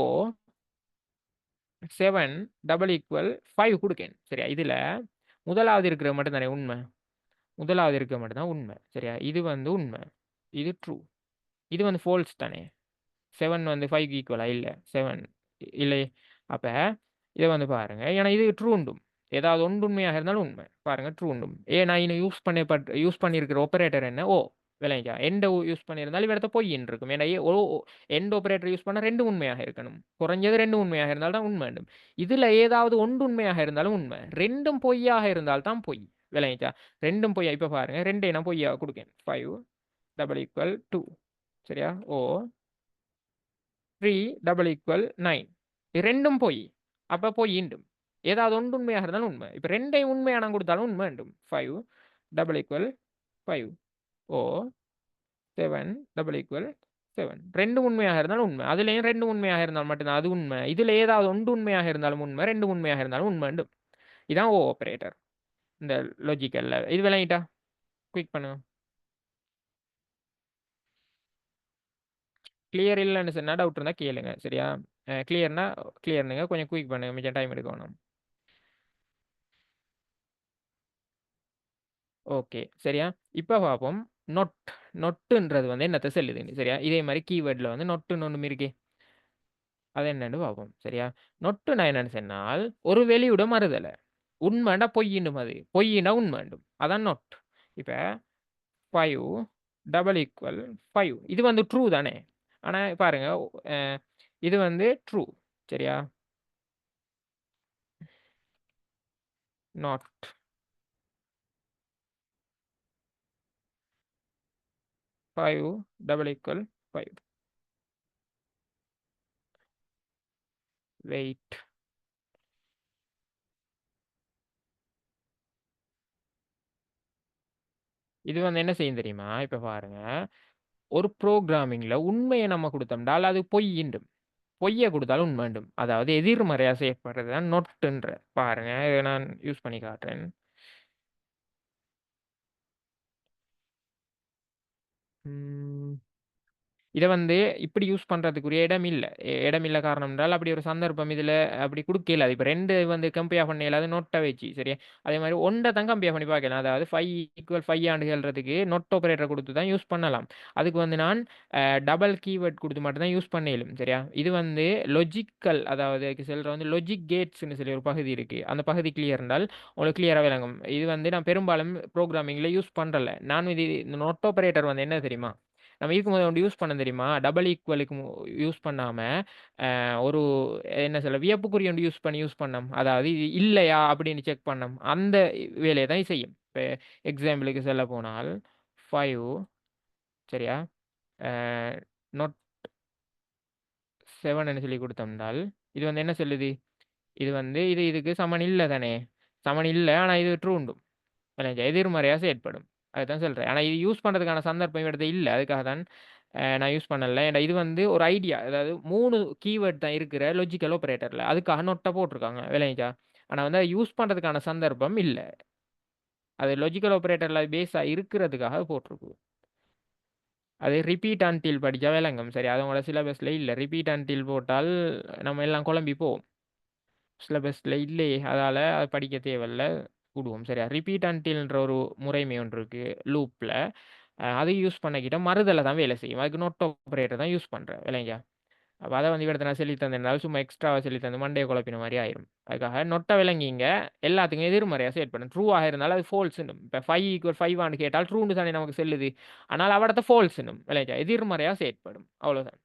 7 டபுள் ஈக்குவல் 5 கொடுக்கேன். சரியா? இதில் முதலாவது இருக்கிற மட்டும் தானே உண்மை. முதலாவது இருக்க மட்டும் தான் உண்மை. சரியா? இது வந்து உண்மை. இது ட்ரூ. இது வந்து ஃபால்ஸ் தானே. 7 வந்து 5க்கு ஈக்குவலா இல்ல 7 இல்லை. அப்ப இதை வந்து பாருங்க, ஏன்னா இது ட்ரூ உண்டும். ஏதாவது ஒன்று உண்மையாக இருந்தாலும் உண்மை பாருங்க ட்ரூ உண்டும். நான் இன்னும் யூஸ் பண்ணியிருக்கிற ஆப்பரேட்டர் என்ன ஓ விளைஞ்சா எந்த யூஸ் பண்ணியிருந்தாலும் இவரத்த பொய்ன்னு இருக்கும். ஏன்னா எண்ட் ஆப்பரேட்டர் யூஸ் பண்ண ரெண்டு உண்மையாக இருக்கணும். குறைஞ்சது ரெண்டு உண்மையாக இருந்தால் தான் உண்மை வேண்டும். இதுல ஏதாவது ஒன்று உண்மையாக இருந்தாலும் உண்மை, ரெண்டும் பொய்யாக இருந்தால் தான் பொய். விளைஞ்சா ரெண்டும் பொய்யா. இப்ப பாருங்க ரெண்டே நான் பொய்யா கொடுக்கேன். 5 = 2 சரியா. ஓ 3 = 9 இது ரெண்டும் பொய். அப்ப பொய் இண்டும். ஏதாவது ஒன்று உண்மையாக இருந்தாலும் உண்மை. இப்ப ரெண்டையும் உண்மையா நான் கொடுத்தாலும் உண்மை வேண்டும். 5 = 5 ஓ 7 = 7 ரெண்டு உண்மையாக இருந்தாலும் உண்மை. அதுலயும் ரெண்டு உண்மையாக இருந்தால் மட்டும்தான் அது உண்மை. இதுல ஏதாவது ஒன்று உண்மையாக இருந்தாலும் உண்மை, ரெண்டு உண்மையாக இருந்தாலும் உண்மை வேண்டும். இதான் ஓ ஆப்பரேட்டர் இந்த லாஜிக்கல்ல. இது விளங்கிட்டா? குயிக் பண்ணுங்க. கிளியர் இல்லைன்னு சொன்னா டவுட் இருந்தா கேளுங்க சரியா. கிளியர்னா கிளியர்னுங்க, கொஞ்சம் குயிக் பண்ணுங்க, மிச்சம் டைம் எடுக்கணும். ஓகே சரியா. இப்போ பார்ப்போம் நொட்டுன்றது வந்து என்னத்தை செல்லுதுன்னு சரியா. இதே மாதிரி கீவேர்டில் வந்து நொட்டுன்னு ஒன்று இருக்கு, அது என்னன்னு பார்ப்போம் சரியா. நொட்டுனா என்னன்னு சொன்னால் ஒரு வெளியிட மறுதலை. உண்மைண்டா பொய்யிண்டும், அது பொய்யினா உண்மைண்டும், அதான் நொட். இப்போ 5 = 5 இது வந்து ட்ரூ தானே. ஆனால் பாருங்க இது வந்து ட்ரூ சரியா. Not 5 = 5 weight. இது வந்து என்ன செய்யும் தெரியுமா. இப்போ பாருங்க ஒரு ப்ரோக்ராமிங்ல உண்மையை நம்ம கொடுத்தோம்டால் அது பொய்யிண்டும், பொய்யை கொடுத்தாலும் உண்மைண்டும். அதாவது எதிர்மறையாக செய்யப்படுறது தான் நொட்டுன்ற. பாருங்க இதை நான் யூஸ் பண்ணி காட்டுறேன். இதை வந்து இப்படி யூஸ் பண்ணுறதுக்குரிய இடம் இல்லை. இடம் இல்லை காரணம் என்றால் அப்படி ஒரு சந்தர்ப்பம் இதில் அப்படி கொடுக்கல. அது இப்போ ரெண்டு வந்து கம்பேர் பண்ணல, அது நொட்டை வச்சு சரியா. அதே மாதிரி ஒன்றை தான் கம்பேர் பண்ணி பார்க்கலாம். அதாவது 5 = 5 ஆண்டு சொல்கிறதுக்கு நொட் ஆப்பரேட்டர் கொடுத்து தான் யூஸ் பண்ணலாம். அதுக்கு வந்து நான் டபுள் கீவேர்ட் கொடுத்து மட்டும் தான் யூஸ் பண்ணலும் சரியா. இது வந்து லொஜிக்கல், அதாவது செல்ற வந்து லொஜிக் கேட்ஸ்ன்னு சொல்லி ஒரு பகுதி இருக்குது. அந்த பகுதி கிளியர் இருந்தால் உங்களுக்கு கிளியராக விளங்கும். இது வந்து நான் பெரும்பாலும் ப்ரோக்ராமிங்கில் யூஸ் பண்ணுறல. நான் இது இந்த நொட் ஆப்பரேட்டர் வந்து என்ன தெரியுமா, நம்ம இதுக்கு முதல்ல ஒன்று யூஸ் பண்ண தெரியுமா, டபுள் ஈக்குவலுக்கு யூஸ் பண்ணாமல் ஒரு என்ன சொல்ல வியப்புக்குரிய ஒன்று யூஸ் பண்ணோம். அதாவது இது இல்லையா அப்படின்னு செக் பண்ணோம். அந்த வேலையை தான் செய்யும். இப்போ எக்ஸாம்பிளுக்கு சொல்ல போனால் 5 சரியா நொட் 7ன்னு சொல்லி கொடுத்தோம்னால் இது வந்து என்ன சொல்லுது, இது வந்து இதுக்கு சமன் இல்லை தானே. சமன் இல்லை, ஆனால் இது ட்ரூ உண்டும், எதிர்மறையாக செயற்படும். அதுதான் சொல்கிறேன். ஆனால் இது யூஸ் பண்ணுறதுக்கான சந்தர்ப்பம் எடுத்து இல்லை. அதுக்காக தான் நான் யூஸ் பண்ணல. ஏன்னா இது வந்து ஒரு ஐடியா, அதாவது 3 கீவேர்ட் தான் இருக்கிற லாஜிக்கல் ஆப்பரேட்டரில், அதுக்காக நொட்டை போட்டிருக்காங்க விளைஞ்சா. ஆனால் வந்து யூஸ் பண்ணுறதுக்கான சந்தர்ப்பம் இல்லை. அது லாஜிக்கல் ஆப்பரேட்டரில் பேஸாக இருக்கிறதுக்காக போட்டிருக்கு. அது ரிப்பீட் அன்டில் படித்தா விளங்கும் சரி. அது உங்களோட சிலபஸில் இல்லை. ரிப்பீட் அன்டில் போட்டால் நம்ம எல்லாம் குழம்பி போவோம். சிலபஸில் இல்லையே, அதால் அது படிக்க தேவையில்லை, விடுவோம் சரியா. ரிப்பீட் அன்டில்ன்ற ஒரு முறைமை ஒன்று இருக்குது லூப்பில், அது யூஸ் பண்ணிக்கிட்ட மறுதலை தான் வேலை செய்யும். அதுக்கு நோட் ஆப்பரேட்டர் தான் யூஸ் பண்ணுறேன் விளைஞ்சா. அப்போ அதை வந்து இவர்த்த நான் சொல்லி தந்திருந்தாலும் சும்மா எக்ஸ்ட்ராவாக சொல்லி தந்து மண்டையை குழப்பின மாதிரி ஆயிரும். அதுக்காக நொட்டை விளங்கிங்க எல்லாத்துக்கும் எதிர்மறையாக செயற்படும். ட்ரூவாக இருந்தாலும் அது ஃபால்ஸ்னும். இப்போ 5 = 5 கேட்டால் ட்ரூன்னு தானே நமக்கு செல்லுது. ஆனால் அவடத்த ஃபால்ஸ்னும் விளைஞ்சா எதிர்மறையாக செயற்படும். அவ்வளோதான்.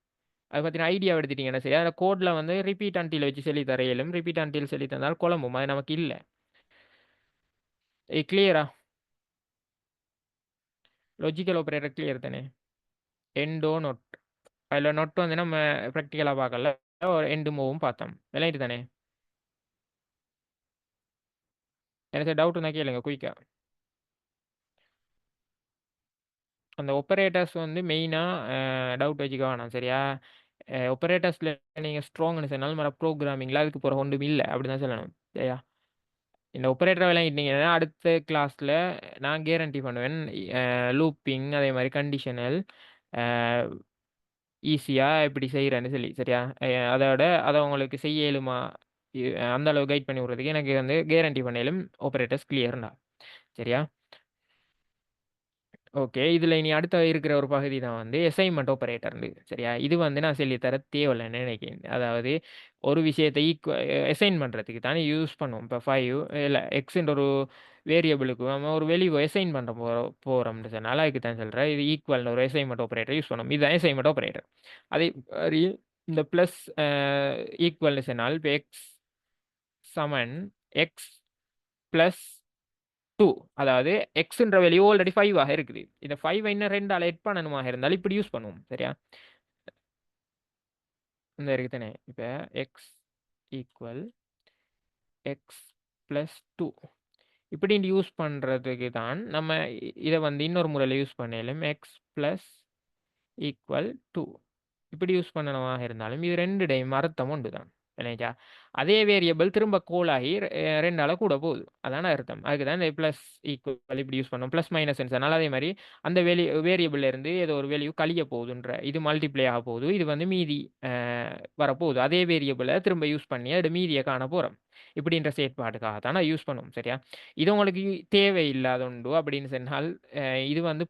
அதை பற்றின ஐடியா எடுத்துட்டீங்கன்னா சரி. அதில் கோடில் வந்து ரிப்பீட் அன்டில் வச்சு சொல்லி தரையிலும், ரிப்பீட் அன்டில் சொல்லி தந்தால் குழம்பும். அது நமக்கு இல்லை. கிளியரா? லாஜிக்கல் ஆப்பரேட்டர் கிளியர் தானே. எண்டோ நொட், அதில் நொட் வந்து நம்ம ப்ராக்டிக்கலாக பார்க்கல, ஒரு எண்டு மூவும் பார்த்தோம். விளையாட்டு தானே. எனக்கு டவுட் இருந்தால் கேளுங்க குயிக்கா. அந்த ஆப்பரேட்டர்ஸ் வந்து மெயினாக டவுட் வச்சுக்க வேணாம் சரியா. ஆப்பரேட்டர்ஸில் நீங்கள் ஸ்ட்ராங்னு சொன்னாலும் மற்ற ப்ரோக்ராமிங்கில் அதுக்கு போகிற ஒன்றும் இல்லை அப்படி தான் சொல்லணும் சரியா. இந்த ஆப்பரேட்டரை விளங்கிட்டீங்கன்னா அடுத்த கிளாஸில் நான் கேரண்டி பண்ணுவேன் லூப்பிங் அதே மாதிரி கண்டிஷனல் ஈஸியாக எப்படி செய்கிறேன்னு சொல்லி சரியா. அதை உங்களுக்கு செய்ய இயலுமா அந்த அளவு கைட் பண்ணி விட்றதுக்கு எனக்கு வந்து கேரண்டி பண்ணாலும் ஆப்பரேட்டர்ஸ் கிளியர்னா சரியா. ஓகே. இதுல இனி அடுத்த இருக்கிற ஒரு பகுதி தான் வந்து அசைன்மென்ட் ஆப்பரேட்டர்ன்னு. சரியா? இது வந்து நான் சொல்லித் தர தேவையில்லன்னு நினைக்கிறேன். அதாவது ஒரு விஷயத்தை அசைன் பண்றதுக்கு தானே யூஸ் பண்ணுவோம். இப்ப 5 இல்ல எக்ஸ்ன்ற ஒரு வேரியபிளுக்கு நம்ம ஒரு வேல்யூ அசைன் பண்ண போறோம்னு சொன்னால அதுக்கு தான் சொல்றேன். இது ஈக்குவல்னு ஒரு அசைன்மென்ட் ஆப்பரேட்டர் யூஸ் பண்ணுவோம். இதுதான் அசைன்மென்ட் ஆப்பரேட்டர். அதே மாரி இந்த பிளஸ் ஈக்குவல்னு சொன்னால் இப்ப எக்ஸ் சமன் எக்ஸ் பிளஸ் 2 அதாவது எக்ஸ்ன்ற வேல்யூ ஆல்ரெடி 5 ஆக இருக்குது. இந்த 5 இன்னும் 2 ஆல எட் பண்ணணுமாக இருந்தால் இப்படி யூஸ் பண்ணுவோம். சரியா? இந்த இருக்கு தானே. இப்ப எக்ஸ் ஈக்குவல் எக்ஸ் பிளஸ் 2 இப்படின்னு யூஸ் பண்றதுக்கு தான் நம்ம இதை வந்து இன்னொரு முறையில் யூஸ் பண்ணலும் எக்ஸ் பிளஸ் ஈக்குவல் 2 இப்படி யூஸ் பண்ணணுமாக இருந்தாலும் இது ரெண்டு டைம் அர்த்தம் உண்டு தான். இல்லைங்களா? அதே வேரியபிள் திரும்ப கோலாகி ரெண்டால கூட போகுது. அதான அர்த்தம். அதுக்கு தான் இந்த ப்ளஸ் ஈக்குவல் இப்படி யூஸ் பண்ணோம். ப்ளஸ் மைனஸ் அதனால அதே மாதிரி அந்த வேரியபிள்ல இருந்து ஏதோ ஒரு வேல்யூ கழிய போகுதுன்ற இது மல்டிப்ளை ஆக போகுது. இது வந்து மீதி வரப்போகுது. அதே வேரியபிளை திரும்ப யூஸ் பண்ணி அது மீதியை காண போகிறோம். இப்படின்ற செயற்பாட்டுக்காக தான் நான் யூஸ் பண்ணுவோம். சரியா? இது உங்களுக்கு தேவையில்லாத உண்டு அப்படின்னு சொன்னால் இது வந்து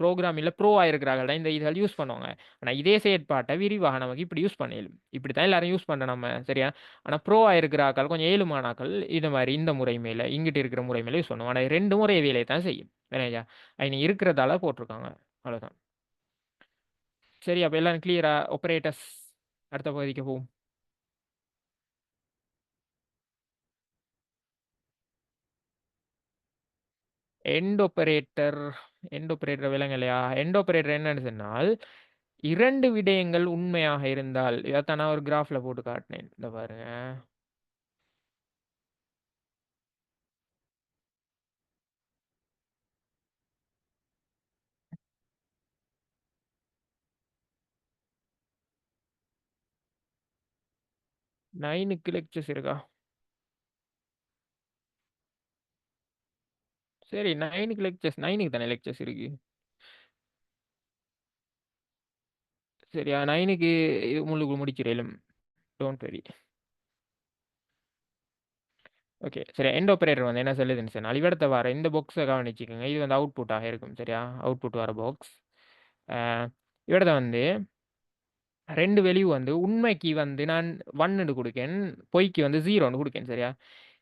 ப்ரோக்ராமில் ப்ரோ ஆயிருக்கிறார்கள் தான் இந்த இதில் யூஸ் பண்ணுவாங்க. ஆனால் இதே செயற்பாட்டை விரிவாக நமக்கு இப்படி யூஸ் பண்ணிடலும். இப்படி தான் எல்லாரும் யூஸ் பண்ண நம்ம. சரியா? ஆனால் ப்ரோ ஆயிருக்கிறாக்கள் கொஞ்சம் ஏழுமானாக்கள் இது மாதிரி இந்த முறை மேலே இங்கிட்டு இருக்கிற முறை மேலே யூஸ் பண்ணுவோம். ஆனால் ரெண்டு முறை வேலையை தான் செய்யும். வேலையா? அது இருக்கிறதால போட்டிருக்காங்க. அவ்வளோதான். சரி, அப்போ எல்லாம் கிளியரா? ஆப்பரேட்டர்ஸ் அடுத்த பகுதிக்கு போவோம். எண்ட் ஆப்பரேட்டர் விலங்கு இல்லையா? எண்ட் ஆப்பரேட்டர் என்னன்னு சொன்னால் இரண்டு விடயங்கள் உண்மையாக இருந்தால் இதைத்தான் நான் ஒரு கிராஃப்ல போட்டு காட்டினேன். இந்த பாருங்க. நைனுக்கு லெக்சர்ஸ் இருக்கா? சரி, நைனுக்கு தானே லெக்சர்ஸ் இருக்கு. சரியா? நைனுக்கு முழுக்க முடிச்சிடலும். Don't worry. ஓகே, சரி. எண்ட் ஆப்பரேட்டர் வந்து என்ன சொல்லுதுன்னு சொன்னால் இவடத்தை வர இந்த பாக்ஸை கவனிச்சுக்கோங்க. இது வந்து அவுட்புட்டாக இருக்கும். சரியா? அவுட்புட் வர பாக்ஸ் இவடத்தை வந்து ரெண்டு வேல்யூ வந்து உண்மைக்கு வந்து நான் 1 கொடுக்கேன், பொய்க்கு வந்து 0 கொடுக்கேன். சரியா?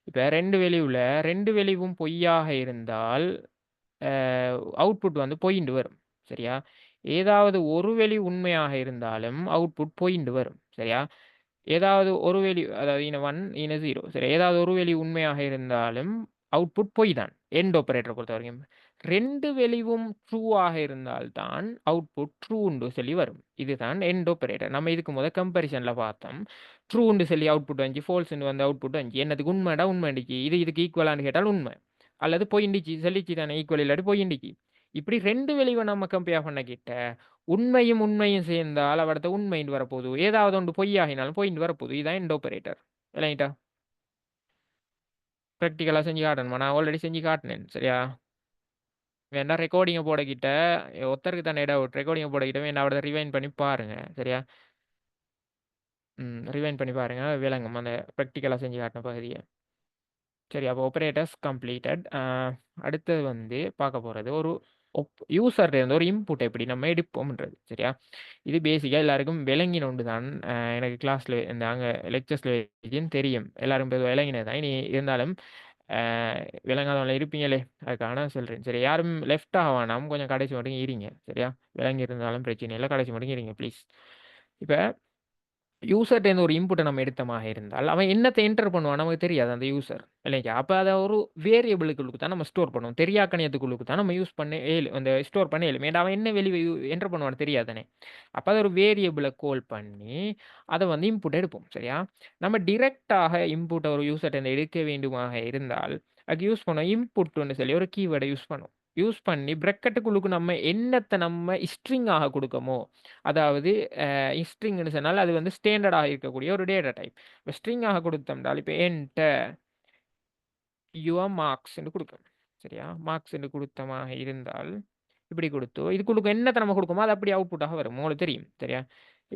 இப்போ ரெண்டு வேல்யூவும் பொய்யாக இருந்தால் அவுட்புட் வந்து பொய்ண்டு வரும். சரியா? ஏதாவது ஒரு வேல்யூ உண்மையாக இருந்தாலும் அவுட்புட் பொய்ண்டு வரும். சரியா? ஏதாவது ஒரு வேல்யூ அதாவது 1 0 சரி, ஏதாவது ஒரு வேல்யூ உண்மையாக இருந்தாலும் அவுட்புட் பொய் தான் எண்ட் ஆப்பரேட்டரை பொறுத்த வரைக்கும். ரெண்டு வேல்யூவும் ட்ரூ ஆக இருந்தால்தான் அவுட்புட் ட்ரூன்னு சொல்லி வரும். இதுதான் எண்ட் ஆப்பரேட்டர். நம்ம இதுக்கு முதல் கம்பேரிசன்ல பார்த்தோம். ட்ரூன்னு சொல்லி அவுட்புட் வந்து ஃபால்ஸ்ன்னு வந்து அவுட்புட் வந்து என்னதுக்கு உண்மைடா உண்மைண்டிக்கு இதுக்கு ஈக்குவலான்னு கேட்டால் உண்மை, அல்லது பொய்ண்டிச்சு சொல்லிச்சு தானே ஈக்குவல் இல்லாட்டி பொய்ண்டிக்கு. இப்படி ரெண்டு வேல்யூவை நம்ம கம்பேர் பண்ண கிட்ட உண்மையும் சேர்ந்தால் அவடத்த உண்மைன்னு வரப்போகுது, ஏதாவது ஒன்று பொய்யாகினாலும் பொய்ன்னு வரப்போகுது. இதுதான் எண்ட் ஆப்பரேட்டர். இல்லைட்டா? ப்ராக்டிக்கலாக செஞ்சு காட்டணுமா? நான் ஆல்ரெடி செஞ்சு காட்டினேன். சரியா? வேணா ரெக்கார்டிங்கை போடக்கிட்ட ஒருத்தருக்கு தானே டவுட். ரெக்கார்டிங்கை போடக்கிட்ட வேணா அவட ரிவைன் பண்ணி பாருங்க. சரியா? ரிவைன் பண்ணி பாருங்க, விளங்கும் அந்த ப்ராக்டிக்கலாக செஞ்சு காட்டின பகுதியை. சரி, அப்போ ஆப்பரேட்டர்ஸ் கம்ப்ளீட்டட். அடுத்தது வந்து பார்க்க போகிறது ஒரு யூசர் இருந்து ஒரு இன்புட் எப்படி நம்ம எடுப்போம்ன்றது. சரியா? இது பேசிக்காக எல்லாருக்கும் விளங்கின ஒன்று தான். எனக்கு கிளாஸில் இந்த அங்கே லெக்சர்ஸில் தெரியும், எல்லாரும் விளங்கினது தான். இனி இருந்தாலும் விளங்காதவங்கள இருப்பீங்களே, அதுக்காக சொல்கிறேன். சரி, யாரும் லெஃப்ட் ஆக வேணாம், கொஞ்சம் கடைசி மட்டும் இருங்க. சரியா? விளங்கி இருந்தாலும் பிரச்சனை இல்லை, கடைசி மட்டும் இருங்க ப்ளீஸ். இப்போ யூசர்கிட்ட ஒரு இன்புட்டை நம்ம எடுத்தமாக இருந்தால் அவன் என்னத்தை என்டர் பண்ணுவான் நமக்கு தெரியாது அந்த யூசர். இல்லைங்க? அப்போ அதை ஒரு வேரியபிளுக்குள்ளுக்கு தான் நம்ம ஸ்டோர் பண்ணுவோம். தெரியாக்கணியத்துக்குள்ளுக்கு தான் நம்ம யூஸ் பண்ண அந்த ஸ்டோர் பண்ண ஏழும். ஏன்னா அவன் என்ன வெளியே என்டர் பண்ணுவான்னு தெரியாதானே. அப்போ அதை ஒரு வேரியபிளை கால் பண்ணி அதை வந்து இன்புட் எடுப்போம். சரியா? நம்ம டிரெக்டாக இன்புட்டை ஒரு யூசர்கிட்ட எடுக்க வேண்டுமாக இருந்தால் அதுக்கு யூஸ் பண்ணோம் இன்புட்னு சொல்லி ஒரு கீவேர்டை யூஸ் பண்ணி பிரக்கெட்டுக்குள்ளுக்கு நம்ம என்னத்தை நம்ம ஸ்ட்ரிங்காக கொடுக்கமோ, அதாவது ஸ்ட்ரிங்னு சொன்னால் அது வந்து ஸ்டாண்டர்டாக இருக்கக்கூடிய ஒரு டேட்டா டைப். இப்போ ஸ்ட்ரிங்காக கொடுத்தோம்னால் இப்போ என்டர் யுவர் மார்க்ஸ்ன்னு கொடுக்கணும். சரியா? மார்க்ஸ்ன்னு கொடுத்தமாக இருந்தால் இப்படி கொடுத்து இதுக்குள்ளுக்கு என்னத்தை நம்ம கொடுக்கமோ அது அப்படி அவுட்புட்டாக வரும். உங்களுக்கு தெரியும். சரியா?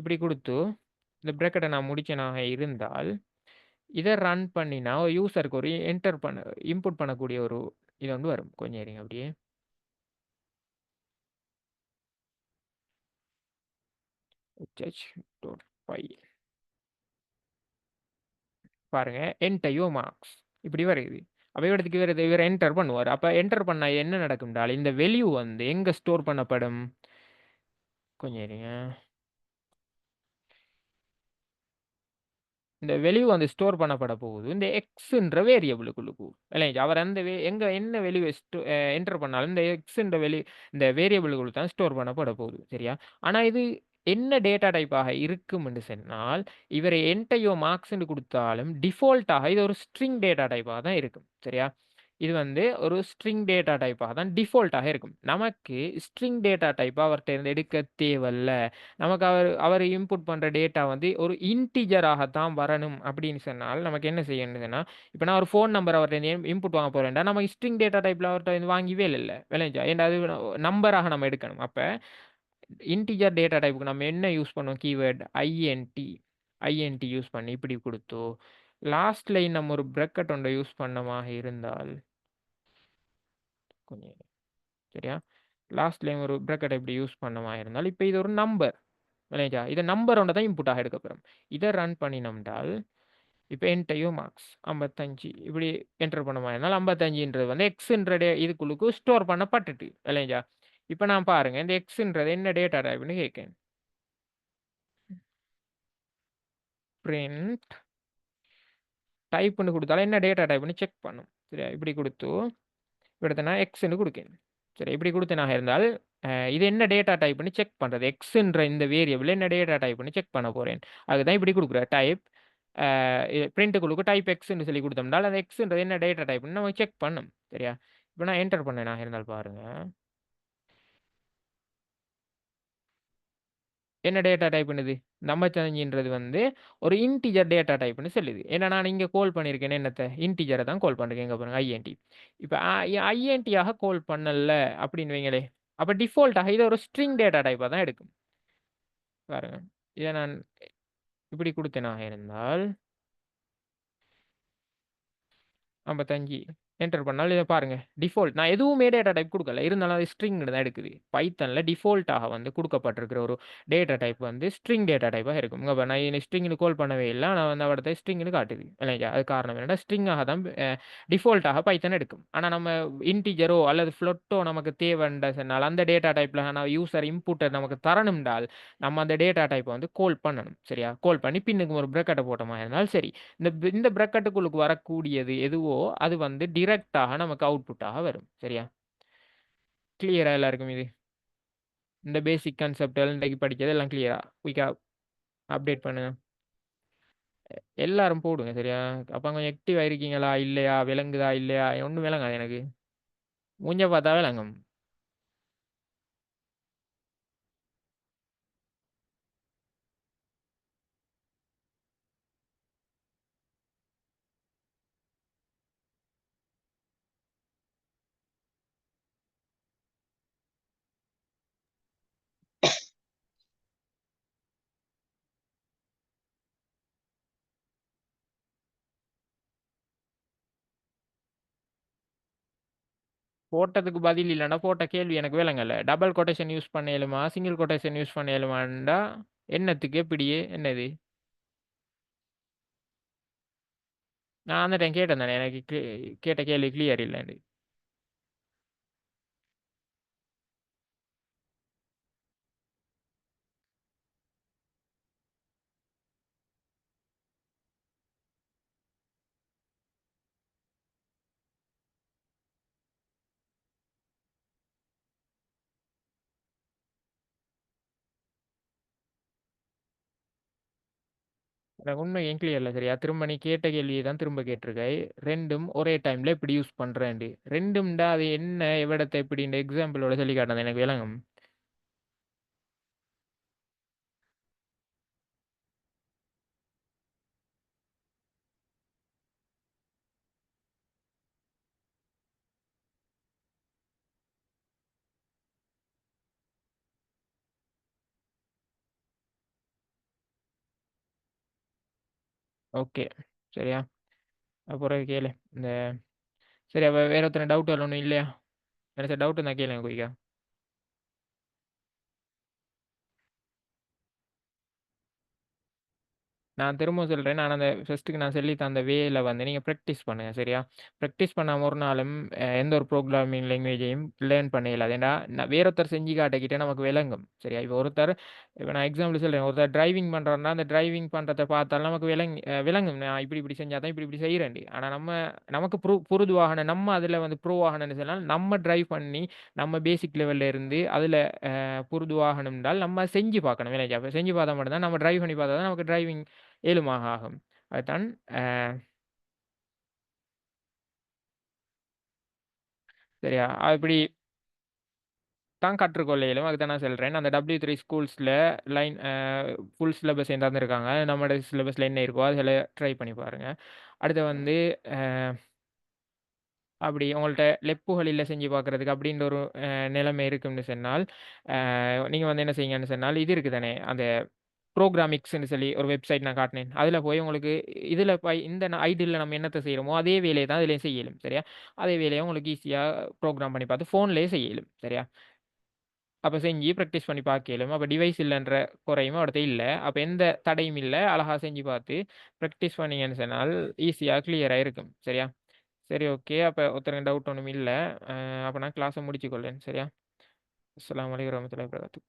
இப்படி கொடுத்து இந்த பிரக்கெட்டை நான் முடிச்சனாக இருந்தால் இதை ரன் பண்ணினா ஒரு யூசருக்கு ஒரு இன்புட் பண்ணக்கூடிய ஒரு இது வந்து வரும். கொஞ்சம் இருங்க அப்படியே. hh.py பாருங்க என்டர் யோ மார்க்ஸ் இப்படி வருது. அப்போ இவருக்கு இவர் என்டர் பண்ணுவார். அப்போ என்டர் பண்ண என்ன நடக்கும்டால் இந்த வெளியூ வந்து எங்க ஸ்டோர் பண்ணப்படும்? கொஞ்சம் இருங்க. இந்த வெளியூ வந்து ஸ்டோர் பண்ணப்பட போகுது இந்த எக்ஸ்ன்ற வேரியபிளுக்குள்ளுக்கு இல்லைங்க. அவர் அந்த எங்க என்ன வெளியூ என்டர் பண்ணாலும் இந்த எக்ஸ்ன்ற இந்த வேரியபிளுக்குள்ள தான் ஸ்டோர் பண்ணப்பட போகுது. சரியா? ஆனா இது என்ன டேட்டா டைப்பாக இருக்கும் என்று சொன்னால் இவரை என்டையோ மார்க்ஸ்ன்னு கொடுத்தாலும் டிஃபால்ட்டாக இது ஒரு ஸ்ட்ரிங் டேட்டா டைப்பாக தான் இருக்கும். சரியா? இது வந்து ஒரு ஸ்ட்ரிங் டேட்டா டைப்பாக தான் டிஃபால்ட்டாக இருக்கும். நமக்கு ஸ்ட்ரிங் டேட்டா டைப் அவர்கிட்ட இருந்து எடுக்க தேவையில்ல. நமக்கு அவர் இன்புட் பண்ணுற டேட்டா வந்து ஒரு இன்டிஜராக தான் வரணும் அப்படின்னு சொன்னால் நமக்கு என்ன செய்யணும்னா இப்போ நான் ஒரு ஃபோன் நம்பர் அவர்கிட்ட இன்புட் வாங்க போகிறேன்டா நம்ம ஸ்ட்ரிங் டேட்டா டைப்பில் அவர்கிட்ட வந்து வாங்கிவே இல்லை விளைஞ்சா ஏன்னா அது நம்பராக நம்ம எடுக்கணும். அப்போ இன்டிஜர் டேட்டா டைப்புக்கு நம்ம என்ன யூஸ் பண்ணுவோம்? கீவேர்ட் ஐஎன்டி யூஸ் பண்ணி இப்படி கொடுத்தோ லாஸ்ட் லைன் நம்ம ஒரு பிரக்கெட் ஒன்றை யூஸ் பண்ணமாக இருந்தால் கொஞ்சம் சரியா லாஸ்ட் லைன் ஒரு பிரக்கெட் இப்படி யூஸ் பண்ணமாக இருந்தால் இப்போ இது ஒரு நம்பர் விளைஞ்சா இதை நம்பர் ஒன்றை தான் இன்புட்டாக எடுக்கப்புறம் இதை ரன் பண்ணினோம்டால் இப்போ என்டையோ மார்க்ஸ் 55 இப்படி என்டர் பண்ண மாதிரி இருந்தாலும் 55ன்றது வந்து எக்ஸ்ன்ற இதுக்குள்ளுக்கு ஸ்டோர் பண்ணப்பட்டுட்டு இல்லைங்களா? இப்போ நான் பாருங்க இந்த எக்ஸ்ன்றது என்ன டேட்டா டைப்னு கேட்கேன். பிரிண்ட் டைப்னு கொடுத்தாலும் என்ன டேட்டா டைப்னு செக் பண்ணும். சரியா? இப்படி கொடுத்து இப்படி நான் எக்ஸ்ன்னு கொடுக்கேன். சரி இப்படி கொடுத்தனாக இருந்தால் இது என்ன டேட்டா டைப்னு செக் பண்ணுறது எக்ஸ்ன்ற இந்த வேரியபிள் என்ன டேட்டா டைப்னு செக் பண்ண போகிறேன். அதுதான் இப்படி கொடுக்குற டைப் பிரிண்ட்டுக்குள்ளுக்கு டைப் எக்ஸ்ன்னு சொல்லி கொடுத்தோம்னால அந்த எக்ஸ்ன்றது என்ன டேட்டா டைப்னு நம்ம செக் பண்ணும். சரியா? இப்போ நான் என்டர் பண்ணேனாக இருந்தால் பாருங்க என்ன டேட்டா டைப் பண்ணுது? 55ன்றது வந்து ஒரு இன்டிஜர் டேட்டா டைப்னு சொல்லுது. ஏன்னா நான் இங்கே கால் பண்ணியிருக்கேன் என்னத்தை இன்டிஜரை தான் கால் பண்ணிருக்கேன். எங்கே பாருங்க ஐஎன்டி. இப்போ ஐஎன்டியாக கால் பண்ணல அப்படின்னு வைங்களே அப்போ டிஃபால்ட்டாக இதை ஒரு ஸ்ட்ரிங் டேட்டா டைப்பாக தான் எடுக்கும். பாருங்க இதை நான் இப்படி கொடுத்தேனாக இருந்தால் 55 என்டர் பண்ணால் இதை பாருங்க டிஃபால்ட் நான் எதுவுமே டேட்டா டைப் கொடுக்கல இருந்தாலும் அது ஸ்ட்ரிங் தான் எடுக்குது. பைத்தனில் டிஃபால்ட்டாக வந்து கொடுக்கப்பட்டிருக்கிற ஒரு டேட்டா டைப் வந்து ஸ்ட்ரிங் டேட்டா டைப்பாக இருக்கும். இங்கே நான் ஸ்ட்ரிங்னு கால் பண்ணவே இல்லை நான் வந்து அவடத்தை ஸ்ட்ரிங்னு காட்டுது இல்லையா? அது காரணம் என்னன்னா ஸ்ட்ரிங்காக தான் டிஃபால்ட்டாக பைத்தன் எடுக்கும். ஆனால் நம்ம இன்டிஜரோ அல்லது ஃப்ளோட்டோ நமக்கு தேவைன்ற சொன்னால் அந்த டேட்டா டைப்பில் நான் யூசர் இன்புட்டை நமக்கு தரணும்டால் நம்ம அந்த டேட்டா டைப்பை வந்து கால் பண்ணணும். சரியா? கால் பண்ணி பின்னுக்கு ஒரு பிரக்கெட்டை போட்ட மாதிரி இருந்தால் சரி இந்த பிரக்கெட்டுக்குள்ளுக்கு வரக்கூடியது எதுவோ அது வந்து டிரெக்டாக நமக்கு அவுட்புட்டாக வரும். சரியா? கிளியரா எல்லாருக்கும் இது இந்த பேசிக் கான்செப்ட் இன்றைக்கு படிச்சது எல்லாம் கிளியரா குயிக்கா அப்டேட் பண்ணுங்க. எல்லாரும் போடுங்க. சரியா? அப்போ கொஞ்சம் ஆக்டிவா இருக்கீங்களா இல்லையா விளங்குதா இல்லையா ஒன்றும் விளங்காது எனக்கு மூஞ்ச பார்த்தா விளங்கும். போட்டதுக்கு பதில் இல்லைன்னா போட்ட கேள்வி எனக்கு விளங்கல. டபுள் கொட்டேஷன் யூஸ் பண்ண இயலுமா சிங்கிள் கொட்டேஷன் யூஸ் பண்ண இயலுமாண்டா என்னத்துக்கு எப்படியே என்னது நான் அந்த டைம் கேட்டேன் தானே எனக்கு கேட்ட கேள்வி கிளியர் இல்லைன்னு. எனக்கு உண்மை ஏன் கிளியர் இல்லை. சரியா? திரும்ப நீ கேட்ட கேள்வியை தான் திரும்ப கேட்டிருக்கை. ரெண்டும் ஒரே டைம்ல எப்படி யூஸ் பண்றேன்டு ரெண்டும்டா அது என்ன எவ்விடத்தை எப்படின்ற எக்ஸாம்பிளோட சொல்லி காட்டினது எனக்கு விளங்கும். ஓகே சரியா? அப்புறம் கேளு இந்த சரி அப்போ வேற ஒருத்தனை டவுட் ஒன்றும் இல்லையா? எனக்கு டவுட் இருந்தால் கேளுங்க குயிக்கா. நான் திரும்ப சொல்கிறேன், நான் அந்த ஃபர்ஸ்ட்டுக்கு நான் சொல்லி தந்த வேல வந்து நீங்கள் ப்ராக்டிஸ் பண்ணுங்கள் சரியா. ப்ராக்டிஸ் பண்ணாம ஒரு நாளும் எந்த ஒரு ப்ரோக்ராமிங் லாங்குவேஜையும் லேர்ன் பண்ண இயலாது. ஏன்னா வேற ஒருத்தர் செஞ்சு காட்டிக்கிட்டே நமக்கு விளங்கும் சரியா. இப்போ நான் எக்ஸாம்பிள் சொல்கிறேன், ஒருத்தர் டிரைவிங் பண்ணுறோன்னா அந்த டிரைவிங் பண்ணுறதை பார்த்தாலும் நமக்கு விளங்கும், நான் இப்படி இப்படி செஞ்சால் தான் இப்படி இப்படி செய்கிறேன். ஆனால் நமக்கு புருதுவாகணும், நம்ம அதில் வந்து ப்ரூவ் ஆகணும்னு சொன்னால் நம்ம டிரைவ் பண்ணி நம்ம பேசிக் லெவலில் இருந்து அதில் புருதுவாகணும் என்றால் நம்ம செஞ்சு பார்க்கணும் விளையாட்டு. அப்போ செஞ்சு பார்த்தா மட்டும்தான் நம்ம டிரைவ் பண்ணி பார்த்தா தான் நமக்கு டிரைவிங் ஏழுமாக ஆகும். அதுதான் சரியா. அப்படி தான் கற்றுக்கொள்ள இயலும். அதுக்கு தான் நான் சொல்கிறேன், அந்த W3 ஸ்கூல்ஸில் லைன் ஃபுல் சிலபஸ் என்ன தந்திருக்காங்க, நம்மளோட சிலபஸில் என்ன இருக்கோ அதில் ட்ரை பண்ணி பாருங்கள். அடுத்து வந்து அப்படி உங்கள்ட்ட லெப்புகளில் செஞ்சு பார்க்குறதுக்கு அப்படின்ற ஒரு நிலைமை இருக்குன்னு சொன்னால் நீங்கள் வந்து என்ன செய்யுங்கன்னு சொன்னால், இது இருக்குது தானே அந்த ப்ரோக்ராமிக்ஸ்ன்னு சொல்லி ஒரு வெப்சைட் நான் காட்டினேன். அதில் போய் உங்களுக்கு இதில் இந்த ஐடியில் நம்ம என்னத்தை செய்கிறோமோ அதே வேலையை தான் இதுலேயும் செய்யலும் சரியா. அதே வேலையை உங்களுக்கு ஈஸியாக ப்ரோக்ராம் பண்ணி பார்த்து ஃபோன்லேயே செய்யலும் சரியா. அப்போ செஞ்சு ப்ராக்டிஸ் பண்ணி பார்க்கலும். அப்போ டிவைஸ் இல்லைன்ற குறையும் அடுத்து இல்லை. அப்போ எந்த தடையும் இல்லை, அழகாக செஞ்சு பார்த்து ப்ராக்டிஸ் பண்ணீங்கன்னு சொன்னால் ஈஸியாக கிளியராக இருக்கும் சரியா. சரி ஓகே. அப்போ ஒருத்தருக்கு டவுட் ஒன்றும் இல்லை. அப்போ நான் கிளாஸை முடிச்சுக்கொள்ளேன் சரியா. அஸ்ஸலாமு அலைக்கும் வரஹ்மத்துல்லாஹி வபரகாத்துஹு.